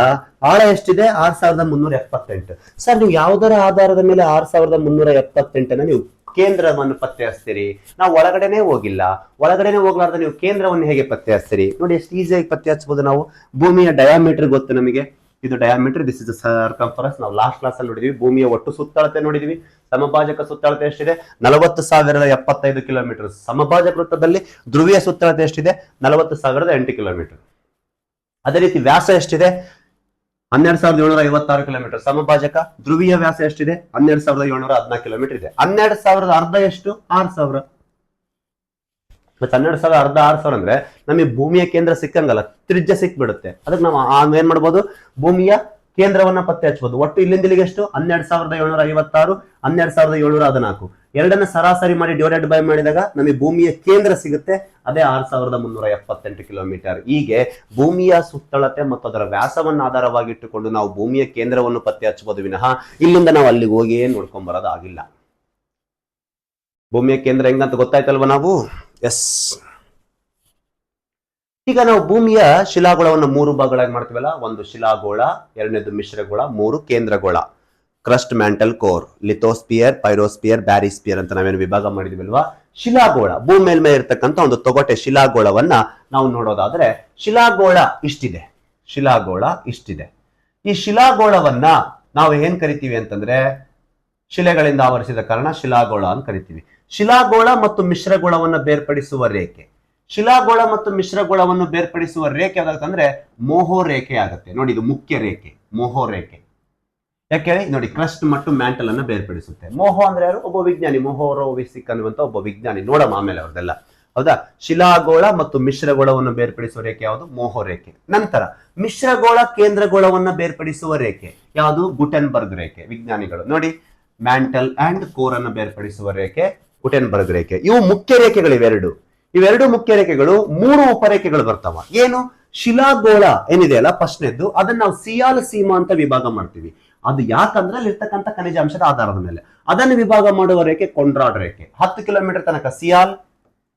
ಆಳ ಎಷ್ಟಿದೆ? 6378. ಸರ್ ನೀವು ಯಾವುದರ ಆಧಾರದ ಮೇಲೆ 6378 ನೀವು ಕೇಂದ್ರವನ್ನು ಪತ್ತೆ ಹಚ್ತೀರಿ? ನಾವು ಒಳಗಡೆನೆ ಹೋಗಿಲ್ಲ, ಒಳಗಡೆನೆ ಹೋಗ್ಲಾರ್ದ ನೀವು ಕೇಂದ್ರವನ್ನು ಹೇಗೆ ಪತ್ತೆ ಹಚ್ತೀರಿ? ನೋಡಿ ಎಷ್ಟು ಈಸಿಯಾಗಿ ಪತ್ತೆ ಹಚ್ಚಬಹುದು ನಾವು. ಭೂಮಿಯ ಡಯಾಮೀಟರ್ ಗೊತ್ತು ನಮಗೆ, ಇದು ಡಯಾಮೀಟರ್, ದಿಸ್ ಇಸ್ ಸರ್ಕಂಫರೆನ್ಸ್. ನಾವು ಲಾಸ್ಟ್ ಕ್ಲಾಸ್ ಅಲ್ಲಿ ನೋಡಿದ್ವಿ. ಭೂಮಿಯ ಒಟ್ಟು ಸುತ್ತಳತೆ ನೋಡಿದ್ವಿ. ಸಮಭಾಜಕ ಸುತ್ತಳತೆ ಎಷ್ಟಿದೆ? 40,075 ಕಿಲೋಮೀಟರ್. ಸಮಭಾಜಕ ವೃತ್ತದಲ್ಲಿ ಧ್ರುವೀಯ ಸುತ್ತಳತೆ ಎಷ್ಟಿದೆ? 40,008 ಕಿಲೋಮೀಟರ್. ಅದೇ ರೀತಿ ವ್ಯಾಸ ಎಷ್ಟಿದೆ? 12,756 ಕಿಲೋಮೀಟರ್. ಸಮಭಾಜಕ ಧ್ರುವೀಯ ವ್ಯಾಸ ಎಷ್ಟಿದೆ? 12,714 ಕಿಲೋಮೀಟರ್ ಇದೆ. 12,000 ಅರ್ಧ ಎಷ್ಟು? 6,000. ಮತ್ತೆ 12,000 ಅರ್ಧ 6,000 ಅಂದ್ರೆ ನಮಗೆ ಭೂಮಿಯ ಕೇಂದ್ರ ಸಿಕ್ಕಂಗಲ್ಲ, ತ್ರಿಜ್ಯ ಸಿಕ್ಬಿಡುತ್ತೆ. ಅದಕ್ಕೆ ನಾವು ಏನ್ ಮಾಡ್ಬೋದು? ಭೂಮಿಯ ಕೇಂದ್ರವನ್ನ ಪತ್ತೆ ಹಚ್ಬೋದು. ಒಟ್ಟು ಇಲ್ಲಿಂದ ಇಲ್ಲಿಗೆ ಎಷ್ಟು? 12,756, 12,714. ಎರಡನ್ನ ಸರಾಸರಿ ಮಾಡಿ ಡಿವೈಡೆಡ್ ಬೈ ಮಾಡಿದಾಗ ನಮಗೆ ಭೂಮಿಯ ಕೇಂದ್ರ ಸಿಗುತ್ತೆ, ಅದೇ 6,378 ಕಿಲೋಮೀಟರ್. ಹೀಗೆ ಭೂಮಿಯ ಸುತ್ತಳತೆ ಮತ್ತು ಅದರ ವ್ಯಾಸವನ್ನು ಆಧಾರವಾಗಿಟ್ಟುಕೊಂಡು ನಾವು ಭೂಮಿಯ ಕೇಂದ್ರವನ್ನು ಪತ್ತೆ ಹಚ್ಚಬಹುದು ವಿನಃ ಇಲ್ಲಿಂದ ನಾವು ಅಲ್ಲಿಗೆ ಹೋಗಿ ನೋಡ್ಕೊಂಡ್ ಬರೋದಾಗಿಲ್ಲ. ಭೂಮಿಯ ಕೇಂದ್ರ ಹೆಂಗಂತ ಗೊತ್ತಾಯ್ತಲ್ವ ನಾವು? ಎಸ್. ಈಗ ನಾವು ಭೂಮಿಯ ಶಿಲಾಗೋಳವನ್ನು 3 ಭಾಗಗಳಾಗಿ ಮಾಡ್ತೀವಲ್ಲ, ಒಂದು ಶಿಲಾಗೋಳ, ಎರಡನೇದು ಮಿಶ್ರಗೋಳ, 3 ಕೇಂದ್ರಗೋಳ. ಕ್ರಸ್ಟ್, ಮ್ಯಾಂಟಲ್, ಕೋರ್, ಲಿಥೋಸ್ಫಿಯರ್, ಪೈರೋಸ್ಫಿಯರ್, ಬ್ಯಾರಿಸ್ಫಿಯರ್ ಅಂತ ನಾವೇನು ವಿಭಾಗ ಮಾಡಿದ್ವಿಲ್ವಾ? ಶಿಲಾಗೋಳ, ಭೂಮಿ ಮೇಲ್ಮೈ ಇರ್ತಕ್ಕಂಥ ಒಂದು ತೊಗಟೆ ಶಿಲಾಗೋಳವನ್ನ ನಾವು ನೋಡೋದಾದ್ರೆ, ಶಿಲಾಗೋಳ ಇಷ್ಟಿದೆ, ಶಿಲಾಗೋಳ ಇಷ್ಟಿದೆ. ಈ ಶಿಲಾಗೋಳವನ್ನ ನಾವು ಏನ್ ಕರಿತೀವಿ ಅಂತಂದ್ರೆ, ಶಿಲೆಗಳಿಂದ ಆವರಿಸಿದ ಕಾರಣ ಶಿಲಾಗೋಳ ಅಂತ ಕರಿತೀವಿ. ಶಿಲಾಗೋಳ ಮತ್ತು ಮಿಶ್ರಗೋಳವನ್ನ ಬೇರ್ಪಡಿಸುವ ರೇಖೆ, ಶಿಲಾಗೋಳ ಮತ್ತು ಮಿಶ್ರಗೋಳವನ್ನು ಬೇರ್ಪಡಿಸುವ ರೇಖೆ ಯಾವ್ದಾಗತ್ತಂದ್ರೆ ಮೋಹೋ ರೇಖೆ ಆಗುತ್ತೆ. ನೋಡಿ, ಇದು ಮುಖ್ಯ ರೇಖೆ, ಮೋಹೋ ರೇಖೆ. ಯಾಕೆ ನೋಡಿ, ಕ್ರಸ್ಟ್ ಮತ್ತು ಮ್ಯಾಂಟಲ್ ಅನ್ನ ಬೇರ್ಪಡಿಸುತ್ತೆ. ಮೋಹೋ ಅಂದ್ರೆ ಯಾರು? ಒಬ್ಬ ವಿಜ್ಞಾನಿ, ಮೊಹೋರೋವಿಸಿಕ್ ಅನ್ನುವಂತ ಒಬ್ಬ ವಿಜ್ಞಾನಿ. ನೋಡಮ್ಮ ಆಮೇಲೆ ಅವ್ರದೆಲ್ಲ, ಹೌದಾ. ಶಿಲಾಗೋಳ ಮತ್ತು ಮಿಶ್ರಗೋಳವನ್ನು ಬೇರ್ಪಡಿಸುವ ರೇಖೆ ಯಾವುದು? ಮೋಹೋ ರೇಖೆ. ನಂತರ ಮಿಶ್ರಗೋಳ ಕೇಂದ್ರಗೋಳವನ್ನ ಬೇರ್ಪಡಿಸುವ ರೇಖೆ ಯಾವುದು? ಗುಟೆನ್ಬರ್ಗ್ ರೇಖೆ. ವಿಜ್ಞಾನಿಗಳು ನೋಡಿ, ಮ್ಯಾಂಟಲ್ ಅಂಡ್ ಕೋರ್ ಅನ್ನು ಬೇರ್ಪಡಿಸುವ ರೇಖೆ ಗುಟೆನ್ಬರ್ಗ್ ರೇಖೆ. ಇವು ಮುಖ್ಯ ರೇಖೆಗಳು. ಇವೆರಡು ಮುಖ್ಯ ರೇಖೆಗಳು. 3 ಉಪರೇಖೆಗಳು ಬರ್ತಾವ. ಏನು? ಶಿಲಾಗೋಳ ಏನಿದೆಯಲ್ಲ ಫಸ್ಟ್ನೇದ್ದು, ಅದನ್ನ ನಾವು ಸಿಯಾಲ್ ಸೀಮಾ ಅಂತ ವಿಭಾಗ ಮಾಡ್ತೀವಿ. ಅದು ಯಾಕಂದ್ರೆ ಅಲ್ಲಿ ಇರ್ತಕ್ಕಂಥ ಖನಿಜಾಂಶದ ಆಧಾರದ ಮೇಲೆ ಅದನ್ನು ವಿಭಾಗ ಮಾಡುವ ರೇಖೆ ಕೊಂಡ್ರಾಡ್ ರೇಖೆ. 10 ಕಿಲೋಮೀಟರ್ ತನಕ ಸಿಯಾಲ್,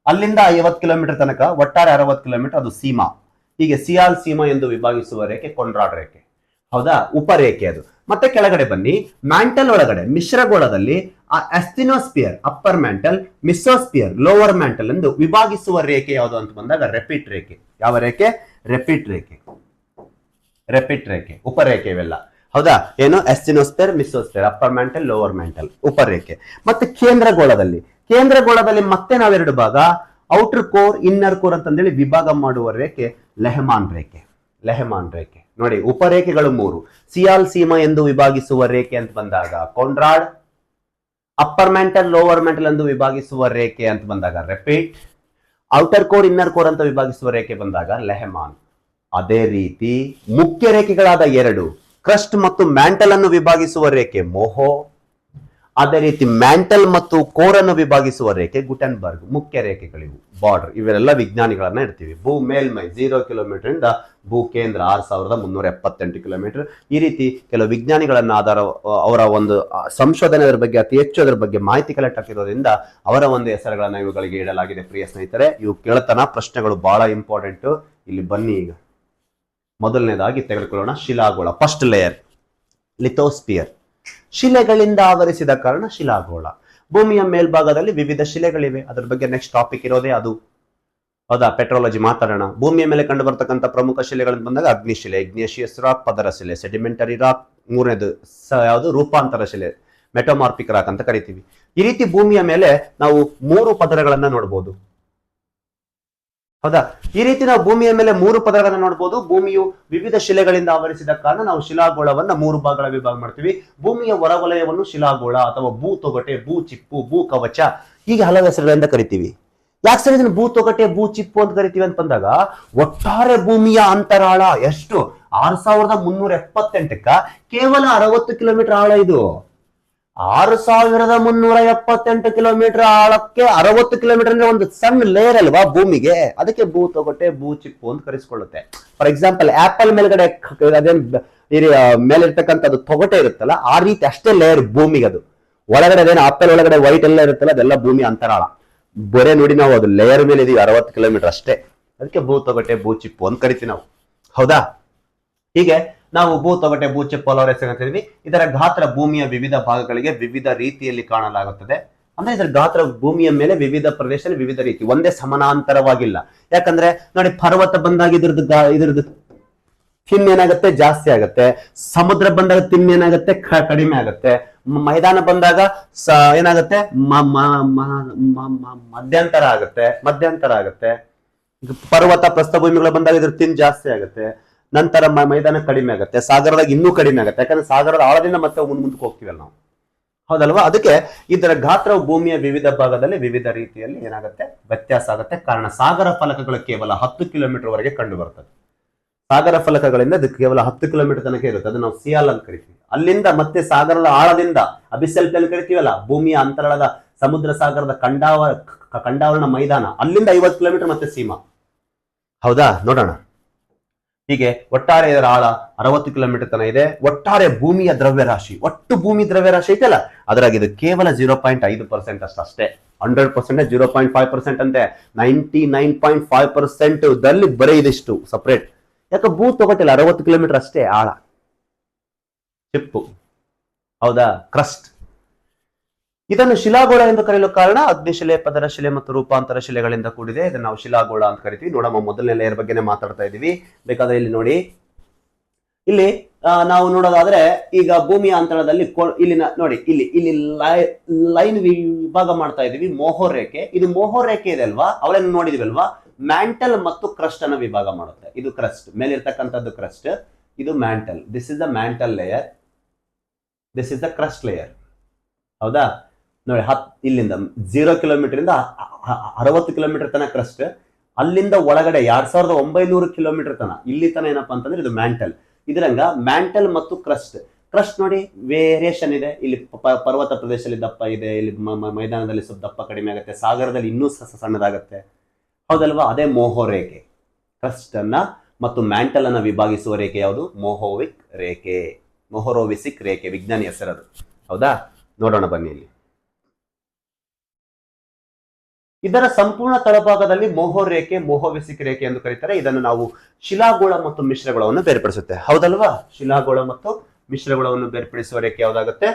ಅಲ್ಲಿಂದ 50 ಕಿಲೋಮೀಟರ್ ತನಕ ಒಟ್ಟಾರೆ 60 ಕಿಲೋಮೀಟರ್ ಅದು ಸೀಮಾ. ಹೀಗೆ ಸಿಯಾಲ್ ಸೀಮಾ ಎಂದು ವಿಭಾಗಿಸುವ ರೇಖೆ ಕೊಂಡ್ರಾಡ್ ರೇಖೆ. ಹೌದಾ, ಉಪರೇಖೆ ಅದು. ಮತ್ತೆ ಕೆಳಗಡೆ ಬನ್ನಿ, ಮ್ಯಾಂಟಲ್ ಒಳಗಡೆ ಮಿಶ್ರಗೋಳದಲ್ಲಿ ಆ asthenosphere upper mantle, mesosphere lower mantle ಎಂದು ವಿಭಾಗಿಸುವ ರೇಖೆ ಯಾವುದು ಅಂತ ಬಂದಾಗ ರೆಪಿಟ್ ರೇಖೆ. ಯಾವ ರೇಖೆ? ರೆಪಿಟ್ ರೇಖೆ. ರೆಪಿಟ್ ರೇಖೆ ಉಪರೇಖೆ ಇವೆಲ್ಲ. ಹೌದಾ, ಏನು? Asthenosphere, mesosphere, upper mantle, lower mantle ಉಪರೇಖೆ. ಮತ್ತೆ ಕೇಂದ್ರಗೋಳದಲ್ಲಿ ಮತ್ತೆ ನಾವೆರಡು ಭಾಗ, ಔಟರ್ ಕೋರ್, ಇನ್ನರ್ ಕೋರ್ ಅಂತಂದೇಳಿ ವಿಭಾಗ ಮಾಡುವ ರೇಖೆ ಲೆಹಮಾನ್ ರೇಖೆ. ನೋಡಿ, ಉಪರೇಖೆಗಳು 3. ಸಿಯಾಲ್ ಸೀಮಾ ಎಂದು ವಿಭಾಗಿಸುವ ರೇಖೆ ಅಂತ ಬಂದಾಗ ಕೊಂಡ್ರಾಡ್, ಅಪ್ಪರ್ ಮ್ಯಾಂಟಲ್, ಲೋವರ್ ಮ್ಯಾಂಟಲ್ ಎಂದು ವಿಭಾಗಿಸುವ ರೇಖೆ ಅಂತ ಬಂದಾಗ ರೆಪಿಟ್, ಔಟರ್ ಕೋರ್, ಇನ್ನರ್ ಕೋರ್ ಅಂತ ವಿಭಾಗಿಸುವ ರೇಖೆ ಬಂದಾಗ ಲೆಹಮಾನ್. ಅದೇ ರೀತಿ ಮುಖ್ಯ ರೇಖೆಗಳಾದ 2 ಕ್ರಸ್ಟ್ ಮತ್ತು ಮ್ಯಾಂಟಲ್ ಅನ್ನು ವಿಭಾಗಿಸುವ ರೇಖೆ ಮೋಹೋ, ಅದೇ ರೀತಿ ಮ್ಯಾಂಟಲ್ ಮತ್ತು ಕೋರ್ ಅನ್ನು ವಿಭಾಗಿಸುವ ರೇಖೆ ಗುಟೆನ್ಬರ್ಗ್. ಮುಖ್ಯ ರೇಖೆಗಳಿವು. ಬಾರ್ಡರ್ ಇವೆಲ್ಲ ವಿಜ್ಞಾನಿಗಳನ್ನ ಇಡ್ತೀವಿ. ಭೂ ಮೇಲ್ಮೈ 0 ಕಿಲೋಮೀಟರ್ ಇಂದ ಭೂ ಕೇಂದ್ರ 6378 ಕಿಲೋಮೀಟರ್. ಈ ರೀತಿ ಕೆಲವು ವಿಜ್ಞಾನಿಗಳನ್ನ ಅವರ ಒಂದು ಸಂಶೋಧನೆ ಬಗ್ಗೆ ಅತಿ ಹೆಚ್ಚು ಅದರ ಬಗ್ಗೆ ಮಾಹಿತಿ ಕಲೆಕ್ಟ್ ಆಗಿರೋದ್ರಿಂದ ಅವರ ಒಂದು ಹೆಸರುಗಳನ್ನ ಇವುಗಳಿಗೆ ಇಡಲಾಗಿದೆ. ಪ್ರಿಯ ಸ್ನೇಹಿತರೆ, ಇವು ಕೇಳ್ತಾನ ಪ್ರಶ್ನೆಗಳು ಬಹಳ ಇಂಪಾರ್ಟೆಂಟ್. ಇಲ್ಲಿ ಬನ್ನಿ, ಈಗ ಮೊದಲನೇದಾಗಿ ತೆಗೆದುಕೊಳ್ಳೋಣ ಶಿಲಾಗೋಳ. First layer lithosphere. ಶಿಲೆಗಳಿಂದ ಆವರಿಸಿದ ಕಾರಣ ಶಿಲಾಗೋಳ. ಭೂಮಿಯ ಮೇಲ್ಭಾಗದಲ್ಲಿ ವಿವಿಧ ಶಿಲೆಗಳಿವೆ. ಅದ್ರ ಬಗ್ಗೆ ನೆಕ್ಸ್ಟ್ ಟಾಪಿಕ್ ಇರೋದೇ ಅದು. ಹೌದಾ, ಪೆಟ್ರೋಲಜಿ ಮಾತಾಡೋಣ. ಭೂಮಿಯ ಮೇಲೆ ಕಂಡು ಬರ್ತಕ್ಕಂಥ ಪ್ರಮುಖ ಶಿಲೆಗಳನ್ನು ಬಂದಾಗ ಅಗ್ನಿಶಿಲೆ, ಇಗ್ನೇಷಿಯಸ್ ರಾಕ್, ಪದರ ಶಿಲೆ, ಸೆಡಿಮೆಂಟರಿ ರಾಕ್. ಮೂರನೇದು ಯಾವುದು? ರೂಪಾಂತರ ಶಿಲೆ, ಮೆಟೋಮಾರ್ಫಿಕ್ ರಾಕ್ ಅಂತ ಕರಿತೀವಿ. ಈ ರೀತಿ ಭೂಮಿಯ ಮೇಲೆ ನಾವು 3 ಪದರಗಳನ್ನ ನೋಡಬಹುದು. ಹೌದಾ, ಈ ರೀತಿ ನಾವು ಭೂಮಿಯ ಮೇಲೆ 3 ಪದರಗಳನ್ನು ನೋಡಬಹುದು. ಭೂಮಿಯು ವಿವಿಧ ಶಿಲೆಗಳಿಂದ ಆವರಿಸಿದ ಕಾರಣ ನಾವು ಶಿಲಾಗೋಳವನ್ನ 3 ಭಾಗಗಳ ವಿಭಾಗ ಮಾಡ್ತೀವಿ. ಭೂಮಿಯ ಹೊರವಲಯವನ್ನು ಶಿಲಾಗೋಳ ಅಥವಾ ಭೂ ತೊಗಟೆ, ಭೂ ಚಿಪ್ಪು, ಭೂ ಕವಚ ಹೀಗೆ ಹಲವು ಹೆಸರುಗಳಿಂದ ಕರಿತೀವಿ. ಯಾಕೆ ಸರ್ ಇದನ್ನು ಭೂ ತೊಗಟೆ, ಭೂ ಚಿಪ್ಪು ಅಂತ ಕರಿತೀವಿ ಅಂತ ಬಂದಾಗ, ಒಟ್ಟಾರೆ ಭೂಮಿಯ ಅಂತರಾಳ ಎಷ್ಟು? 6378ಕ್ಕ ಕೇವಲ 60 ಕಿಲೋಮೀಟರ್ ಆಳ. ಇದು 6378 ಕಿಲೋಮೀಟರ್ ಆಳಕ್ಕೆ 60 ಕಿಲೋಮೀಟರ್ ಅಂದ್ರೆ ಒಂದು ಸಣ್ಣ ಲೇಯರ್ ಅಲ್ವಾ ಭೂಮಿಗೆ. ಅದಕ್ಕೆ ಭೂ ತೊಗಟೆ, ಭೂ ಚಿಪ್ಪು ಅಂತ ಕರೆಸ್ಕೊಳ್ಳುತ್ತೆ. ಫಾರ್ ಎಕ್ಸಾಂಪಲ್, ಆಪಲ್ ಮೇಲ್ಗಡೆ ಅದೇನ್ ಮೇಲೆ ಇರ್ತಕ್ಕಂಥದ್ದು ತೊಗಟೆ ಇರುತ್ತಲ್ಲ, ಆ ರೀತಿ ಅಷ್ಟೇ ಲೇಯರ್ ಭೂಮಿಗೆ. ಅದು ಒಳಗಡೆ ಅದೇನು ಆಪಲ್ ಒಳಗಡೆ ವೈಟ್ ಎಲ್ಲ ಇರುತ್ತಲ್ಲ, ಅದೆಲ್ಲ ಭೂಮಿ ಅಂತರಾಳ. ಬರೇ ನೋಡಿ, ನಾವು ಅದು ಲೇಯರ್ ಮೇಲೆ ಇದೀವಿ 60 ಕಿಲೋಮೀಟರ್ ಅಷ್ಟೇ. ಅದಕ್ಕೆ ಭೂ ತೊಗಟೆ, ಭೂ ಚಿಪ್ಪು ಅಂತ ಕರಿತೀವಿ ನಾವು. ಹೌದಾ, ಹೀಗೆ ನಾವು ಭೂ ತೊಗಟೆ, ಭೂ ಚಿಪ್ಪು ಹಲವಾರು ಹೆಸರಿದ್ದೀವಿ. ಇದರ ಗಾತ್ರ ಭೂಮಿಯ ವಿವಿಧ ಭಾಗಗಳಿಗೆ ವಿವಿಧ ರೀತಿಯಲ್ಲಿ ಕಾಣಲಾಗುತ್ತದೆ. ಅಂದ್ರೆ ಇದರ ಗಾತ್ರ ಭೂಮಿಯ ಮೇಲೆ ವಿವಿಧ ಪ್ರದೇಶದಲ್ಲಿ ವಿವಿಧ ರೀತಿ, ಒಂದೇ ಸಮಾನಾಂತರವಾಗಿಲ್ಲ. ಯಾಕಂದ್ರೆ ನೋಡಿ, ಪರ್ವತ ಬಂದಾಗ ಇದ್ರದ್ದು ತಿನ್ ಏನಾಗುತ್ತೆ? ಜಾಸ್ತಿ ಆಗುತ್ತೆ. ಸಮುದ್ರ ಬಂದಾಗ ತಿನ್ ಏನಾಗುತ್ತೆ? ಕಡಿಮೆ ಆಗುತ್ತೆ. ಮೈದಾನ ಬಂದಾಗ ಏನಾಗುತ್ತೆ? ಮಧ್ಯಂತರ ಆಗುತ್ತೆ. ಪರ್ವತ ಪ್ರಸ್ಥಭೂಮಿಗಳು ಬಂದಾಗ ಇದ್ರ ತಿನ್ ಜಾಸ್ತಿ ಆಗುತ್ತೆ. ನಂತರ ಮೈದಾನ ಕಡಿಮೆ ಆಗುತ್ತೆ. ಸಾಗರದಾಗ ಇನ್ನೂ ಕಡಿಮೆ ಆಗುತ್ತೆ. ಯಾಕಂದ್ರೆ ಸಾಗರದ ಆಳದಿಂದ ಮತ್ತೆ ಮುಂದಕ್ಕೆ ಹೋಗ್ತೀವಲ್ಲ ನಾವು. ಹೌದಲ್ವಾ? ಅದಕ್ಕೆ ಇದರ ಗಾತ್ರವು ಭೂಮಿಯ ವಿವಿಧ ಭಾಗದಲ್ಲಿ ವಿವಿಧ ರೀತಿಯಲ್ಲಿ ಏನಾಗುತ್ತೆ? ವ್ಯತ್ಯಾಸ ಆಗುತ್ತೆ. ಕಾರಣ ಸಾಗರ ಫಲಕಗಳು ಕೇವಲ 10 ಕಿಲೋಮೀಟರ್ ವರೆಗೆ ಕಂಡು ಬರ್ತದೆ. ಸಾಗರ ಫಲಕಗಳಿಂದ ಅದು ಕೇವಲ 10 ಕಿಲೋಮೀಟರ್ ತನಕ ಇರುತ್ತೆ. ಅದು ನಾವು ಸಿಯಾಲ್ ಅಂತ ಕರಿತೀವಿ. ಅಲ್ಲಿಂದ ಮತ್ತೆ ಸಾಗರದ ಆಳದಿಂದ ಅಬಿಸಲ್ ಪ್ಲೇನ್ ಕರಿತೀವಲ್ಲ, ಭೂಮಿಯ ಅಂತರಾಳದ ಸಮುದ್ರ ಸಾಗರದ ಖಂಡಾವರಣ ಮೈದಾನ, ಅಲ್ಲಿಂದ 50 ಕಿಲೋಮೀಟರ್ ಮತ್ತೆ ಸೀಮಾ. ಹೌದಾ, ನೋಡೋಣ. ಹೀಗೆ ಒಟ್ಟಾರೆ ಇದರ ಆಳ 60 ಕಿಲೋಮೀಟರ್ ತನಕ ಇದೆ. ಒಟ್ಟಾರೆ ಭೂಮಿಯ ದ್ರವ್ಯರಾಶಿ, ಒಟ್ಟು ಭೂಮಿ ದ್ರವ್ಯರಾಶಿ ಐತಲ್ಲ, ಅದ್ರಾಗ ಇದು ಕೇವಲ 0.5% ಅಷ್ಟೇ. 100% 0.5% ಅಂತೆ. 99.5% ದಲ್ಲಿ ಬರೀ ಇದಿಷ್ಟು ಸಪರೇಟ್. ಯಾಕೆ? ಭೂ ತೊಗಟಿಲ್ಲ, 60 ಕಿಲೋಮೀಟರ್ ಅಷ್ಟೇ ಆಳ. ಚಿಪ್ಪು, ಹೌದಾ, ಕ್ರಸ್ಟ್. ಇದನ್ನು ಶಿಲಾಗೋಳ ಎಂದು ಕರೆಯಲು ಕಾರಣ ಅಗ್ನಿಶಿಲೆ, ಪದರ ಶಿಲೆ ಮತ್ತು ರೂಪಾಂತರ ಶಿಲೆಗಳಿಂದ ಕೂಡಿದೆ. ಇದನ್ನು ನಾವು ಶಿಲಾಗೋಳ ಅಂತ ಕರಿತೀವಿ. ನೋಡಮ್ಮ, ಮೊದಲನೇ ಲೇಯರ್ ಬಗ್ಗೆನೇ ಮಾತಾಡ್ತಾ ಇದೀವಿ. ಬೇಕಾದ್ರೆ ಇಲ್ಲಿ ನೋಡಿ, ಇಲ್ಲಿ ನಾವು ನೋಡೋದಾದ್ರೆ ಈಗ ಭೂಮಿಯ ಅಂತರದಲ್ಲಿ ಇಲ್ಲಿ ನೋಡಿ, ಇಲ್ಲಿ ಲೈನ್ ವಿಭಾಗ ಮಾಡ್ತಾ ಇದೀವಿ. ಮೋಹೋ ರೇಖೆ, ಇದು ಮೋಹೋ ರೇಖೆ ಇದೆ ಅಲ್ವಾ, ಅವಳನ್ನು ನೋಡಿದ್ವಿ ಅಲ್ವಾ. ಮ್ಯಾಂಟಲ್ ಮತ್ತು ಕ್ರಸ್ಟ್ ಅನ್ನು ವಿಭಾಗ ಮಾಡುತ್ತೆ. ಇದು ಕ್ರಸ್ಟ್, ಮೇಲೆ ಇರ್ತಕ್ಕಂಥದ್ದು ಕ್ರಸ್ಟ್, ಇದು mantle. This is the mantle layer, this is the crust layer. ಹೌದಾ, ನೋಡಿ ಇಲ್ಲಿಂದ 0 ಕಿಲೋಮೀಟರ್ ಇಂದ 60 ಕಿಲೋಮೀಟರ್ ತನಕ ಕ್ರಸ್ಟ್, ಅಲ್ಲಿಂದ ಒಳಗಡೆ 2900 ಕಿಲೋಮೀಟರ್ ತನ ಇಲ್ಲಿ ತನ ಏನಪ್ಪಾ ಅಂತಂದ್ರೆ ಇದು ಮ್ಯಾಂಟಲ್. ಇದರಂಗ ಮ್ಯಾಂಟಲ್ ಮತ್ತು ಕ್ರಸ್ಟ್. ಕ್ರಸ್ಟ್ ನೋಡಿ ವೇರಿಯೇಷನ್ ಇದೆ, ಇಲ್ಲಿ ಪರ್ವತ ಪ್ರದೇಶದಲ್ಲಿ ದಪ್ಪ ಇದೆ, ಇಲ್ಲಿ ಮೈದಾನದಲ್ಲಿ ಸ್ವಲ್ಪ ದಪ್ಪ ಕಡಿಮೆ ಆಗುತ್ತೆ, ಸಾಗರದಲ್ಲಿ ಇನ್ನೂ ಸಣ್ಣದಾಗತ್ತೆ, ಹೌದಲ್ವಾ? ಅದೇ ಮೋಹೋ ರೇಖೆ. ಕ್ರಸ್ಟ್ ಅನ್ನ ಮತ್ತು ಮ್ಯಾಂಟಲ್ ಅನ್ನ ವಿಭಾಗಿಸುವ ರೇಖೆ ಯಾವುದು? ಮೋಹೋವಿಕ್ ರೇಖೆ, ಮೊಹರೋವಿಸಿಕ್ ರೇಖೆ, ವಿಜ್ಞಾನಿ ಹೆಸರದು. ಹೌದಾ? ನೋಡೋಣ ಬನ್ನಿ. ಇಲ್ಲಿ ಇದರ ಸಂಪೂರ್ಣ ತಳಭಾಗದಲ್ಲಿ ಮೋಹೋ ರೇಖೆ, ಮೋಹೋವಿಸಿಕ್ ರೇಖೆ ಎಂದು ಕರೀತಾರೆ. ಇದನ್ನು ನಾವು ಶಿಲಾಗೋಳ ಮತ್ತು ಮಿಶ್ರಗೋಳವನ್ನು ಬೇರ್ಪಡಿಸುತ್ತೆ, ಹೌದಲ್ವಾ? ಶಿಲಾಗೋಳ ಮತ್ತು ಮಿಶ್ರಗೋಳವನ್ನು ಬೇರ್ಪಡಿಸುವ ರೇಖೆ ಯಾವ್ದಾಗುತ್ತೆ?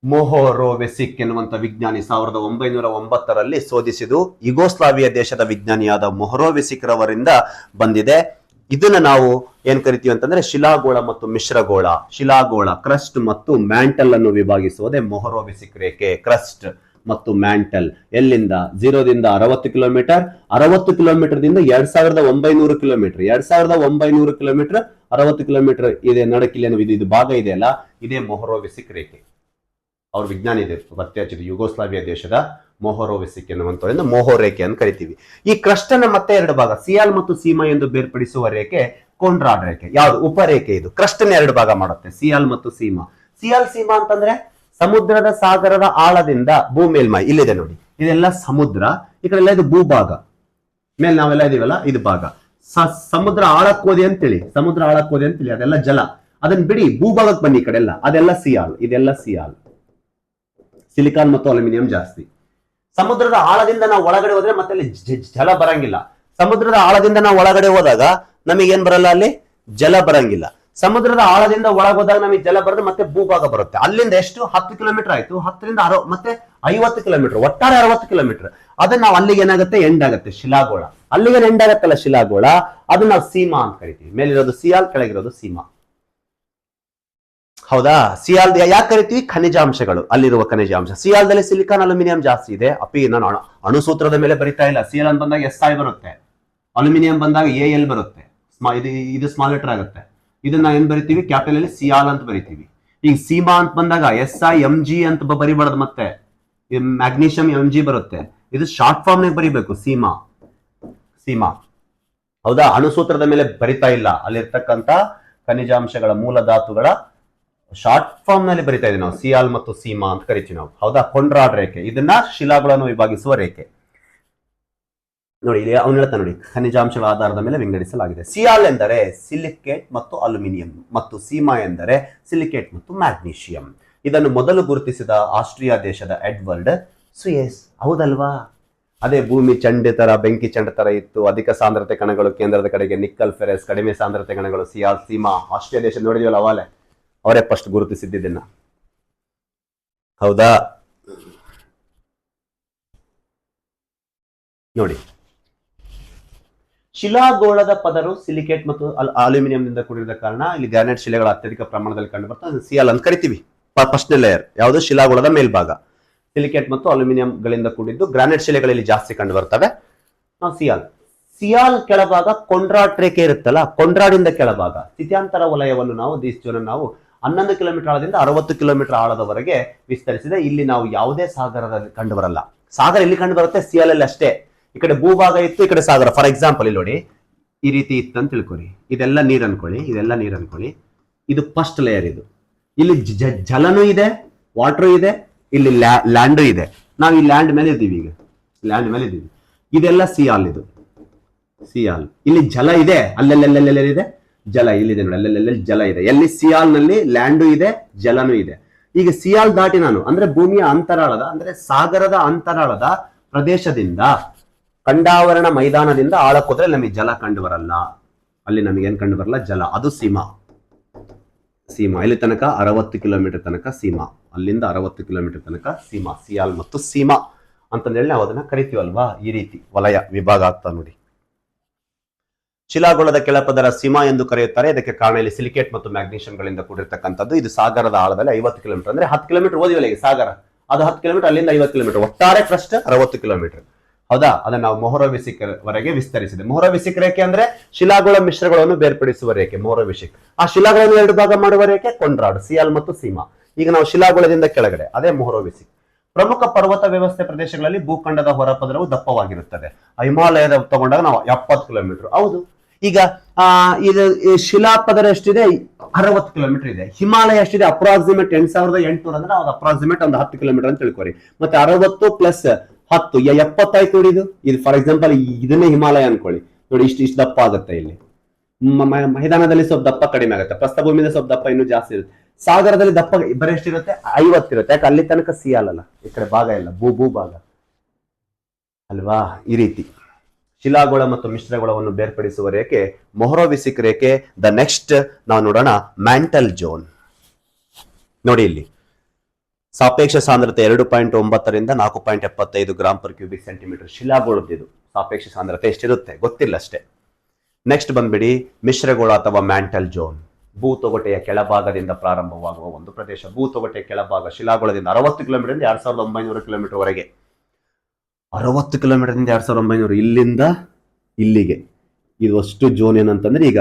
ಮೊಹರೋವಿಸಿಕ್ ಎನ್ನುವಂತ ವಿಜ್ಞಾನಿ 1909ರಲ್ಲಿ ಶೋಧಿಸಿದ್ದು ಯುಗೋಸ್ಲಾವಿಯಾ ದೇಶದ ವಿಜ್ಞಾನಿಯಾದ ಮೊಹರೋವಿಸಿಕ್ ರವರಿಂದ ಬಂದಿದೆ. ಇದನ್ನ ನಾವು ಏನ್ ಕರಿತೀವಿ ಅಂತಂದ್ರೆ ಶಿಲಾಗೋಳ ಮತ್ತು ಮಿಶ್ರಗೋಳ. ಶಿಲಾಗೋಳ ಕ್ರಸ್ಟ್ ಮತ್ತು ಮ್ಯಾಂಟಲ್ ಅನ್ನು ವಿಭಾಗಿಸುವುದೇ ಮೊಹರೋವಿಸಿಕ್ ರೇಖೆ. ಕ್ರಸ್ಟ್ ಮತ್ತು ಮ್ಯಾಂಟಲ್ ಎಲ್ಲಿಂದ? 0ದಿಂದ 60 ಕಿಲೋಮೀಟರ್, 60 ಕಿಲೋಮೀಟರ್ದಿಂದ 2900 ಕಿಲೋಮೀಟರ್, 2900 ಕಿಲೋಮೀಟರ್, 60 ಕಿಲೋಮೀಟರ್ ಇದೆ ನಡಕಿಲೇನು ಇದು ಭಾಗ ಇದೆಯಲ್ಲ, ಇದೇ ಮೊಹರೋವಿಸಿಕ್ ರೇಖೆ. ಅವ್ರ ವಿಜ್ಞಾನಿ ಇದೆ ಪತ್ತೆಹಚ್ಚಿದ ಯುಗೋಸ್ಲಾವಿಯಾ ದೇಶದ ಮೊಹರೋವಿಸಿಕ್ ಎನ್ನುವಂತ ಮೋಹೋ ರೇಖೆ ಅಂತ ಕರಿತೀವಿ. ಈ ಕ್ರಸ್ಟ್ ಅನ್ನ ಮತ್ತೆ 2 ಭಾಗ, ಸಿಯಾಲ್ ಮತ್ತು ಸೀಮಾ ಎಂದು ಬೇರ್ಪಡಿಸುವ ರೇಖೆ ಕೊಂಡ್ರಾಡ್ ರೇಖೆ. ಯಾವುದು? ಉಪರೇಖೆ. ಇದು ಕ್ರಸ್ಟ್ ನ 2 ಭಾಗ ಮಾಡುತ್ತೆ, ಸಿಯಾಲ್ ಮತ್ತು ಸೀಮಾ. ಸಿಯಾಲ್ ಸೀಮಾ ಅಂತಂದ್ರೆ ಸಮುದ್ರದ ಸಾಗರದ ಆಳದಿಂದ ಭೂಮೇಲ್ಮೈ ಇಲ್ಲಿದೆ ನೋಡಿ, ಇದೆಲ್ಲ ಸಮುದ್ರ, ಈ ಕಡೆ ಎಲ್ಲ ಇದು ಭೂಭಾಗ, ಮೇಲೆ ನಾವೆಲ್ಲ ಇದೀವಲ್ಲ ಇದು ಭಾಗ. ಸಮುದ್ರ ಆಳಕ್ಕೋದೆ ಅಂತೇಳಿ, ಸಮುದ್ರ ಆಳಕ್ಕೋದೆ ಅಂತೇಳಿ ಅದೆಲ್ಲ ಜಲ. ಅದನ್ನ ಬಿಡಿ, ಭೂಭಾಗಕ್ಕೆ ಬನ್ನಿ, ಈ ಕಡೆ ಎಲ್ಲ ಅದೆಲ್ಲ ಸಿಯಾಲ್, ಇದೆಲ್ಲ ಸಿಯಾಲ್. ಸಿಲಿಕಾನ್ ಮತ್ತು ಅಲ್ಯೂಮಿನಿಯಂ ಜಾಸ್ತಿ. ಸಮುದ್ರದ ಆಳದಿಂದ ನಾವು ಒಳಗಡೆ ಹೋದ್ರೆ ಮತ್ತೆ ಅಲ್ಲಿ ಜಲ ಬರಂಗಿಲ್ಲ. ಸಮುದ್ರದ ಆಳದಿಂದ ನಾವು ಒಳಗಡೆ ಹೋದಾಗ ನಮಗೇನ್ ಬರಲ್ಲ, ಅಲ್ಲಿ ಜಲ ಬರಂಗಿಲ್ಲ. ಸಮುದ್ರದ ಆಳದಿಂದ ಒಳಗೋದಾಗ ನಮಗೆ ಜಲ ಬರುತ್ತೆ, ಮತ್ತೆ ಭೂಭಾಗ ಬರುತ್ತೆ. ಅಲ್ಲಿಂದ ಎಷ್ಟು? 10 ಕಿಲೋಮೀಟರ್ ಆಯ್ತು, 10ರಿಂದ ಮತ್ತೆ 50 ಕಿಲೋಮೀಟರ್, ಒಟ್ಟಾರೆ 60 ಕಿಲೋಮೀಟರ್. ಅದನ್ನ ನಾವು ಅಲ್ಲಿಗೆ ಏನಾಗುತ್ತೆ? ಎಂಡ್ ಆಗುತ್ತೆ ಶಿಲಾಗೋಳ. ಅಲ್ಲಿಗೆ ಎಂಡ್ ಆಗತ್ತಲ್ಲ ಶಿಲಾಗೋಳ, ಅದನ್ನ ನಾವು ಸೀಮಾ ಅಂತ ಕರಿತೀವಿ. ಮೇಲಿರೋದು ಸಿಯಾಲ್, ಕೆಳಗಿರೋದು ಸೀಮಾ. ಹೌದಾ? ಸಿಯಾಲ್ ಯಾಕೆ ಕರಿತೀವಿ? ಖನಿಜಾಂಶಗಳು, ಅಲ್ಲಿರುವ ಖನಿಜಾಂಶ. ಸಿಯಾಲ್ದಲ್ಲಿ ಸಿಲಿಕಾನ್ ಅಲ್ಯೂಮಿನಿಯಂ ಜಾಸ್ತಿ ಇದೆ. ನಾನು ಅಣುಸೂತ್ರದ ಮೇಲೆ ಬರಿತಾ ಇಲ್ಲ. ಸಿಯಾಲ್ ಅಂತ ಬಂದಾಗ SI ಬರುತ್ತೆ, ಅಲ್ಯೂಮಿನಿಯಂ ಬಂದಾಗ AL ಬರುತ್ತೆ, ಇದು ಸ್ಮಾಲ್ ಲೆಟರ್ ಆಗುತ್ತೆ. ಇದನ್ನ ಏನ್ ಬರಿತೀವಿ? ಕ್ಯಾಪಿಟಲ್ ಅಲ್ಲಿ ಸಿಯಾಲ್ ಅಂತ ಬರಿತೀವಿ. ಈಗ ಸೀಮಾ ಅಂತ ಬಂದಾಗ SIMG ಅಂತ ಬರಿಬಾರ್ದು, ಮತ್ತೆ ಮ್ಯಾಗ್ನೀಷಿಯಂ MG ಬರುತ್ತೆ. ಇದು ಶಾರ್ಟ್ ಫಾರ್ಮ್ ನಾಗ ಬರಿಬೇಕು, ಸೀಮಾ. ಸೀಮಾ, ಹೌದಾ? ಅಣುಸೂತ್ರದ ಮೇಲೆ ಬರಿತಾ ಇಲ್ಲ, ಅಲ್ಲಿರ್ತಕ್ಕಂಥ ಖನಿಜಾಂಶಗಳ ಮೂಲ ಧಾತುಗಳ ಶಾರ್ಟ್ ಫಾರ್ಮ್ ನಲ್ಲಿ ಬರಿತಾ ಇದೀವಿ ನಾವು, ಸಿಯಾಲ್ ಮತ್ತು ಸೀಮಾ ಅಂತ ಕರಿತೀವಿ ನಾವು. ಹೌದಾ? ಕೊಂಡ್ರಾಡ್ ರೇಖೆ, ಇದನ್ನ ಶಿಲಾಗಳನ್ನು ವಿಭಾಗಿಸುವ ರೇಖೆ. ನೋಡಿ ಇಲ್ಲಿ ಅವನು ಹೇಳ್ತಾ ನೋಡಿ, ಖನಿಜಾಂಶಗಳ ಆಧಾರದ ಮೇಲೆ ವಿಂಗಡಿಸಲಾಗಿದೆ. ಸಿಯಾಲ್ ಎಂದರೆ ಸಿಲಿಕೇಟ್ ಮತ್ತು ಅಲ್ಯೂಮಿನಿಯಂ, ಮತ್ತು ಸೀಮಾ ಎಂದರೆ ಸಿಲಿಕೇಟ್ ಮತ್ತು ಮ್ಯಾಗ್ನೀಷಿಯಂ. ಇದನ್ನು ಮೊದಲು ಗುರುತಿಸಿದ ಆಸ್ಟ್ರಿಯಾ ದೇಶದ ಎಡ್ವರ್ಡ್ ಸುಯೆಸ್. ಹೌದಲ್ವಾ? ಅದೇ ಭೂಮಿ ಚಂಡೆ ತರ, ಬೆಂಕಿ ಚಂಡೆ ತರ ಇತ್ತು. ಅಧಿಕ ಸಾಂದ್ರತೆ ಕಣಗಳು ಕೇಂದ್ರದ ಕಡೆಗೆ, ನಿಕ್ಕಲ್ ಫೆರಸ್, ಕಡಿಮೆ ಸಾಂದ್ರತೆ ಕಣಗಳು ಸಿಯಾಲ್, ಸೀಮಾ. ಆಸ್ಟ್ರಿಯಾ ದೇಶ ನೋಡಿದೀವಲ್ಲ ಅವಾಲೆ, ಅವರೇ ಫಸ್ಟ್ ಗುರುತಿಸಿದ್ದನ್ನ. ಹೌದಾ? ನೋಡಿ, ಶಿಲಾಗೋಳದ ಪದರು ಸಿಲಿಕೇಟ್ ಮತ್ತು ಅಲ್ಯೂಮಿನಿಯಂನಿಂದ ಕೂಡಿದ ಕಾರಣ ಇಲ್ಲಿ ಗ್ರಾನೈಟ್ ಶಿಲೆಗಳ ಅತ್ಯಧಿಕ ಪ್ರಮಾಣದಲ್ಲಿ ಕಂಡು ಬರ್ತದೆ. ಸಿಯಾಲ್ ಅಂತ ಕರಿತೀವಿ. ಫಸ್ಟ್ ಲೇಯರ್ ಯಾವುದು? ಶಿಲಾಗೋಳದ ಮೇಲ್ಭಾಗ. ಸಿಲಿಕೇಟ್ ಮತ್ತು ಅಲ್ಯೂಮಿನಿಯಂಗಳಿಂದ ಕೂಡಿದ್ದು ಗ್ರಾನೈಟ್ ಶಿಲೆಗಳಲ್ಲಿ ಜಾಸ್ತಿ ಕಂಡು ಬರ್ತವೆ. ನಾವು ಸಿಯಾಲ್. ಸಿಯಾಲ್ ಕೆಳಭಾಗ ಕೊಂಡ್ರಾಡ್ ರೇಖೆ ಇರುತ್ತಲ್ಲ, ಕೊಂಡ್ರಾಡಿಂದ ಕೆಳಭಾಗ ಸ್ಥಿತ್ಯಾಂತರ ವಲಯವನ್ನು ನಾವು ನಾವು 11 ಕಿಲೋಮೀಟರ್ ಆಳದಿಂದ 60 ಕಿಲೋಮೀಟರ್ ಆಳದವರೆಗೆ ವಿಸ್ತರಿಸಿದೆ. ಇಲ್ಲಿ ನಾವು ಯಾವುದೇ ಸಾಗರದಲ್ಲಿ ಕಂಡು ಬರಲ್ಲ. ಸಾಗರ ಇಲ್ಲಿ ಕಂಡು ಬರುತ್ತೆ ಸಿಯಾಲ್ ಅಲ್ಲಿ ಅಷ್ಟೇ. ಈ ಕಡೆ ಭೂಭಾಗ ಇತ್ತು, ಈ ಕಡೆ ಸಾಗರ. ಫಾರ್ ಎಕ್ಸಾಂಪಲ್ ಇಲ್ಲಿ ನೋಡಿ, ಈ ರೀತಿ ಇತ್ತು ಅಂತ ತಿಳ್ಕೊಳ್ಳಿ. ಇದೆಲ್ಲ ನೀರ್ ಅನ್ಕೊಳ್ಳಿ, ಇದೆಲ್ಲ ನೀರ್ ಅನ್ಕೊಳ್ಳಿ. ಇದು ಫಸ್ಟ್ ಲೇಯರ್. ಇದು ಇಲ್ಲಿ ಜಲನೂ ಇದೆ, ವಾಟರ್ ಇದೆ, ಇಲ್ಲಿ ಲ್ಯಾಂಡ್ ಇದೆ. ನಾವು ಈ ಲ್ಯಾಂಡ್ ಮೇಲೆ ಇದ್ದೀವಿ. ಈಗ ಲ್ಯಾಂಡ್ ಮೇಲೆ ಇದ್ದೀವಿ. ಇದೆಲ್ಲ ಸಿಯಾಲ್. ಇದು ಸಿಯಾಲ್. ಇಲ್ಲಿ ಜಲ ಇದೆ, ಅಲ್ಲೆಲ್ಲೆಲ್ಲೆಲ್ಲಿದೆ ಜಲ, ಇಲ್ಲಿದೆ ನೋಡಿ, ಅಲ್ಲೆಲ್ಲೆಲ್ಲಿ ಜಲ ಇದೆ. ಎಲ್ಲಿ? ಸಿಯಾಲ್ ನಲ್ಲಿ ಲ್ಯಾಂಡು ಇದೆ, ಜಲನೂ ಇದೆ. ಈಗ ಸಿಯಾಲ್ ದಾಟಿ ನಾನು ಅಂದ್ರೆ ಭೂಮಿಯ ಅಂತರಾಳದ, ಅಂದ್ರೆ ಸಾಗರದ ಅಂತರಾಳದ ಪ್ರದೇಶದಿಂದ ಖಂಡಾವರಣ ಮೈದಾನದಿಂದ ಆಳಕ್ಕೋದ್ರೆ ನಮಗೆ ಜಲ ಕಂಡು ಬರಲ್ಲ. ಅಲ್ಲಿ ನಮಗೆ ಏನ್ ಕಂಡು ಬರಲ್ಲ? ಜಲ. ಅದು ಸೀಮಾ. ಸೀಮಾ ಇಲ್ಲಿ ತನಕ 60 ಕಿಲೋಮೀಟರ್ ತನಕ ಸೀಮಾ, ಅಲ್ಲಿಂದ 60 ಕಿಲೋಮೀಟರ್ ತನಕ ಸೀಮಾ. ಸಿಯಾಲ್ ಮತ್ತು ಸೀಮಾ ಅಂತಂದೇಳಿ ನಾವು ಅದನ್ನ ಕರಿತೀವಲ್ವಾ? ಈ ರೀತಿ ವಲಯ ವಿಭಾಗ ಆಗ್ತಾ ನೋಡಿ. ಶಿಲಾಗೋಳದ ಕೆಳಪದರ ಸೀಮಾ ಎಂದು ಕರೆಯುತ್ತಾರೆ. ಇದಕ್ಕೆ ಕಾರಣ ಇಲ್ಲಿ ಸಿಲಿಕೇಟ್ ಮತ್ತು ಮ್ಯಾಗ್ನೀಷಿಯಂಗಳಿಂದ ಕೂಡಿರ್ತಕ್ಕಂಥದ್ದು. ಇದು ಸಾಗರದ ಆಳದಲ್ಲಿ 50 ಕಿಲೋಮೀಟರ್, ಅಂದ್ರೆ 10 ಕಿಲೋಮೀಟರ್ ಓದಿವಲ್ಲ ಈಗ ಸಾಗರ, ಅದು 10 ಕಿಲೋಮೀಟರ್, ಅಲ್ಲಿಂದ 50 ಕಿಲೋಮೀಟರ್, ಒಟ್ಟಾರೆ ಕ್ರಸ್ಟ್ 60 ಕಿಲೋಮೀಟರ್. ಹೌದಾ? ಅದನ್ನ ನಾವು ಮೊಹರೋವಿಸಿಕ್ ವರೆಗೆ ವಿಸ್ತರಿಸಿದೆ. ಮೊಹರೋವಿಸಿಕ್ ರೇಖೆ ಅಂದ್ರೆ ಶಿಲಾಗೋಳ ಮಿಶ್ರಗಳನ್ನು ಬೇರ್ಪಡಿಸುವ ರೇಖೆ ಮೊಹರೋವಿಸಿಕ್. ಆ ಶಿಲಾಗಳನ್ನು 2 ಭಾಗ ಮಾಡುವ ರೇಖೆ ಕೊಂಡ್ರಾಡ್, ಸಿಯಾಲ್ ಮತ್ತು ಸೀಮಾ. ಈಗ ನಾವು ಶಿಲಾಗೋಳದಿಂದ ಕೆಳಗಡೆ, ಅದೇ ಮೊಹರೋವಿಸಿಕ್. ಪ್ರಮುಖ ಪರ್ವತ ವ್ಯವಸ್ಥೆ ಪ್ರದೇಶಗಳಲ್ಲಿ ಭೂಖಂಡದ ಹೊರಪದರವು ದಪ್ಪವಾಗಿರುತ್ತದೆ. ಹಿಮಾಲಯದ ತಗೊಂಡಾಗ ನಾವು 70 ಕಿಲೋಮೀಟರ್. ಹೌದು, ಈಗ ಇದು ಶಿಲಾಪದರ ಎಷ್ಟಿದೆ? 60 ಕಿಲೋಮೀಟರ್ ಇದೆ. ಹಿಮಾಲಯ ಎಷ್ಟಿದೆ? ಅಪ್ರಾಕ್ಸಿಮೇಟ್ 8800 ಅಂದ್ರೆ ಅದು ಅಪ್ರಾಕ್ಸಿಮೇಟ್ ಒಂದು 10 ಕಿಲೋಮೀಟರ್ ಅಂತ ತಿಳ್ಕೊರಿ. ಮತ್ತೆ 60 ಪ್ಲಸ್ 10 70 ಆಯ್ತು ನೋಡಿ. ಇದು ಫಾರ್ ಎಕ್ಸಾಂಪಲ್ ಇದನ್ನೇ ಹಿಮಾಲಯ ಅನ್ಕೊಳ್ಳಿ. ನೋಡಿ ಇಷ್ಟು ದಪ್ಪ ಆಗುತ್ತೆ. ಇಲ್ಲಿ ಮೈದಾನದಲ್ಲಿ ಸ್ವಲ್ಪ ದಪ್ಪ ಕಡಿಮೆ ಆಗುತ್ತೆ, ಪ್ರಸ್ಥಭೂಮಿಯಿಂದ ಸ್ವಲ್ಪ ದಪ್ಪ ಇನ್ನೂ ಜಾಸ್ತಿ ಇರುತ್ತೆ. ಸಾಗರದಲ್ಲಿ ದಪ್ಪ ಬರೀ ಎಷ್ಟಿರುತ್ತೆ? 50 ಇರುತ್ತೆ. ಯಾಕೆ? ಅಲ್ಲಿ ತನಕ ಸಿ ಅಲ್ಲಲ್ಲ, ಈ ಕಡೆ ಭಾಗ ಇಲ್ಲ, ಭೂ ಭಾಗ ಅಲ್ವಾ. ಈ ರೀತಿ ಶಿಲಾಗೋಳ ಮತ್ತು ಮಿಶ್ರಗೋಳವನ್ನು ಬೇರ್ಪಡಿಸುವ ರೇಖೆ ಮೊಹರೋವಿಸಿಕ್ ರೇಖೆ. ದ ನೆಕ್ಸ್ಟ್ ನಾವು ನೋಡೋಣ ಮ್ಯಾಂಟಲ್ ಜೋನ್. ನೋಡಿ ಇಲ್ಲಿ ಸಾಪೇಕ್ಷ ಸಾಂದ್ರತೆ 2.9 ರಿಂದ 4.75 ಗ್ರಾಂ ಪರ್ ಕ್ಯೂಬಿಕ್ ಸೆಂಟಿಮೀಟರ್ ಶಿಲಾಗೋಳದ್ದು. ಸಾಪೇಕ್ಷ ಸಾಂದ್ರತೆ ಎಷ್ಟಿರುತ್ತೆ ಗೊತ್ತಿಲ್ಲ ಅಷ್ಟೇ. ನೆಕ್ಸ್ಟ್ ಬಂದ್ಬಿಡಿ ಮಿಶ್ರಗೋಳ ಅಥವಾ ಮ್ಯಾಂಟಲ್ ಜೋನ್. ಭೂತೊಗಟೆಯ ಕೆಳಭಾಗದಿಂದ ಪ್ರಾರಂಭವಾಗುವ ಒಂದು ಪ್ರದೇಶ. ಭೂತೊಗಟೆಯ ಕೆಳಭಾಗ ಶಿಲಾಗೋಳದಿಂದ 60 ಕಿಲೋಮೀಟರ್ 2900 ಕಿಲೋಮೀಟರ್ ವರೆಗೆ. 60 ಕಿಲೋಮೀಟರ್ 2900 ಇಲ್ಲಿಂದ ಇಲ್ಲಿಗೆ. ಇದು ಅಷ್ಟು ಜೋನ್ ಏನಂತಂದ್ರೆ ಈಗ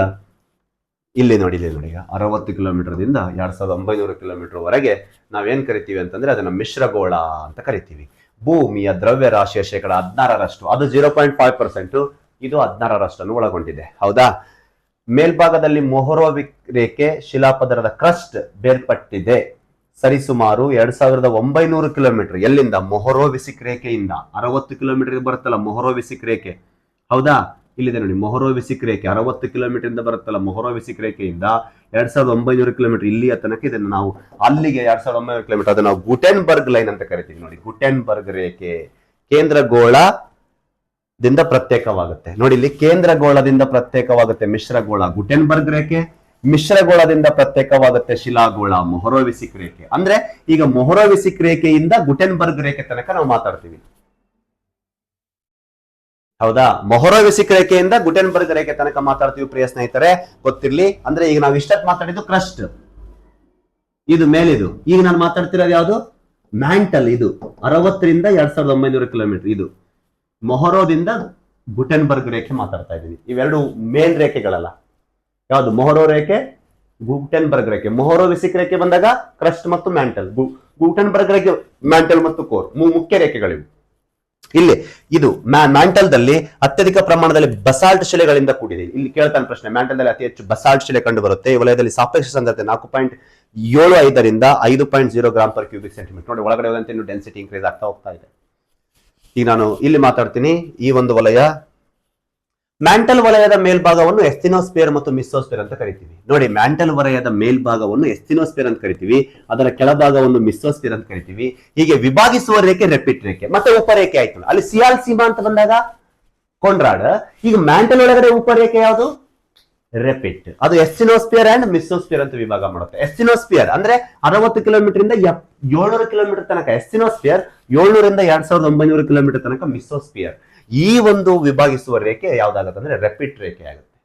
ಇಲ್ಲಿ ನೋಡಿ ಈಗ 60 ಕಿಲೋಮೀಟರ್ 2900 ಕಿಲೋಮೀಟರ್ ವರೆಗೆ ನಾವೇನ್ ಕರಿತೀವಿ ಅಂತಂದ್ರೆ ಅದನ್ನ ಮಿಶ್ರಗೋಳ ಅಂತ ಕರಿತೀವಿ. ಭೂಮಿಯ ದ್ರವ್ಯ ರಾಶಿಯ 16%, ಅದು 0.5%, ಇದು 16% ಒಳಗೊಂಡಿದೆ. ಹೌದಾ. ಮೇಲ್ಭಾಗದಲ್ಲಿ ಮೊಹರೋವಿಕ್ ರೇಖೆ ಶಿಲಾಪದರದ ಕ್ರಸ್ಟ್ ಬೇರ್ಪಟ್ಟಿದೆ. ಸರಿಸುಮಾರು 2900 ಕಿಲೋಮೀಟರ್. ಎಲ್ಲಿಂದ? ಮೊಹರೋವಿಸಿಕ್ ರೇಖೆಯಿಂದ. 60 ಕಿಲೋಮೀಟರ್ ಬರುತ್ತಲ್ಲ ಮೊಹರೋವಿಸಿಕ್ ರೇಖೆ. ಹೌದಾ, ಇಲ್ಲಿದೆ ನೋಡಿ ಮೊಹರೋವಿಸಿಕ್ ರೇಖೆ 60 ಕಿಲೋಮೀಟರ್ ಇಂದ ಬರುತ್ತಲ್ಲ ಮೊಹರೋವಿಸಿಕ್ ರೇಖೆಯಿಂದ 2900 ಕಿಲೋಮೀಟರ್ ಇಲ್ಲಿಯ ತನಕ ಇದನ್ನು ನಾವು ಅಲ್ಲಿಗೆ 2900 ಕಿಲೋಮೀಟರ್ ಅದನ್ನ ನಾವು ಗುಟೆನ್ಬರ್ಗ್ ಲೈನ್ ಅಂತ ಕರಿತೀವಿ. ನೋಡಿ ಗುಟೆನ್ಬರ್ಗ್ ರೇಖೆ ಕೇಂದ್ರ ಗೋಳದಿಂದ ಪ್ರತ್ಯೇಕವಾಗುತ್ತೆ. ನೋಡಿ ಇಲ್ಲಿ ಕೇಂದ್ರ ಗೋಳದಿಂದ ಪ್ರತ್ಯೇಕವಾಗುತ್ತೆ ಮಿಶ್ರಗೋಳ ಗುಟೆನ್ಬರ್ಗ್ ರೇಖೆ, ಮಿಶ್ರಗೋಳದಿಂದ ಪ್ರತ್ಯೇಕವಾಗುತ್ತೆ ಶಿಲಾಗೋಳ ಮೊಹರೋವಿಸಿಕ್ ರೇಖೆ. ಅಂದ್ರೆ ಈಗ ಮೊಹರೋವಿಸಿಕ್ ರೇಖೆಯಿಂದ ಗುಟೆನ್ಬರ್ಗ್ ರೇಖೆ ತನಕ ನಾವು ಮಾತಾಡ್ತೀವಿ. ಹೌದಾ, ಮೊಹರೋವಿಸಿಕ್ ರೇಖೆಯಿಂದ ಗುಟೆನ್ಬರ್ಗ್ ರೇಖೆ ತನಕ ಮಾತಾಡ್ತೀವಿ ಪ್ರಿಯ ಸ್ನೇಹಿತರೆ, ಗೊತ್ತಿರ್ಲಿ. ಅಂದ್ರೆ ಈಗ ನಾವು ಇಷ್ಟಕ್ಕೆ ಮಾತಾಡಿದ್ದು ಕ್ರಸ್ಟ್, ಇದು ಮೇಲಿದು. ಈಗ ನಾನು ಮಾತಾಡ್ತಿರೋದು ಯಾವುದು? ಮ್ಯಾಂಟಲ್. ಇದು 60 ರಿಂದ 2900 ಕಿಲೋಮೀಟರ್. ಇದು ಮೊಹರೋದಿಂದ ಗುಟೆನ್ಬರ್ಗ್ ರೇಖೆ ಮಾತಾಡ್ತಾ ಇದ್ದೀನಿ. ಇವೆರಡು ಮೇಲ್ ರೇಖೆಗಳಲ್ಲ. ಯಾವುದು? ಮೊಹರೋ ರೇಖೆ, ಗುಟೆನ್ಬರ್ಗ್ ರೇಖೆ. ಮೊಹರೋವಿಸಿಕ್ ರೇಖೆ ಬಂದಾಗ ಕ್ರಸ್ಟ್ ಮತ್ತು ಮ್ಯಾಂಟಲ್, ಗುಟೆನ್ಬರ್ಗ್ ರೇಖೆ ಮ್ಯಾಂಟಲ್ ಮತ್ತು ಕೋರ್, ಮುಖ್ಯ ರೇಖೆಗಳಿವು. ಇಲ್ಲಿ ಇದು ಮ್ಯಾಂಟಲ್ದಲ್ಲಿ ಅತ್ಯಧಿಕ ಪ್ರಮಾಣದಲ್ಲಿ ಬಸಾಲ್ಟ್ ಶಿಲೆಗಳಿಂದ ಕೂಡಿದೆ. ಇಲ್ಲಿ ಕೇಳ್ತಾನೆ ಪ್ರಶ್ನೆ, ಮ್ಯಾಂಟಲ್ದಲ್ಲಿ ಅತಿ ಹೆಚ್ಚು ಬಸಾಲ್ಟ್ ಶಿಲೆ ಕಂಡು ಬರುತ್ತೆ. ಈ ವಲಯದಲ್ಲಿ ಸಾಪೇಕ್ಷ ಸಾಂದ್ರತೆ 4.75 ರಿಂದ 5.0 ಗ್ರಾಂ ಪರ್ ಕ್ಯೂಬಿಕ್ ಸೆಂಟಿಮೀಟರ್. ನೋಡಿ ಒಳಗಡೆ ಹೋದಂತೆ ಇನ್ನು ಡೆನ್ಸಿಟಿ ಇನ್ಕ್ರೀಸ್ ಆಗ್ತಾ ಹೋಗ್ತಾ ಇದೆ. ಈಗ ನಾನು ಇಲ್ಲಿ ಮಾತಾಡ್ತೀನಿ ಈ ಒಂದು ವಲಯ. ಮ್ಯಾಂಟಲ್ ವಲಯದ ಮೇಲ್ಭಾಗವನ್ನು ಎಸ್ತಿನೋಸ್ಪಿಯರ್ ಮತ್ತು ಮಿಸೋಸ್ಪಿಯರ್ ಅಂತ ಕರಿತೀವಿ. ನೋಡಿ ಮ್ಯಾಂಟಲ್ ವಲಯದ ಮೇಲ್ಭಾಗವನ್ನು ಎಸ್ತಿನೋಸ್ಪಿಯರ್ ಅಂತ ಕರಿತೀವಿ, ಅದರ ಕೆಳಭಾಗವನ್ನು ಮಿಸೋಸ್ಪಿಯರ್ ಅಂತ ಕರಿತೀವಿ. ಹೀಗೆ ವಿಭಾಗಿಸುವ ರೇಖೆ ರೆಪಿಟ್ ರೇಖೆ. ಮತ್ತೆ ಉಪರೇಖೆ ಆಯ್ತು ಅಲ್ಲಿ ಸಿಯಾಲ್ ಸೀಮಾ ಅಂತ ಬಂದಾಗ ಕೊಂಡ್ರಾಡ್. ಈಗ ಮ್ಯಾಂಟಲ್ ಒಳಗಡೆ ಉಪರೇಖೆ ಯಾವುದು? ರೆಪಿಟ್. ಅದು ಎಸ್ತಿನೋಸ್ಪಿಯರ್ ಅಂಡ್ ಮಿಸೋಸ್ಪಿಯರ್ ಅಂತ ವಿಭಾಗ ಮಾಡುತ್ತೆ. ಎಸ್ತಿನೋಸ್ಪಿಯರ್ ಅಂದ್ರೆ 60 ಕಿಲೋಮೀಟರ್ ಇಂದ 700 ಕಿಲೋಮೀಟರ್ ತನಕ ಎಸ್ತಿನೋಸ್ಪಿಯರ್, 700 ರಿಂದ 2900 ಕಿಲೋಮೀಟರ್ ತನಕ ಮಿಸೋಸ್ಪಿಯರ್. ಈ ಒಂದು ವಿಭಾಗಿಸುವ ರೇಖೆ ಯಾವ್ದಾಗುತ್ತೆ ಅಂದ್ರೆ ರೆಪಿಟ್ ರೇಖೆ ಆಗುತ್ತೆ.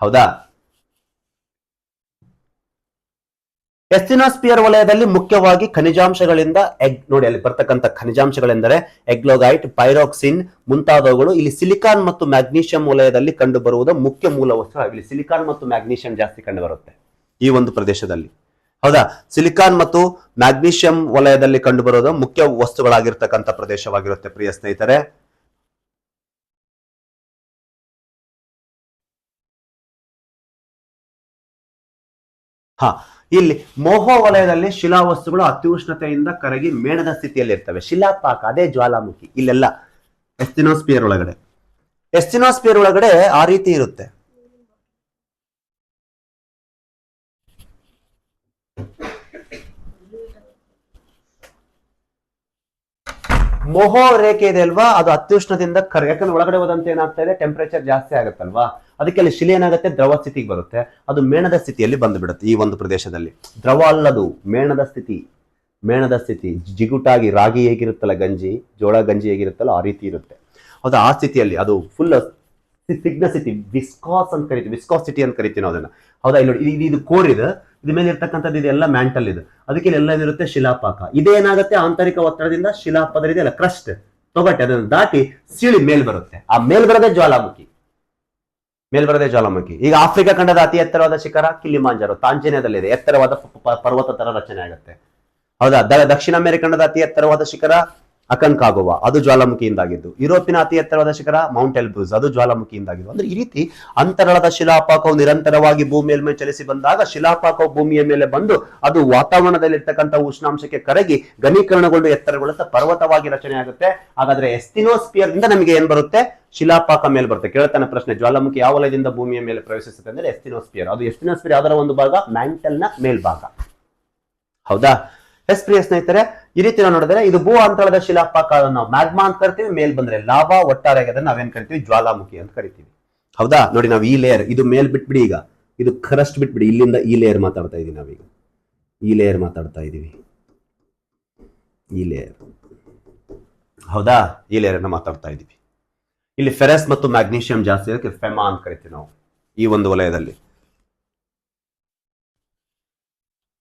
ಹೌದಾ. ಎಸ್ತಿನೋಸ್ಪಿಯರ್ ವಲಯದಲ್ಲಿ ಮುಖ್ಯವಾಗಿ ಖನಿಜಾಂಶಗಳಿಂದ ನೋಡಿ ಅಲ್ಲಿ ಬರ್ತಕ್ಕಂಥ ಖನಿಜಾಂಶಗಳೆಂದರೆ ಎಗ್ಲೋಗೈಟ್, ಪೈರೋಕ್ಸಿನ್ ಮುಂತಾದವುಗಳು. ಇಲ್ಲಿ ಸಿಲಿಕಾನ್ ಮತ್ತು ಮ್ಯಾಗ್ನೀಷಿಯಂ ವಲಯದಲ್ಲಿ ಕಂಡು ಬರುವುದು ಮುಖ್ಯ ಮೂಲ ವಸ್ತು. ಇಲ್ಲಿ ಸಿಲಿಕಾನ್ ಮತ್ತು ಮ್ಯಾಗ್ನೀಷಿಯಂ ಜಾಸ್ತಿ ಕಂಡು ಬರುತ್ತೆ ಈ ಒಂದು ಪ್ರದೇಶದಲ್ಲಿ. ಹೌದಾ, ಸಿಲಿಕಾನ್ ಮತ್ತು ಮ್ಯಾಗ್ನೀಷಿಯಂ ವಲಯದಲ್ಲಿ ಕಂಡು ಬರೋದು ಮುಖ್ಯ ವಸ್ತುಗಳಾಗಿರ್ತಕ್ಕಂಥ ಪ್ರದೇಶವಾಗಿರುತ್ತೆ ಪ್ರಿಯ ಸ್ನೇಹಿತರೆ. ಇಲ್ಲಿ ಮೋಹೋ ವಲಯದಲ್ಲಿ ಶಿಲಾವಸ್ತುಗಳು ಅತ್ಯುಷ್ಣತೆಯಿಂದ ಕರಗಿ ಮೇಣದ ಸ್ಥಿತಿಯಲ್ಲಿ ಇರ್ತವೆ. ಶಿಲಾಪಾಕ ಅದೇ ಜ್ವಾಲಾಮುಖಿ. ಇಲ್ಲೆಲ್ಲ ಎಸ್ತಿನೋಸ್ಪಿಯರ್ ಒಳಗಡೆ ಆ ರೀತಿ ಇರುತ್ತೆ. ಮೋಹೋ ರೇಖೆ ಇದೆ ಅಲ್ವಾ, ಅದು ಅತ್ಯುಷ್ಣದಿಂದ ಯಾಕಂದ್ರೆ ಒಳಗಡೆ ಹೋದಂತೆ ಏನಾಗ್ತಾ ಇದೆ, ಟೆಂಪರೇಚರ್ ಜಾಸ್ತಿ ಆಗುತ್ತಲ್ವಾ, ಅದಕ್ಕೆ ಅಲ್ಲಿ ಶಿಲೆ ಏನಾಗುತ್ತೆ, ದ್ರವ ಸ್ಥಿತಿಗೆ ಬರುತ್ತೆ. ಅದು ಮೇಣದ ಸ್ಥಿತಿಯಲ್ಲಿ ಬಂದು ಬಿಡುತ್ತೆ. ಈ ಒಂದು ಪ್ರದೇಶದಲ್ಲಿ ದ್ರವ ಅಲ್ಲದು ಮೇಣದ ಸ್ಥಿತಿ ಜಿಗುಟಾಗಿ ರಾಗಿ ಹೇಗಿರುತ್ತಲ್ಲ ಗಂಜಿ, ಜೋಳ ಗಂಜಿ ಹೇಗಿರುತ್ತಲ್ಲ ಆ ರೀತಿ ಇರುತ್ತೆ. ಹೌದಾ, ಆ ಸ್ಥಿತಿಯಲ್ಲಿ ಅದು ಫುಲ್ ಸಿಗ್ನಸಿಟಿ, ವಿಸ್ಕಾಸ್ ಅಂತ ಕರಿತೀವಿ, ವಿಸ್ಕಾಸಿಟಿ ಅಂತ ಕರಿತೀವಿ ನಾವು ಅದನ್ನ. ಹೌದಾ, ಇಲ್ಲಿ ಇದು ಕೋರ್ ಇದೆ, ಇದ್ರ ಮೇಲೆ ಇರ್ತಕ್ಕಂಥದ್ದು ಇದೆಲ್ಲ ಮ್ಯಾಂಟಲ್ ಇದು. ಅದಕ್ಕೆ ಎಲ್ಲ ಇರುತ್ತೆ ಶಿಲಾಪಾಕ. ಇದೇನಾಗುತ್ತೆ, ಆಂತರಿಕ ಒತ್ತಡದಿಂದ ಶಿಲಾಪದರ ಇದೆಯಲ್ಲ ಕ್ರಸ್ಟ್ ತೊಗಟೆ ಅದನ್ನು ದಾಟಿ ಸೀಳಿ ಮೇಲ್ ಬರುತ್ತೆ. ಆ ಮೇಲ್ ಬರದೇ ಜ್ವಾಲಾಮುಖಿ. ಈಗ ಆಫ್ರಿಕಾ ಖಂಡದ ಅತಿ ಎತ್ತರವಾದ ಶಿಖರ ಕಿಲಿಮಾಂಜಾರೋ, ತಾಂಜಾನಿಯಾದಲ್ಲಿದೆ. ಎತ್ತರವಾದ ಪರ್ವತ ತರ ರಚನೆ ಆಗುತ್ತೆ. ಹೌದಾ. ದಕ್ಷಿಣ ಅಮೆರಿಕಂಡದ ಅತಿ ಎತ್ತರವಾದ ಶಿಖರ ಅಕನ್ಕಾಗುವಾ, ಅದು ಜ್ವಾಲಾಮುಖಿಯಿಂದಾಗಿದ್ದು. ಯುರೋಪಿನ ಅತಿ ಎತ್ತರವಾದ ಶಿಖರ ಮೌಂಟ್ ಎಲ್ಬ್ರೂಸ್, ಅದು ಜ್ವಾಲಾಮುಖಿಯಿಂದಾಗಿದ್ದು. ಅಂದ್ರೆ ಈ ರೀತಿ ಅಂತರಾಳದ ಶಿಲಾಪಾಕವು ನಿರಂತರವಾಗಿ ಭೂಮಿಯ ಮೇಲೆ ಚಲಿಸಿ ಬಂದಾಗ ಶಿಲಾಪಾಕವು ಭೂಮಿಯ ಮೇಲೆ ಬಂದು ಅದು ವಾತಾವರಣದಲ್ಲಿರ್ತಕ್ಕಂಥ ಉಷ್ಣಾಂಶಕ್ಕೆ ಕರಗಿ ಘನೀಕರಣಗೊಂಡು ಎತ್ತರಗೊಳ್ಳುತ್ತಾ ಪರ್ವತವಾಗಿ ರಚನೆ ಆಗುತ್ತೆ. ಹಾಗಾದ್ರೆ ಎಸ್ಟಿನೋಸ್ಪಿಯರ್ ದಿಂದ ನಮಗೆ ಏನ್ ಬರುತ್ತೆ? ಶಿಲಾಪಾಕ ಮೇಲೆ ಬರುತ್ತೆ. ಕೇಳ್ತಾನೆ ಪ್ರಶ್ನೆ, ಜ್ವಾಲಾಮುಖಿ ಯಾವ ವಲಯದಿಂದ ಭೂಮಿಯ ಮೇಲೆ ಪ್ರವೇಶಿಸುತ್ತೆ ಅಂದ್ರೆ ಎಸ್ಟಿನೋಸ್ಪಿಯರ್. ಅದು ಎಸ್ಟಿನೋಸ್ಪಿಯರ್ ಯಾವ್ದಾರ ಒಂದು ಭಾಗ, ಮ್ಯಾಂಟಲ್ ನ ಮೇಲ್ಭಾಗ. ಹೌದಾ. ಎಸ್ ಪ್ರಿಯ ಸ್ನೇಹಿತರೆ, ಈ ರೀತಿ ನಾವು ನೋಡಿದ್ರೆ ಇದು ಭೂ ಅಂತಳದ ಶಿಲಾಪಾಕ ನಾವು ಮ್ಯಾಗ್ಮಾ ಅಂತ ಕರಿತೀವಿ. ಮೇಲ್ ಬಂದ್ರೆ ಲಾವಾ, ಒಟ್ಟಾರೆಯಾಗಿ ಅದನ್ನ ನಾವೇನ್ ಕರಿತೀವಿ? ಜ್ವಾಲಾಮುಖಿ ಅಂತ ಕರಿತೀವಿ. ಹೌದಾ. ನೋಡಿ, ನಾವು ಈ ಲೇಯರ್ ಇದು ಮೇಲ್ ಬಿಟ್ಬಿಡಿ, ಈಗ ಇದು ಕ್ರಸ್ಟ್ ಬಿಟ್ಬಿಡಿ, ಇಲ್ಲಿಂದ ಈ ಲೇಯರ್ ಮಾತಾಡ್ತಾ ಇದೀವಿ ನಾವೀಗ. ಈ ಲೇಯರ್ ಮಾತಾಡ್ತಾ ಇದೀವಿ, ಈ ಲೇಯರ್. ಹೌದಾ. ಈ ಲೇಯರ್ ಅನ್ನ ಮಾತಾಡ್ತಾ ಇದೀವಿ. ಇಲ್ಲಿ ಫೆರಸ್ ಮತ್ತು ಮ್ಯಾಗ್ನೀಷಿಯಂ ಜಾಸ್ತಿ ಇರೋಕೆ ಫೆಮಾ ಅಂತ ಕರಿತೀವಿ ನಾವು ಈ ಒಂದು ವಲಯದಲ್ಲಿ.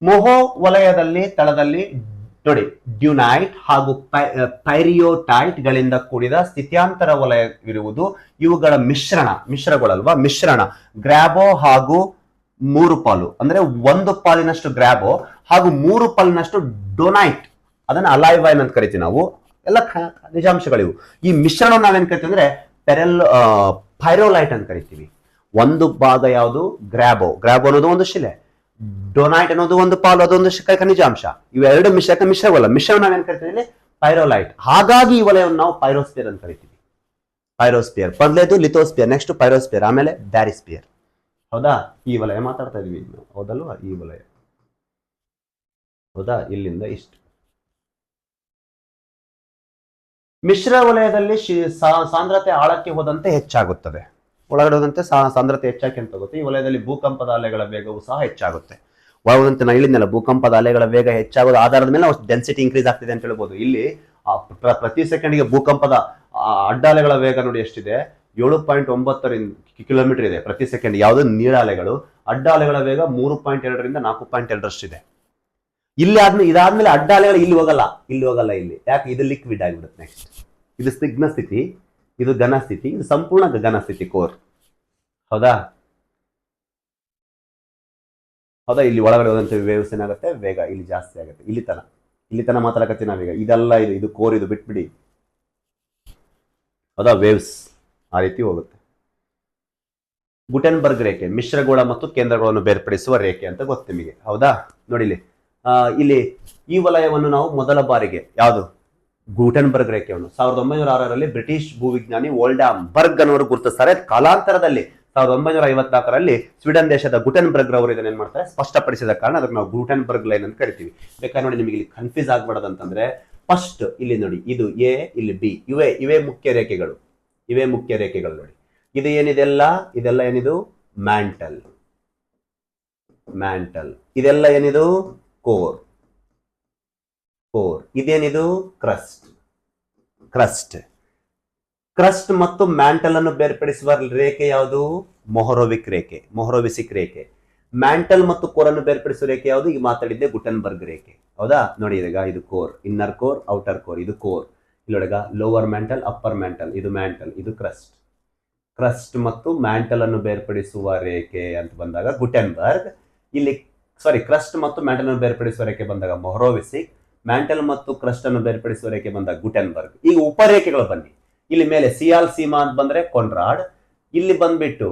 ಮೊಹೋ ವಲಯದಲ್ಲಿ ತಳದಲ್ಲಿ ನೋಡಿ ಡ್ಯೂನೈಟ್ ಹಾಗೂ ಪೈರಿಯೋಟೈಟ್ ಗಳಿಂದ ಕೂಡಿದ ಸ್ಥಿತ್ಯಾಂತರ ವಲಯವಿರುವುದು. ಇವುಗಳ ಮಿಶ್ರಗಳಲ್ವಾ, ಮಿಶ್ರಣ ಗ್ರಾಬೋ ಹಾಗೂ 3 ಪಾಲು, ಅಂದ್ರೆ 1 ಪಾಲಿನಷ್ಟು ಗ್ರಾಬೋ ಹಾಗೂ 3 ಪಾಲಿನಷ್ಟು ಡೊನೈಟ್, ಅದನ್ನ ಅಲೈವೈನ್ ಅಂತ ಕರಿತೀವಿ ನಾವು. ಎಲ್ಲ ನಿಜಾಂಶಗಳಿವು. ಈ ಮಿಶ್ರಣ ನಾವೇನ್ ಕರಿತೀವಿ ಅಂದ್ರೆ ಪೈರೋಲೈಟ್ ಅಂತ ಕರಿತೀವಿ. ಒಂದು ಭಾಗ ಯಾವುದು? ಗ್ರಾಬೋ. ಅನ್ನೋದು ಒಂದು ಶಿಲೆ, ಡೊನೈಟ್ ಅನ್ನೋದು ಒಂದು ಪಾಲು, ಅದೊಂದು ಖನಿಜಾಂಶ. ಇವೆರಡು ಮಿಶ್ರವಲ್ಲ. ಮಿಶ್ರಣ ನಾವೇನ್ ಕರಿತೀವಿ? ಪೈರೋಲೈಟ್. ಹಾಗಾಗಿ ಈ ವಲಯವನ್ನು ನಾವು ಪೈರೋಸ್ಪಿಯರ್ ಅಂತ ಕರಿತೀವಿ. ಪೈರೋಸ್ಪಿಯರ್ ಮೊದಲೇದು ಲಿಥೋಸ್ಪಿಯರ್, ನೆಕ್ಸ್ಟ್ ಪೈರೋಸ್ಪಿಯರ್, ಆಮೇಲೆ ಬ್ಯಾರಿಸ್ಪಿಯರ್. ಹೌದಾ. ಈ ವಲಯ ಮಾತಾಡ್ತಾ ಇದೀವಿ, ಹೌದಲ್ವಾ? ಈ ವಲಯ, ಹೌದಾ. ಇಲ್ಲಿಂದ ಇಷ್ಟು. ಮಿಶ್ರ ವಲಯದಲ್ಲಿ ಸಾಂದ್ರತೆ ಆಳಕ್ಕೆ ಹೋದಂತೆ ಹೆಚ್ಚಾಗುತ್ತದೆ. ಒಳಗಡೆ ಹೋದಂತೆ ಸಾಂದ್ರತೆ ಹೆಚ್ಚಾಗಿ ಅಂತ ಹೋಗುತ್ತೆ. ಈ ವಲಯದಲ್ಲಿ ಭೂಕಂಪದ ಅಲೆಗಳ ವೇಗವು ಸಹ ಹೆಚ್ಚಾಗುತ್ತೆ. ಒಳಗಂತೆ ನಾ ಹೇಳಿದ್ನಲ್ಲ, ಭೂಕಂಪದ ಅಲೆಗಳ ವೇಗ ಹೆಚ್ಚಾಗೋದು ಆಧಾರದ ಮೇಲೆ ಡೆನ್ಸಿಟಿ ಇನ್ಕ್ರೀಸ್ ಆಗ್ತಿದೆ ಅಂತ ಹೇಳ್ಬೋದು. ಇಲ್ಲಿ ಪ್ರತಿ ಸೆಕೆಂಡ್ಗೆ ಭೂಕಂಪದ ಅಡ್ಡಾಲೆಗಳ ವೇಗ ನೋಡಿ ಎಷ್ಟಿದೆ? 7.9 ಕಿಲೋಮೀಟರ್ ಇದೆ ಪ್ರತಿ ಸೆಕೆಂಡ್. ಯಾವುದು? ನೀರಾಲೆಗಳು. ಅಡ್ಡಾಲೆಗಳ ವೇಗ 3.2 4.2 ಇಲ್ಲಿ ಇದಾದ್ಮೇಲೆ ಅಡ್ಡಾಲೆಗಳು ಇಲ್ಲಿ ಹೋಗಲ್ಲ. ಇಲ್ಲಿ ಯಾಕೆ? ಇದು ಲಿಕ್ವಿಡ್ ಆಗಿಬಿಡುತ್ತೆ. ನೆಕ್ಸ್ಟ್ ಇದು ಸ್ನಿಗ್ಧ ಸ್ಥಿತಿ, ಇದು ಘನ ಸ್ಥಿತಿ, ಇದು ಸಂಪೂರ್ಣ ಘನ ಸ್ಥಿತಿ, ಕೋರ್. ಹೌದಾ. ಇಲ್ಲಿ ಒಳಗಡೆ ಹೋದಂತೆ ವೇವ್ಸ್ ಏನಾಗುತ್ತೆ? ವೇಗ ಇಲ್ಲಿ ಜಾಸ್ತಿ ಆಗುತ್ತೆ. ಇಲ್ಲಿ ತನ ಮಾತಾಡಕತ್ತೀವಿ ನಾವೀಗ. ಇದೆಲ್ಲ ಇದು ಕೋರ್, ಇದು ಬಿಟ್ಬಿಡಿ. ಹೌದಾ. ವೇವ್ಸ್ ಆ ರೀತಿ ಹೋಗುತ್ತೆ. ಗುಟೆನ್ಬರ್ಗ್ ರೇಖೆ ಮಿಶ್ರಗೋಳ ಮತ್ತು ಕೇಂದ್ರಗಳನ್ನು ಬೇರ್ಪಡಿಸುವ ರೇಖೆ ಅಂತ ಗೊತ್ತು ನಿಮಗೆ. ಹೌದಾ. ನೋಡಿ ಇಲ್ಲಿ ಈ ವಲಯವನ್ನು ನಾವು ಮೊದಲ ಬಾರಿಗೆ ಯಾವುದು? ಗುಟೆನ್ಬರ್ಗ್ ರೇಖೆಯನ್ನು 1906ರಲ್ಲಿ ಬ್ರಿಟಿಷ್ ಭೂವಿಜ್ಞಾನಿ ವೋಲ್ಡಾಮ್ ಬರ್ಗ್ ಅನ್ನೋರು ಗುರುತಿಸ್ತಾರೆ. ಕಾಲಾಂತರದಲ್ಲಿ 1954ರಲ್ಲಿ ಸ್ವೀಡನ್ ದೇಶದ ಗುಟೆನ್ಬರ್ಗ್ ರವರು ಇದನ್ನ ಏನ್ ಮಾಡ್ತಾರೆ? ಸ್ಪಷ್ಟಪಡಿಸಿದ ಕಾರಣ ಅದಕ್ಕೆ ನಾವು ಗುಟೆನ್ಬರ್ಗ್ ಲೈನ್ ಅಂತ ಕರಿತೀವಿ. ಬೇಕಾದ್ರೆ ನೋಡಿ, ನಿಮಗೆ ಇಲ್ಲಿ ಕನ್ಫ್ಯೂಸ್ ಆಗ್ಬಾರ್ದಂತಂದ್ರೆ ಫಸ್ಟ್ ಇಲ್ಲಿ ನೋಡಿ, ಇದು ಎ, ಇಲ್ಲಿ ಬಿ, ಇವೇ ಮುಖ್ಯ ರೇಖೆಗಳು. ನೋಡಿ, ಇದು ಏನಿದೆಲ್ಲ? ಇದೆಲ್ಲ ಏನಿದು? ಮ್ಯಾಂಟಲ್. ಇದೆಲ್ಲ ಏನಿದು? ಕೋರ್. ಇದೇನಿದು? ಕ್ರಸ್ಟ್ ಮತ್ತು ಮ್ಯಾಂಟಲ್ ಅನ್ನು ಬೇರ್ಪಡಿಸುವ ರೇಖೆ ಯಾವುದು? ಮೊಹರೋವಿಸಿಕ್ ರೇಖೆ. ಮ್ಯಾಂಟಲ್ ಮತ್ತು ಕೋರ್ ಅನ್ನು ಬೇರ್ಪಡಿಸುವ ರೇಖೆ ಯಾವುದು? ಈಗ ಮಾತಾಡಿದ್ದೆ ಗುಟೆನ್ಬರ್ಗ್ ರೇಖೆ. ಹೌದಾ. ನೋಡಿ, ಈಗ ಇದು core, inner core, outer core, ಇದು ಕೋರ್. ಇಲ್ಲೊಳಗ ಲೋವರ್ ಮ್ಯಾಂಟಲ್, ಅಪ್ಪರ್ ಮ್ಯಾಂಟಲ್, ಇದು ಮ್ಯಾಂಟಲ್, ಇದು ಕ್ರಸ್ಟ್ ಮತ್ತು ಮ್ಯಾಂಟಲ್ ಅನ್ನು ಬೇರ್ಪಡಿಸುವ ರೇಖೆ ಅಂತ ಬಂದಾಗ ಗುಟೆನ್ಬರ್ಗ್. ಇಲ್ಲಿ ಕ್ರಸ್ಟ್ ಮತ್ತು ಮ್ಯಾಂಟಲ್ ಅನ್ನು ಬೇರ್ಪಡಿಸುವ ರೇಖೆ ಬಂದಾಗ ಮೊಹರೋವಿಸಿಕ್. ಮ್ಯಾಂಟಲ್ ಮತ್ತು ಕ್ರಸ್ಟ್ ಅನ್ನು ಬೇರ್ಪಡಿಸುವ ರೇಖೆ ಬಂದಾಗ ಗುಟೆನ್ಬರ್ಗ್. ಈಗ ಉಪರೇಖೆಗಳು ಬನ್ನಿ. ಇಲ್ಲಿ ಮೇಲೆ ಸಿಯಾಲ್ ಸೀಮಾ ಅಂತ ಬಂದ್ರೆ ಕೊನ್ರಾಡ್. ಇಲ್ಲಿ ಬಂದ್ಬಿಟ್ಟು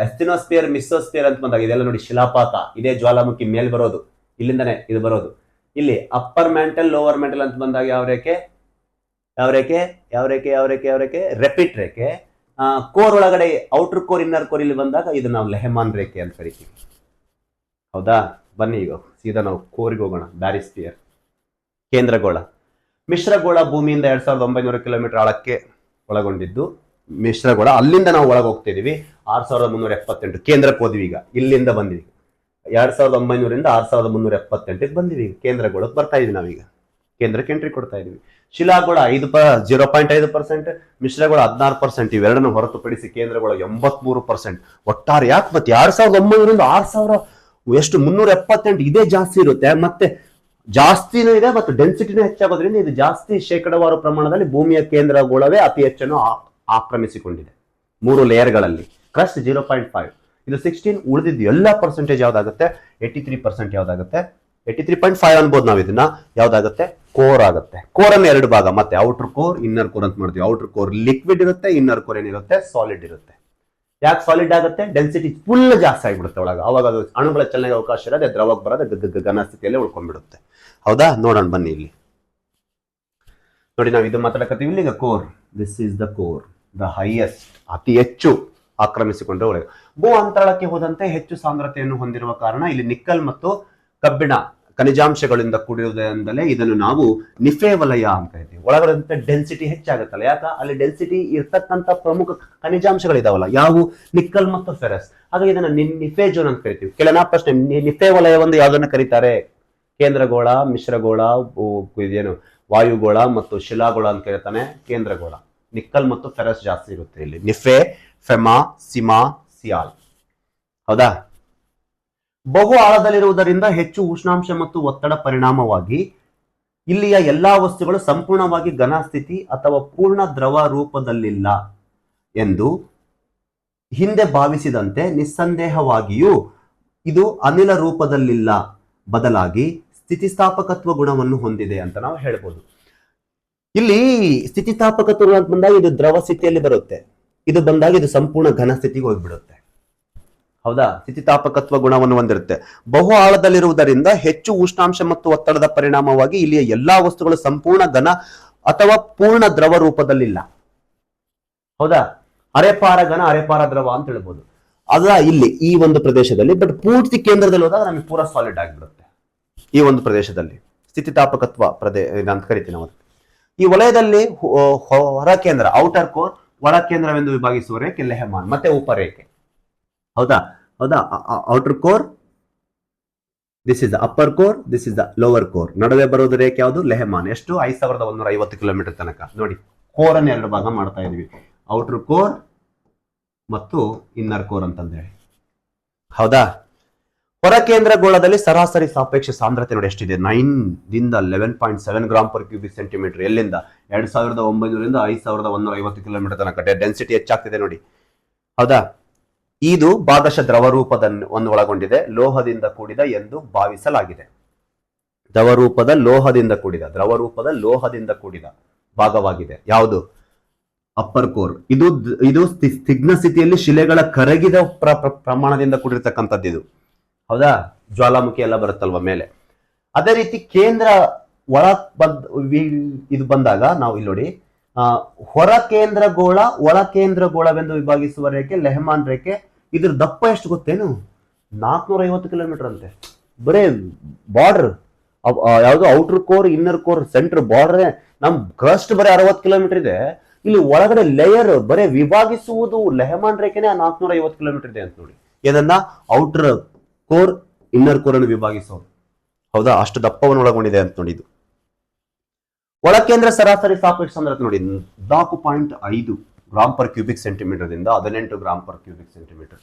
ಎಸ್ಟಿನೋಸ್ಪಿಯರ್, ಮಿಸೋಸ್ಪಿಯರ್ ಅಂತ ಬಂದಾಗ ಇದೆಲ್ಲ ನೋಡಿ ಶಿಲಾಪಾತ. ಇದೇ ಜ್ವಾಲಾಮುಖಿ ಮೇಲ್ ಬರೋದು, ಇಲ್ಲಿಂದನೇ ಇದು ಬರೋದು. ಇಲ್ಲಿ ಅಪ್ಪರ್ ಮ್ಯಾಂಟಲ್, ಲೋವರ್ ಮ್ಯಾಂಟಲ್ ಅಂತ ಬಂದಾಗ ಯಾವ ರೇಖೆ? ರೆಪಿಟ್ ರೇಖೆ. ಕೋರ್ ಒಳಗಡೆ ಔಟರ್ ಕೋರ್, ಇನ್ನರ್ ಕೋರ್ ಇಲ್ಲಿ ಬಂದಾಗ ಇದು ನಾವು ಲೆಹಮಾನ್ ರೇಖೆ ಅಂತ ಕರಿತೀವಿ. ಹೌದಾ. ಬನ್ನಿ ಈಗ ಸೀದಾ ನಾವು ಕೋರಿಗೆ ಹೋಗೋಣ. ಬ್ಯಾರಿಸ್ಪಿಯರ್ ಕೇಂದ್ರಗೋಳ. ಮಿಶ್ರಗೋಳ ಭೂಮಿಯಿಂದ 2900 ಕಿಲೋಮೀಟರ್ ಆಳಕ್ಕೆ ಒಳಗೊಂಡಿದ್ದು ಮಿಶ್ರಗೋಳ. ಅಲ್ಲಿಂದ ನಾವು ಒಳಗೆ ಹೋಗ್ತಾ ಇದೀವಿ. 6378 ಕೇಂದ್ರಕ್ಕೆ ಹೋದ್ವಿ. ಈಗ ಇಲ್ಲಿಂದ ಬಂದಿವಿ 2900ರಿಂದ 6378ಕ್ಕೆ ಬಂದಿವಿ. ಕೇಂದ್ರಗೋಳಕ್ಕೆ ಬರ್ತಾ ಇದೀವಿ ನಾವೀಗ. ಕೇಂದ್ರಕ್ಕೆ ಎಂಟ್ರಿ ಕೊಡ್ತಾ ಇದೀವಿ. ಶಿಲಾಗೋಳ 0.5%, ಮಿಶ್ರಗೋಳ 16%. ಇವೆರಡನ್ನು ಹೊರತುಪಡಿಸಿ ಕೇಂದ್ರಗೋಳ 83%. ಒಟ್ಟಾರೆ ಯಾಕೆ? ಮತ್ತೆ 2900ರಿಂದ 6000 ಎಷ್ಟು? 378. ಇದೇ ಜಾಸ್ತಿ ಇರುತ್ತೆ. ಮತ್ತೆ ಜಾಸ್ತಿನೂ ಇದೆ ಮತ್ತು ಡೆನ್ಸಿಟಿನೂ ಹೆಚ್ಚಾಗೋದ್ರಿಂದ ಇದು ಜಾಸ್ತಿ ಶೇಕಡವಾರು ಪ್ರಮಾಣದಲ್ಲಿ ಭೂಮಿಯ ಕೇಂದ್ರಗೋಳವೇ ಅತಿ ಹೆಚ್ಚನ್ನು ಆಕ್ರಮಿಸಿಕೊಂಡಿದೆ 3 ಲೇಯರ್ಗಳಲ್ಲಿ. ಕ್ರಸ್ಟ್ 0.5, ಇದು 16. ಉಳಿದಿದ್ದು ಎಲ್ಲ ಪರ್ಸೆಂಟೇಜ್ ಯಾವ್ದಾಗುತ್ತೆ? 83% ಯಾವ್ದಾಗುತ್ತೆ? 83.5 ಅನ್ಬೋದು ನಾವು ಇದನ್ನ. ಯಾವ್ದಾಗುತ್ತೆ? ಕೋರ್ ಆಗುತ್ತೆ. ಕೋರ್ ಅನ್ನು ಎರಡು ಭಾಗ, ಮತ್ತೆ ಔಟರ್ ಕೋರ್ ಇನ್ನರ್ ಕೋರ್ ಅಂತ ಮಾಡ್ತೀವಿ. ಔಟರ್ ಕೋರ್ ಲಿಕ್ವಿಡ್ ಇರುತ್ತೆ, ಇನ್ನರ್ ಕೋರ್ ಏನಿರುತ್ತೆ ಸಾಲಿಡ್ ಇರುತ್ತೆ. ಯಾಕೆ ಸಾಲಿಡ್ ಆಗುತ್ತೆ? ಡೆನ್ಸಿಟಿ ಫುಲ್ ಜಾಸ್ತಿ ಆಗಿಬಿಡುತ್ತೆ ಒಳಗೆ, ಅವಾಗ ಅದು ಅಣುಗಳ ಚಲನೆಗೆ ಅವಕಾಶ ಇರೋದೆ, ದ್ರವಕ್ಕೆ ಬರೋದು ಘನ ಸ್ಥಿತಿಯಲ್ಲಿ ಉಳ್ಕೊಂಡ್ಬಿಡುತ್ತೆ. ಹೌದಾ? ನೋಡೋಣ ಬನ್ನಿ ಇಲ್ಲಿ ನೋಡಿ, ನಾವು ಇದು ಮಾತಾಡಕತ್ತೀವಿ ಇಲ್ಲಿ. ಈಗ core, this is the core, the highest, ಅತಿ ಹೆಚ್ಚು ಆಕ್ರಮಿಸಿಕೊಂಡ್ರೆ ಒಳಗೆ. ಭೂ ಅಂತರಾಳಕ್ಕೆ ಹೋದಂತೆ ಹೆಚ್ಚು ಸಾಂದ್ರತೆಯನ್ನು ಹೊಂದಿರುವ ಕಾರಣ ಇಲ್ಲಿ ನಿಕ್ಕಲ್ ಮತ್ತು ಕಬ್ಬಿಣ ಖನಿಜಾಂಶಗಳಿಂದ ಕೂಡಿರುವುದರಿಂದಲೇ ಇದನ್ನು ನಾವು ನಿಫೆ ವಲಯ ಅಂತ ಹೇಳ್ತೀವಿ. ಒಳಗಡೆ ಡೆನ್ಸಿಟಿ ಹೆಚ್ಚಾಗುತ್ತಲ್ಲ, ಯಾಕ? ಅಲ್ಲಿ ಡೆನ್ಸಿಟಿ ಇರ್ತಕ್ಕಂಥ ಪ್ರಮುಖ ಖನಿಜಾಂಶಗಳಿದಾವಲ್ಲ, ಯಾವುವು? ನಿಕ್ಕಲ್ ಮತ್ತು ಫೆರಸ್. ಹಾಗಾಗಿ ಇದನ್ನ ನಿಫೆ ಝೋನ್ ಅಂತ ಕರಿತೀವಿ. ಕೆಳನ ಪ್ರಶ್ನೆ, ನಿಫೆ ವಲಯ ಒಂದು ಯಾವ್ದನ್ನ ಕರೀತಾರೆ? ಕೇಂದ್ರಗೋಳ, ಮಿಶ್ರಗೋಳ, ಇದೇನು ವಾಯುಗೋಳ ಮತ್ತು ಶಿಲಾಗೋಳ ಅಂತ ಕರೀತಾನೆ. ಕೇಂದ್ರಗೋಳ. ನಿಕ್ಕಲ್ ಮತ್ತು ಫೆರಸ್ ಜಾಸ್ತಿ ಇರುತ್ತೆ ಇಲ್ಲಿ. ನಿಫೆ, ಫೆಮಾ, ಸಿಮಾ, ಸಿಯಾಲ್. ಹೌದಾ? ಬಹು ಆಳದಲ್ಲಿರುವುದರಿಂದ ಹೆಚ್ಚು ಉಷ್ಣಾಂಶ ಮತ್ತು ಒತ್ತಡ ಪರಿಣಾಮವಾಗಿ ಇಲ್ಲಿಯ ಎಲ್ಲಾ ವಸ್ತುಗಳು ಸಂಪೂರ್ಣವಾಗಿ ಘನ ಸ್ಥಿತಿ ಅಥವಾ ಪೂರ್ಣ ದ್ರವ ರೂಪದಲ್ಲಿಲ್ಲ ಎಂದು ಹಿಂದೆ ಭಾವಿಸಿದಂತೆ ನಿಸ್ಸಂದೇಹವಾಗಿಯೂ ಇದು ಅನಿಲ ರೂಪದಲ್ಲಿಲ್ಲ, ಬದಲಾಗಿ ಸ್ಥಿತಿಸ್ಥಾಪಕತ್ವ ಗುಣವನ್ನು ಹೊಂದಿದೆ ಅಂತ ನಾವು ಹೇಳ್ಬೋದು. ಇಲ್ಲಿ ಸ್ಥಿತಿಸ್ಥಾಪಕತ್ವ ಅಂತ ಬಂದಾಗ ಇದು ದ್ರವ ಸ್ಥಿತಿಯಲ್ಲಿ ಬರುತ್ತೆ, ಇದು ಬಂದಾಗ ಇದು ಸಂಪೂರ್ಣ ಘನ ಸ್ಥಿತಿಗೆ ಹೋಗ್ಬಿಡುತ್ತೆ. ಹೌದಾ? ಸ್ಥಿತಿಸ್ಥಾಪಕತ್ವ ಗುಣವನ್ನು ಹೊಂದಿರುತ್ತೆ. ಬಹು ಆಳದಲ್ಲಿರುವುದರಿಂದ ಹೆಚ್ಚು ಉಷ್ಣಾಂಶ ಮತ್ತು ಒತ್ತಡದ ಪರಿಣಾಮವಾಗಿ ಇಲ್ಲಿಯ ಎಲ್ಲಾ ವಸ್ತುಗಳು ಸಂಪೂರ್ಣ ಘನ ಅಥವಾ ಪೂರ್ಣ ದ್ರವ ರೂಪದಲ್ಲಿಲ್ಲ. ಹೌದಾ? ಅರೆಪಾರ ಘನ, ಅರೆಪಾರ ದ್ರವ ಅಂತ ಹೇಳ್ಬೋದು. ಅದ ಇಲ್ಲಿ ಈ ಒಂದು ಪ್ರದೇಶದಲ್ಲಿ. ಬಟ್ ಪೂರ್ತಿ ಕೇಂದ್ರದಲ್ಲಿ ಹೋದಾಗ ನಮಗೆ ಪೂರ ಸಾಲಿಡ್ ಆಗಿಬಿಡುತ್ತೆ. ಈ ಒಂದು ಪ್ರದೇಶದಲ್ಲಿ ಸ್ಥಿತಿಸ್ಥಾಪಕತ್ವ ಅಂತ ಕರಿತೀವಿ ನಾವು. ಈ ವಲಯದಲ್ಲಿ ಹೊರ ಕೇಂದ್ರ, ಔಟರ್ ಕೋರ್, ಒಳ ಕೇಂದ್ರವೆಂದು ವಿಭಾಗಿಸುವ ರೇಖೆ ಲೆಹಮಾನ್, ಮತ್ತೆ ಉಪರೇಖೆ. ಹೌದಾ? ಹೌದಾ? Outer core, this is the upper core, this is the lower core. ನಡುವೆ ಬರೋದು ರೇಖೆ ಯಾವುದು? ಲೆಹಮಾನ್. ಎಷ್ಟು? 5150 ಕಿಲೋಮೀಟರ್ ತನಕ. ನೋಡಿ, ಕೋರ್ ಅನ್ನು ಎರಡು ಭಾಗ ಮಾಡ್ತಾ ಇದೀವಿ, ಔಟರ್ ಕೋರ್ ಮತ್ತು ಇನ್ನರ್ ಕೋರ್ ಅಂತಂದೇಳಿ. ಹೌದಾ? ಹೊರ ಕೇಂದ್ರ ಗೋಳದಲ್ಲಿ ಸರಾಸರಿ ಸಾಪೇಕ್ಷ ಸಾಂದ್ರತೆ ನೋಡಿ ಎಷ್ಟಿದೆ? 9 ದಿಂದ 11.7 ಗ್ರಾಮ್ ಪರ್ ಕ್ಯೂಬಿಕ್ ಸೆಂಟಿಮೀಟರ್. ಎಲ್ಲಿಂದ? 2900 5150 ಕಿಲೋಮೀಟರ್ ತನಕ ಡೆನ್ಸಿಟಿ ಹೆಚ್ಚಾಗ್ತಿದೆ ನೋಡಿ. ಹೌದಾ? ಇದು ಭಾಗಶಃ ದ್ರವ ರೂಪವನ್ನು ಒಳಗೊಂಡಿದೆ, ಲೋಹದಿಂದ ಕೂಡಿದ ಎಂದು ಭಾವಿಸಲಾಗಿದೆ. ದ್ರವ ರೂಪದ ಲೋಹದಿಂದ ಕೂಡಿದ ಭಾಗವಾಗಿದೆ. ಯಾವುದು? Upper core. ಇದು ಸ್ನಿಗ್ಧ ಸ್ಥಿತಿಯಲ್ಲಿ ಶಿಲೆಗಳ ಕರಗಿದ ಪ್ರಮಾಣದಿಂದ ಕೂಡಿರ್ತಕ್ಕಂಥದ್ದು ಇದು. ಹೌದಾ? ಜ್ವಾಲಾಮುಖಿ ಎಲ್ಲ ಬರುತ್ತಲ್ವ ಮೇಲೆ. ಅದೇ ರೀತಿ ಕೇಂದ್ರ ಇದು ಬಂದಾಗ ನಾವು ಇಲ್ಲಿ ನೋಡಿ, ಹೊರ ಕೇಂದ್ರಗೋಳ, ಒಳ ಕೇಂದ್ರಗೋಳವೆಂದು ವಿಭಾಗಿಸುವ ರೇಖೆ ಲೆಹಮಾನ್ ರೇಖೆ. ಇದ್ರ ದಪ್ಪ ಎಷ್ಟು ಗೊತ್ತೇನು? 450 ಕಿಲೋಮೀಟರ್ ಅಂತೆ. ಬರೇ ಬಾರ್ಡರ್ ಯಾವುದು? Outer core, inner core, centre border ನಮ್ ಕ್ರಸ್ಟ್ ಬರೀ 60 ಕಿಲೋಮೀಟರ್ ಇದೆ. ಇಲ್ಲಿ ಒಳಗಡೆ ಲೇಯರ್ ಬರೇ ವಿಭಾಗಿಸುವುದು ಲೆಹಮಾನ್ ರೇಖೆನೆ 450 ಕಿಲೋಮೀಟರ್ ಇದೆ ಅಂತ ನೋಡಿ. ಏನನ್ನ? ಔಟರ್ ಕೋರ್, ಇನ್ನರ್ ಕೋರ್ ಅನ್ನು ವಿಭಾಗಿಸೋದು. ಹೌದಾ? ಅಷ್ಟು ದಪ್ಪವನ್ನು ಒಳಗೊಂಡಿದೆ ಅಂತ ನೋಡಿ. ಇದು ಒಳಕೇಂದ್ರ ಸರಾಸರಿ ಸಾಪೇಕ್ಷ ಸಾಂದ್ರತೆ ನೋಡಿ 4.5 ಗ್ರಾಮ್ ಪರ್ ಕ್ಯೂಬಿಕ್ ಸೆಂಟಿಮೀಟರ್ ದಿಂದ 18 gram per cubic centimetre.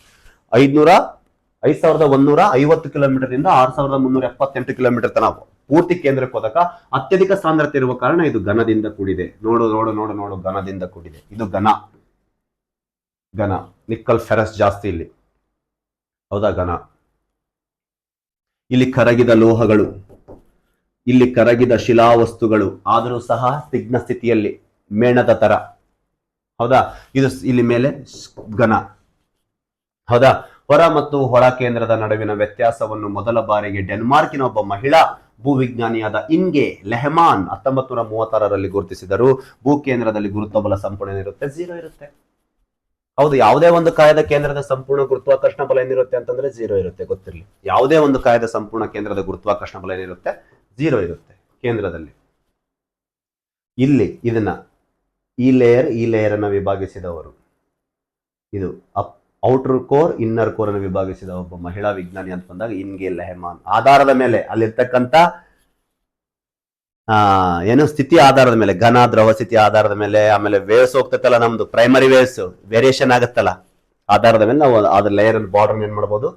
5150 kilometre ದಿಂದ 6378 ಕಿಲೋಮೀಟರ್ ತನಕ ಪೂರ್ತಿ ಕೇಂದ್ರಕ್ಕೆ ಹೋದಾಗ ಅತ್ಯಧಿಕ ಸಾಂದ್ರತೆ ಇರುವ ಕಾರಣ ಇದು ಘನದಿಂದ ಕೂಡಿದೆ. ನೋಡು, ಘನದಿಂದ ಕೂಡಿದೆ. ಇದು ಘನ. ನಿಕ್ಕಲ್ ಫೆರಸ್ ಜಾಸ್ತಿ ಇಲ್ಲಿ. ಹೌದಾ? ಘನ. ಇಲ್ಲಿ ಕರಗಿದ ಲೋಹಗಳು, ಇಲ್ಲಿ ಕರಗಿದ ಶಿಲಾವಸ್ತುಗಳು, ಆದರೂ ಸಹ ಸ್ನಿಗ್ಧ ಸ್ಥಿತಿಯಲ್ಲಿ ಮೇಣದ ತರ. ಹೌದಾ? ಇದು ಇಲ್ಲಿ ಮೇಲೆ ಘನ. ಹೌದಾ? ಹೊರ ಮತ್ತು ಒಳ ಕೇಂದ್ರದ ನಡುವಿನ ವ್ಯತ್ಯಾಸವನ್ನು ಮೊದಲ ಬಾರಿಗೆ ಡೆನ್ಮಾರ್ಕಿನ ಒಬ್ಬ ಮಹಿಳಾ ಭೂವಿಜ್ಞಾನಿಯಾದ ಇನ್ಗೆ ಲೆಹಮಾನ್ 1936ರಲ್ಲಿ ಗುರುತಿಸಿದರು. ಭೂ ಕೇಂದ್ರದಲ್ಲಿ ಗುರುತ್ವ ಸಂಪೂರ್ಣ ಇರುತ್ತೆ, 0 ಇರುತ್ತೆ. ಹೌದು, ಯಾವುದೇ ಒಂದು ಕಾಯದ ಕೇಂದ್ರದ ಸಂಪೂರ್ಣ ಗುರುತ್ವಾಕರ್ಷಣ ಬಲ ಏನಿರುತ್ತೆ ಅಂತಂದ್ರೆ 0 ಇರುತ್ತೆ. ಗೊತ್ತಿರಲಿ, ಯಾವುದೇ ಒಂದು ಕಾಯದ ಸಂಪೂರ್ಣ ಕೇಂದ್ರದ ಗುರುತ್ವಾಕರ್ಷಣ ಬಲ ಏನಿರುತ್ತೆ? 0 ಇರುತ್ತೆ ಕೇಂದ್ರದಲ್ಲಿ. ಇಲ್ಲಿ ಇದನ್ನ ಈ ಲೇಯರ್ ಅನ್ನ ವಿಭಾಗಿಸಿದವರು, ಇದು ಔಟರ್ ಕೋರ್, ಇನ್ನರ್ ಕೋರ್ ಅನ್ನು ವಿಭಾಗಿಸಿದ ಒಬ್ಬ ಮಹಿಳಾ ವಿಜ್ಞಾನಿ ಅಂತ ಬಂದಾಗ ಇನ್ಗೆ ಲೆಹಮಾನ್. ಆಧಾರದ ಮೇಲೆ ಅಲ್ಲಿರ್ತಕ್ಕಂಥ ಸ್ಥಿತಿ ಆಧಾರದ ಮೇಲೆ, ಘನ ದ್ರವ ಸ್ಥಿತಿ ಆಧಾರದ ಮೇಲೆ, ಆಮೇಲೆ ವೇವ್ಸ್ ಹೋಗ್ತೈತಲ್ಲ, ನಮ್ದು ಪ್ರೈಮರಿ ವೇವ್ಸ್ ವೇರಿಯೇಷನ್ ಆಗುತ್ತಲ್ಲ, ಆಧಾರದ ಮೇಲೆ ನಾವು ಅದ್ರ ಲೇಯರ್ ಬಾರ್ಡರ್ ಏನ್ ಮಾಡ್ಬೋದು?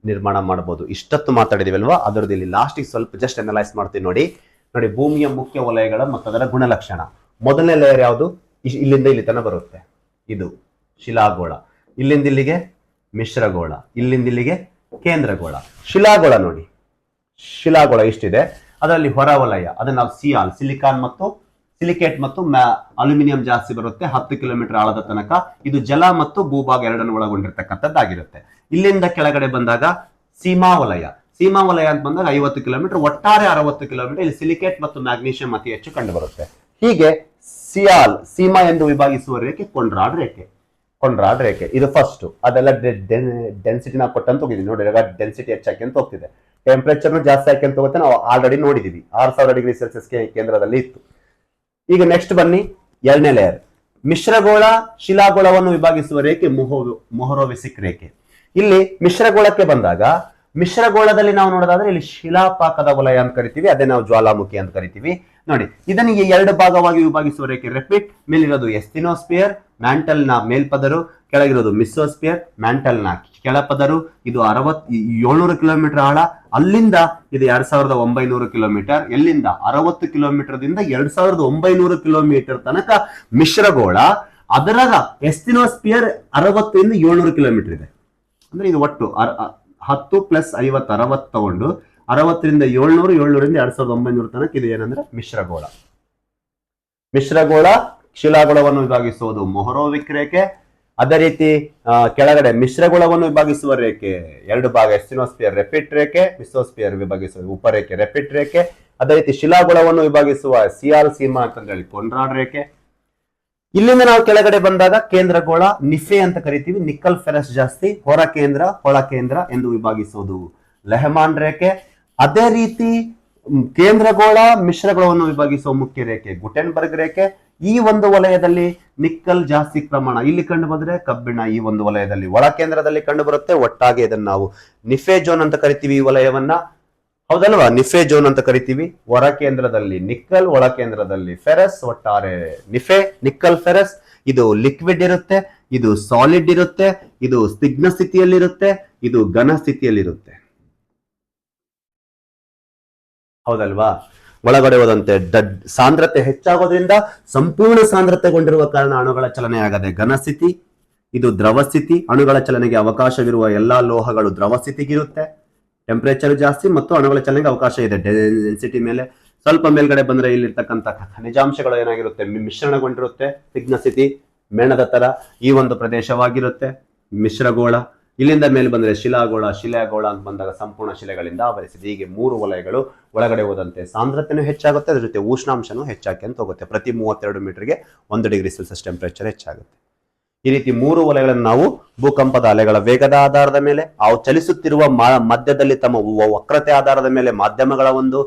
ನಿರ್ಮಾಣ ಮಾಡಬಹುದು. ಇಷ್ಟೊತ್ತು ಮಾತಾಡಿದಿವಲ್ವಾ? ಅದರದ್ದು ಇಲ್ಲಿ ಲಾಸ್ಟಿಗೆ ಸ್ವಲ್ಪ ಜಸ್ಟ್ ಅನಲೈಸ್ ಮಾಡ್ತೀವಿ. ನೋಡಿ, ಭೂಮಿಯ ಮುಖ್ಯ ವಲಯಗಳ ಮತ್ತು ಅದರ ಗುಣಲಕ್ಷಣ. ಮೊದಲನೇ ಲೇಯರ್ ಯಾವುದು? ಇಲ್ಲಿಂದ ಇಲ್ಲಿ ತನಕ ಬರುತ್ತೆ, ಇದು ಶಿಲಾಗೋಳ. ಇಲ್ಲಿಂದ ಇಲ್ಲಿಗೆ ಮಿಶ್ರಗೋಳ, ಇಲ್ಲಿಂದ ಇಲ್ಲಿಗೆ ಕೇಂದ್ರಗೋಳ. ಶಿಲಾಗೋಳ ನೋಡಿ, ಶಿಲಾಗೋಳ ಇಷ್ಟಿದೆ. ಅದರಲ್ಲಿ ಹೊರವಲಯ ಅದನ್ನ ನಾವು ಸಿಯಾಲ್ ಸಿಲಿಕೇಟ್ ಮತ್ತು ಅಲ್ಯೂಮಿನಿಯಂ ಜಾಸ್ತಿ ಬರುತ್ತೆ. 10 ಕಿಲೋಮೀಟರ್ ಆಳದ ತನಕ ಇದು ಜಲ ಮತ್ತು ಭೂಭಾಗ ಎರಡನ್ನು ಒಳಗೊಂಡಿರ್ತಕ್ಕಂಥದ್ದಾಗಿರುತ್ತೆ. ಇಲ್ಲಿಂದ ಕೆಳಗಡೆ ಬಂದಾಗ ಸೀಮಾ ವಲಯ ಅಂತ ಬಂದಾಗ 50 ಕಿಲೋಮೀಟರ್, ಒಟ್ಟಾರೆ 60 ಕಿಲೋಮೀಟರ್. ಇಲ್ಲಿ ಸಿಲಿಕೇಟ್ ಮತ್ತು ಮ್ಯಾಗ್ನೀಷಿಯಂ ಅತಿ ಹೆಚ್ಚು ಕಂಡು ಬರುತ್ತೆ. ಹೀಗೆ ಸೀಮಾ ಎಂದು ವಿಭಾಗಿಸುವ ರೇಖೆ ಕೊಂಡ್ರಾಡ್ ರೇಖೆ ಇದು ಫಸ್ಟ್. ಅದೆಲ್ಲ ಡೆನ್ಸಿಟಿ ನಾವು ಕೊಟ್ಟಂತ ಹೋಗಿದ್ದೀವಿ ನೋಡಿ, ಡೆನ್ಸಿಟಿ ಹೆಚ್ಚಾಕಿ ಅಂತ ಹೋಗ್ತಿದೆ, ಟೆಂಪರೇಚರ್ ಜಾಸ್ತಿ ಹಾಕಿ ಅಂತ ಹೋಗುತ್ತೆ. ನಾವು ಆಲ್ರೆಡಿ ನೋಡಿದೀವಿ 6000 ಡಿಗ್ರಿ ಸೆಲ್ಸಿಯಸ್ ಕೇಂದ್ರದಲ್ಲಿ ಇತ್ತು. ಈಗ ನೆಕ್ಸ್ಟ್ ಬನ್ನಿ, ಎರಡನೇ ಲೇಯರ್ ಮಿಶ್ರಗೋಳ ಶಿಲಾಗೋಳವನ್ನು ವಿಭಾಗಿಸುವ ರೇಖೆ ಮೊಹರೋವಿಸಿಕ್ ರೇಖೆ. ಇಲ್ಲಿ ಮಿಶ್ರಗೋಳಕ್ಕೆ ಬಂದಾಗ ಮಿಶ್ರಗೋಳದಲ್ಲಿ ನಾವು ನೋಡೋದಾದ್ರೆ ಇಲ್ಲಿ ಶಿಲಾಪಾಕದ ವಲಯ ಅಂತ ಕರಿತೀವಿ, ಅದೇ ನಾವು ಜ್ವಾಲಾಮುಖಿ ಅಂತ ಕರಿತೀವಿ. ನೋಡಿ, ಇದನಿಗೆ ಎರಡು ಭಾಗವಾಗಿ ವಿಭಾಗಿಸುವ ರೇಖೆ ರೆಪಿಟ್. ಮೇಲಿರೋದು ಎಸ್ಟಿನೋಸ್ಪಿಯರ್, ಮ್ಯಾಂಟಲ್ ನ ಮೇಲ್ಪದರು, ಕೆಳಗಿರೋದು ಮಿಸೋಸ್ಪಿಯರ್, ಮ್ಯಾಂಟಲ್ ನ ಕೆಳಪದರು. ಇದು 700 ಕಿಲೋಮೀಟರ್ ಆಳ. ಅಲ್ಲಿಂದ ಇದು 2900 ಕಿಲೋಮೀಟರ್. ಎಲ್ಲಿಂದ 60 ಕಿಲೋಮೀಟರ್ ದಿಂದ 2900 ಕಿಲೋಮೀಟರ್ ತನಕ ಮಿಶ್ರಗೋಳ. ಅದರ ಎಸ್ಟಿನೋಸ್ಪಿಯರ್ 60 ಇಂದ 700 ಕಿಲೋಮೀಟರ್ ಇದೆ. ಅಂದ್ರೆ ಇದು ಒಟ್ಟು 10 + 50 60 ತಗೊಂಡು 60 ರಿಂದ 700, 700 ರಿಂದ 2900 ತನಕ ಇದು ಏನಂದ್ರೆ ಮಿಶ್ರಗೋಳ ಶಿಲಾಗೋಳವನ್ನು ವಿಭಾಗಿಸುವುದು ಮೊಹರೋವಿಕ್ ರೇಖೆ. ಅದೇ ರೀತಿ ಕೆಳಗಡೆ ಮಿಶ್ರಗೋಳವನ್ನು ವಿಭಾಗಿಸುವ ರೇಖೆ ಎರಡು ಭಾಗ, ಎಸ್ಟಿನೋಸ್ಪಿಯರ್ ರೆಪಿಟ್ ರೇಖೆ, ಮಿಸೋಸ್ಪಿಯರ್ ವಿಭಾಗಿಸುವ ಉಪರೇಖೆ ರೆಪಿಟ್ ರೇಖೆ. ಅದೇ ರೀತಿ ಶಿಲಾಗೋಳವನ್ನು ವಿಭಾಗಿಸುವ ಸೀಮಾ ಅಂತ ಹೇಳಿ ಕೊಂಡ್ರಾಡ್ ರೇಖೆ. ಇಲ್ಲಿಂದ ನಾವು ಕೆಳಗಡೆ ಬಂದಾಗ ಕೇಂದ್ರಗೋಳ ನಿಫೆ ಅಂತ ಕರಿತೀವಿ, ನಿಕ್ಕಲ್ ಫೆರಸ್ ಜಾಸ್ತಿ. ಹೊಳ ಕೇಂದ್ರ ಎಂದು ವಿಭಾಗಿಸುವುದು ಲೆಹಮಾನ್ ರೇಖೆ. ಅದೇ ರೀತಿ ಕೇಂದ್ರಗೋಳ ಮಿಶ್ರಗೋಳವನ್ನು ವಿಭಾಗಿಸುವ ಮುಖ್ಯ ರೇಖೆ ಗುಟೆನ್ಬರ್ಗ್ ರೇಖೆ. ಈ ಒಂದು ವಲಯದಲ್ಲಿ ನಿಕ್ಕಲ್ ಜಾಸ್ತಿ ಪ್ರಮಾಣ ಇಲ್ಲಿ ಕಂಡು ಬಂದ್ರೆ ಕಬ್ಬಿಣ ಈ ಒಂದು ವಲಯದಲ್ಲಿ ಒಳ ಕೇಂದ್ರದಲ್ಲಿ ಕಂಡು ಬರುತ್ತೆ. ಒಟ್ಟಾಗಿ ಇದನ್ನು ನಾವು ನಿಫೆ ಜೋನ್ ಅಂತ ಕರಿತೀವಿ. ಈ ವಲಯವನ್ನ ಹೌದಲ್ವಾ, ನಿಫೆ ಜೋನ್ ಅಂತ ಕರಿತೀವಿ. ಹೊರ ಕೇಂದ್ರದಲ್ಲಿ ನಿಕ್ಕಲ್, ಒಳ ಕೇಂದ್ರದಲ್ಲಿ ಫೆರಸ್. ಒಟ್ಟಾರೆ ನಿಫೆ ನಿಕ್ಕಲ್ ಫೆರಸ್. ಇದು ಲಿಕ್ವಿಡ್ ಇರುತ್ತೆ, ಇದು ಸಾಲಿಡ್ ಇರುತ್ತೆ, ಇದು ಸ್ನಿಗ್ಧ ಸ್ಥಿತಿಯಲ್ಲಿರುತ್ತೆ, ಇದು ಘನ ಸ್ಥಿತಿಯಲ್ಲಿರುತ್ತೆ. ಹೌದಲ್ವಾ? ಒಳಗಡೆ ಹೋದಂತೆ ಸಾಂದ್ರತೆ ಹೆಚ್ಚಾಗೋದ್ರಿಂದ ಸಂಪೂರ್ಣ ಸಾಂದ್ರತೆಗೊಂಡಿರುವ ಕಾರಣ ಅಣುಗಳ ಚಲನೆ ಆಗದೆ ಘನ ಸ್ಥಿತಿ. ಇದು ದ್ರವ ಸ್ಥಿತಿ. ಅಣುಗಳ ಚಲನೆಗೆ ಅವಕಾಶವಿರುವ ಎಲ್ಲಾ ಲೋಹಗಳು ದ್ರವ ಸ್ಥಿತಿಗಿರುತ್ತೆ. ಟೆಂಪರೇಚರ್ ಜಾಸ್ತಿ ಮತ್ತು ಅಣುಗಳ ಚಲನೆಗೆ ಅವಕಾಶ ಇದೆ ಡೆನ್ಸಿಟಿ ಮೇಲೆ. ಸ್ವಲ್ಪ ಮೇಲ್ಗಡೆ ಬಂದ್ರೆ ಇಲ್ಲಿರ್ತಕ್ಕಂಥ ಖನಿಜಾಂಶಗಳು ಏನಾಗಿರುತ್ತೆ, ಮಿಶ್ರಣಗೊಂಡಿರುತ್ತೆ. ಸ್ನಿಗ್ಧ ಸ್ಥಿತಿ ಮೇಣದ ತರ ಈ ಒಂದು ಪ್ರದೇಶವಾಗಿರುತ್ತೆ ಮಿಶ್ರಗೋಳ. ಇಲ್ಲಿಂದ ಮೇಲೆ ಬಂದ್ರೆ ಶಿಲಾಗೋಳ ಅಂತ ಬಂದಾಗ ಸಂಪೂರ್ಣ ಶಿಲೆಗಳಿಂದ ಆವರಿಸಿದೆ. ಹೀಗೆ 3 ವಲಯಗಳು. ಒಳಗಡೆ ಹೋದಂತೆ ಸಾಂದ್ರತೆನೂ ಹೆಚ್ಚಾಗುತ್ತೆ, ಅದ್ರ ಜೊತೆ ಉಷ್ಣಾಂಶನೂ ಹೆಚ್ಚಾಗಿ ಅಂತ ಹೋಗುತ್ತೆ. ಪ್ರತಿ 32 ಮೀಟರ್ಗೆ 1 ಡಿಗ್ರಿ ಸೆಲ್ಸಿಯಸ್ ಟೆಂಪರೇಚರ್ ಹೆಚ್ಚಾಗುತ್ತೆ. ಈ ರೀತಿ 3 ವಲಯಗಳನ್ನು ನಾವು ಭೂಕಂಪದ ಅಲೆಗಳ ವೇಗದ ಆಧಾರದ ಮೇಲೆ, ಅವು ಚಲಿಸುತ್ತಿರುವ ಮಧ್ಯದಲ್ಲಿ ತಮ್ಮ ವಕ್ರತೆ ಆಧಾರದ ಮೇಲೆ ಮಾಧ್ಯಮಗಳ ಒಂದು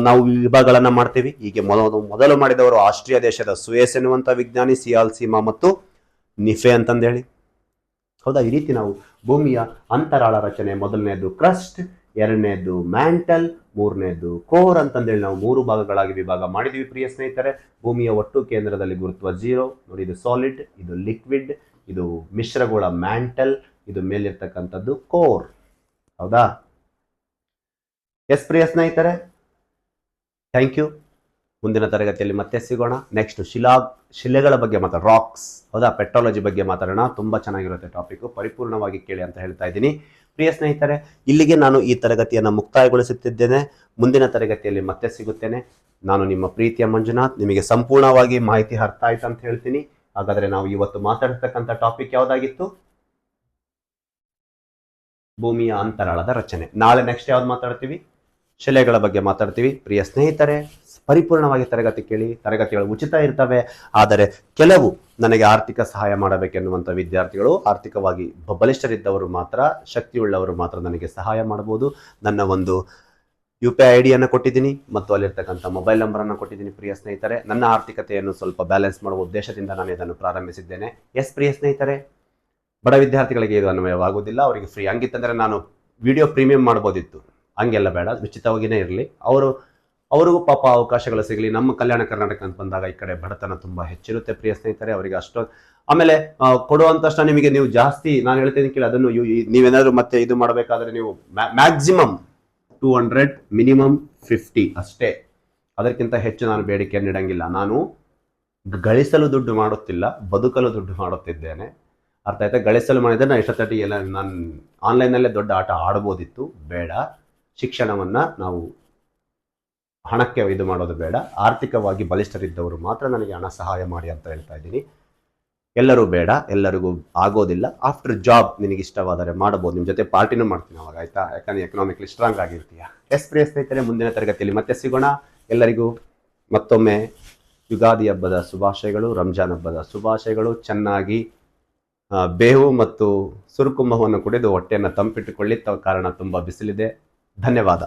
ನಾವು ವಿಭಾಗಗಳನ್ನ ಮಾಡ್ತೀವಿ. ಹೀಗೆ ಮೊದಲು ಮಾಡಿದವರು ಆಸ್ಟ್ರಿಯಾ ದೇಶದ ಸುಯೇಸ್ ಎನ್ನುವಂತ ವಿಜ್ಞಾನಿ, ಸೀಮಾ ಮತ್ತು ನಿಫೆ ಅಂತಂದೇಳಿ. ಹೌದಾ? ಈ ರೀತಿ ನಾವು ಭೂಮಿಯ ಅಂತರಾಳ ರಚನೆ, ಮೊದಲನೇದು ಕ್ರಸ್ಟ್, ಎರಡನೇದು ಮ್ಯಾಂಟಲ್, ಮೂರನೇದು ಕೋರ್ ಅಂತಂದೇಳಿ ನಾವು 3 ಭಾಗಗಳಾಗಿ ವಿಭಾಗ ಮಾಡಿದ್ವಿ ಪ್ರಿಯ ಸ್ನೇಹಿತರೆ. ಭೂಮಿಯ ಒಟ್ಟು ಕೇಂದ್ರದಲ್ಲಿ ಗುರುತ್ವ 0. ನೋಡಿ, ಇದು ಸಾಲಿಡ್, ಇದು ಲಿಕ್ವಿಡ್, ಇದು ಮಿಶ್ರಗೋಳ ಮ್ಯಾಂಟಲ್, ಇದು ಮೇಲಿರ್ತಕ್ಕಂಥದ್ದು ಕೋರ್. ಹೌದಾ? ಎಸ್ ಪ್ರಿಯ ಸ್ನೇಹಿತರೆ, ಥ್ಯಾಂಕ್ ಯು. ಮುಂದಿನ ತರಗತಿಯಲ್ಲಿ ಮತ್ತೆ ಸಿಗೋಣ. ನೆಕ್ಸ್ಟ್ ಶಿಲೆಗಳ ಬಗ್ಗೆ ರಾಕ್ಸ್, ಹೌದಾ, ಪೆಟ್ರಾಲಜಿ ಬಗ್ಗೆ ಮಾತಾಡೋಣ. ತುಂಬಾ ಚೆನ್ನಾಗಿರುತ್ತೆ ಟಾಪಿಕ್, ಪರಿಪೂರ್ಣವಾಗಿ ಕೇಳಿ ಅಂತ ಹೇಳ್ತಾ ಇದ್ದೀನಿ. ಪ್ರಿಯ ಸ್ನೇಹಿತರೆ, ಇಲ್ಲಿಗೆ ನಾನು ಈ ತರಗತಿಯನ್ನು ಮುಕ್ತಾಯಗೊಳಿಸುತ್ತಿದ್ದೇನೆ. ಮುಂದಿನ ತರಗತಿಯಲ್ಲಿ ಮತ್ತೆ ಸಿಗುತ್ತೇನೆ. ನಾನು ನಿಮ್ಮ ಪ್ರೀತಿಯ ಮಂಜುನಾಥ್. ನಿಮಗೆ ಸಂಪೂರ್ಣವಾಗಿ ಮಾಹಿತಿ ಅರ್ಥ ಆಯ್ತು ಅಂತ ಹೇಳ್ತೀನಿ. ಹಾಗಾದ್ರೆ ನಾವು ಇವತ್ತು ಮಾತಾಡ್ತಕ್ಕಂಥ ಟಾಪಿಕ್ ಯಾವ್ದಾಗಿತ್ತು? ಭೂಮಿಯ ಅಂತರಾಳದ ರಚನೆ. ನಾಳೆ ನೆಕ್ಸ್ಟ್ ಯಾವ್ದು ಮಾತಾಡ್ತೀವಿ? ಶಿಲೆಗಳ ಬಗ್ಗೆ ಮಾತಾಡ್ತೀವಿ. ಪ್ರಿಯ ಸ್ನೇಹಿತರೆ, ಪರಿಪೂರ್ಣವಾಗಿ ತರಗತಿ ಕೇಳಿ. ತರಗತಿಗಳು ಉಚಿತ ಇರ್ತವೆ. ಆದರೆ ಕೆಲವು ನನಗೆ ಆರ್ಥಿಕ ಸಹಾಯ ಮಾಡಬೇಕೆನ್ನುವಂಥ ವಿದ್ಯಾರ್ಥಿಗಳು, ಆರ್ಥಿಕವಾಗಿ ಬಲಿಷ್ಠರಿದ್ದವರು ಮಾತ್ರ, ಶಕ್ತಿಯುಳ್ಳವರು ಮಾತ್ರ ನನಗೆ ಸಹಾಯ ಮಾಡಬಹುದು. ನನ್ನ ಒಂದು UPI ID ಅನ್ನು ಕೊಟ್ಟಿದ್ದೀನಿ ಮತ್ತು ಅಲ್ಲಿರ್ತಕ್ಕಂಥ ಮೊಬೈಲ್ ನಂಬರನ್ನು ಕೊಟ್ಟಿದ್ದೀನಿ. ಪ್ರಿಯ ಸ್ನೇಹಿತರೆ, ನನ್ನ ಆರ್ಥಿಕತೆಯನ್ನು ಸ್ವಲ್ಪ ಬ್ಯಾಲೆನ್ಸ್ ಮಾಡುವ ಉದ್ದೇಶದಿಂದ ನಾನು ಇದನ್ನು ಪ್ರಾರಂಭಿಸಿದ್ದೇನೆ. ಎಸ್ ಪ್ರಿಯ ಸ್ನೇಹಿತರೆ, ಬಡ ವಿದ್ಯಾರ್ಥಿಗಳಿಗೆ ಇದು ಅನ್ವಯವಾಗುವುದಿಲ್ಲ. ಅವರಿಗೆ ಫ್ರೀ. ಹಂಗಿತ್ತಂದ್ರೆ ನಾನು ವಿಡಿಯೋ ಪ್ರೀಮಿಯಂ ಮಾಡ್ಬೋದಿತ್ತು. ಹಂಗೆಲ್ಲ ಬೇಡ, ಉಚಿತವಾಗಿಯೇ ಇರಲಿ. ಅವ್ರಿಗೂ ಪಾಪ ಅವಕಾಶಗಳು ಸಿಗಲಿ. ನಮ್ಮ ಕಲ್ಯಾಣ ಕರ್ನಾಟಕ ಅಂತ ಬಂದಾಗ ಈ ಕಡೆ ಬಡತನ ತುಂಬಾ ಹೆಚ್ಚಿರುತ್ತೆ ಪ್ರಿಯ ಸ್ನೇಹಿತರೆ. ಅವರಿಗೆ ಅಷ್ಟು ಆಮೇಲೆ ಕೊಡುವಂತಷ್ಟು ನಿಮಗೆ ನೀವು ಜಾಸ್ತಿ ನಾನು ಹೇಳ್ತೀನಿ ಕೇಳಿ. ಅದನ್ನು ನೀವೇನಾದ್ರು ಮತ್ತೆ ಇದು ಮಾಡಬೇಕಾದ್ರೆ ನೀವು ಮ್ಯಾಕ್ಸಿಮಮ್ 200, ಮಿನಿಮಮ್ 50 ಅಷ್ಟೇ. ಅದಕ್ಕಿಂತ ಹೆಚ್ಚು ನಾನು ಬೇಡಿಕೆಯನ್ನು ಇಡಂಗಿಲ್ಲ. ನಾನು ಗಳಿಸಲು ದುಡ್ಡು ಮಾಡುತ್ತಿಲ್ಲ, ಬದುಕಲು ದುಡ್ಡು ಮಾಡುತ್ತಿದ್ದೇನೆ. ಅರ್ಥ ಆಯ್ತಾ? ಗಳಿಸಲು ಮಾಡಿದ್ರೆ ನಾನು ಇಷ್ಟೊತ್ತಿಗೆ ಎಲ್ಲ ನಾನು ಆನ್ಲೈನಲ್ಲೇ ದೊಡ್ಡ ಆಟ ಆಡ್ಬೋದಿತ್ತು. ಬೇಡ, ಶಿಕ್ಷಣವನ್ನು ನಾವು ಹಣಕ್ಕೆ ಇದು ಮಾಡೋದು ಬೇಡ. ಆರ್ಥಿಕವಾಗಿ ಬಲಿಷ್ಠರಿದ್ದವರು ಮಾತ್ರ ನನಗೆ ಹಣ ಸಹಾಯ ಮಾಡಿ ಅಂತ ಹೇಳ್ತಾ ಇದ್ದೀನಿ. ಎಲ್ಲರೂ ಬೇಡ, ಎಲ್ಲರಿಗೂ ಆಗೋದಿಲ್ಲ. ಆಫ್ಟರ್ ಜಾಬ್ ನಿನಗೆ ಇಷ್ಟವಾದರೆ ಮಾಡಬಹುದು. ನಿಮ್ಮ ಜೊತೆ ಪಾರ್ಟಿನೂ ಮಾಡ್ತೀನಿ ಅವಾಗ, ಆಯ್ತಾ? ಯಾಕಂದ್ರೆ ಎಕನಾಮಿಕ್ಲಿ ಸ್ಟ್ರಾಂಗ್ ಆಗಿರ್ತೀಯ. ಪ್ರಿಯ ಸ್ನೇಹಿತರೆ, ಮುಂದಿನ ತರಗತಿಯಲ್ಲಿ ಮತ್ತೆ ಸಿಗೋಣ. ಎಲ್ಲರಿಗೂ ಮತ್ತೊಮ್ಮೆ ಯುಗಾದಿ ಹಬ್ಬದ ಶುಭಾಶಯಗಳು, ರಂಜಾನ್ ಹಬ್ಬದ ಶುಭಾಶಯಗಳು. ಚೆನ್ನಾಗಿ ಬೇವು ಮತ್ತು ಸುರುಕುಂಭವನ್ನು ಕುಡಿದು ಹೊಟ್ಟೆಯನ್ನು ತಂಪಿಟ್ಟುಕೊಳ್ಳಿ, ಕಾರಣ ತುಂಬ ಬಿಸಿಲಿದೆ. ಧನ್ಯವಾದ.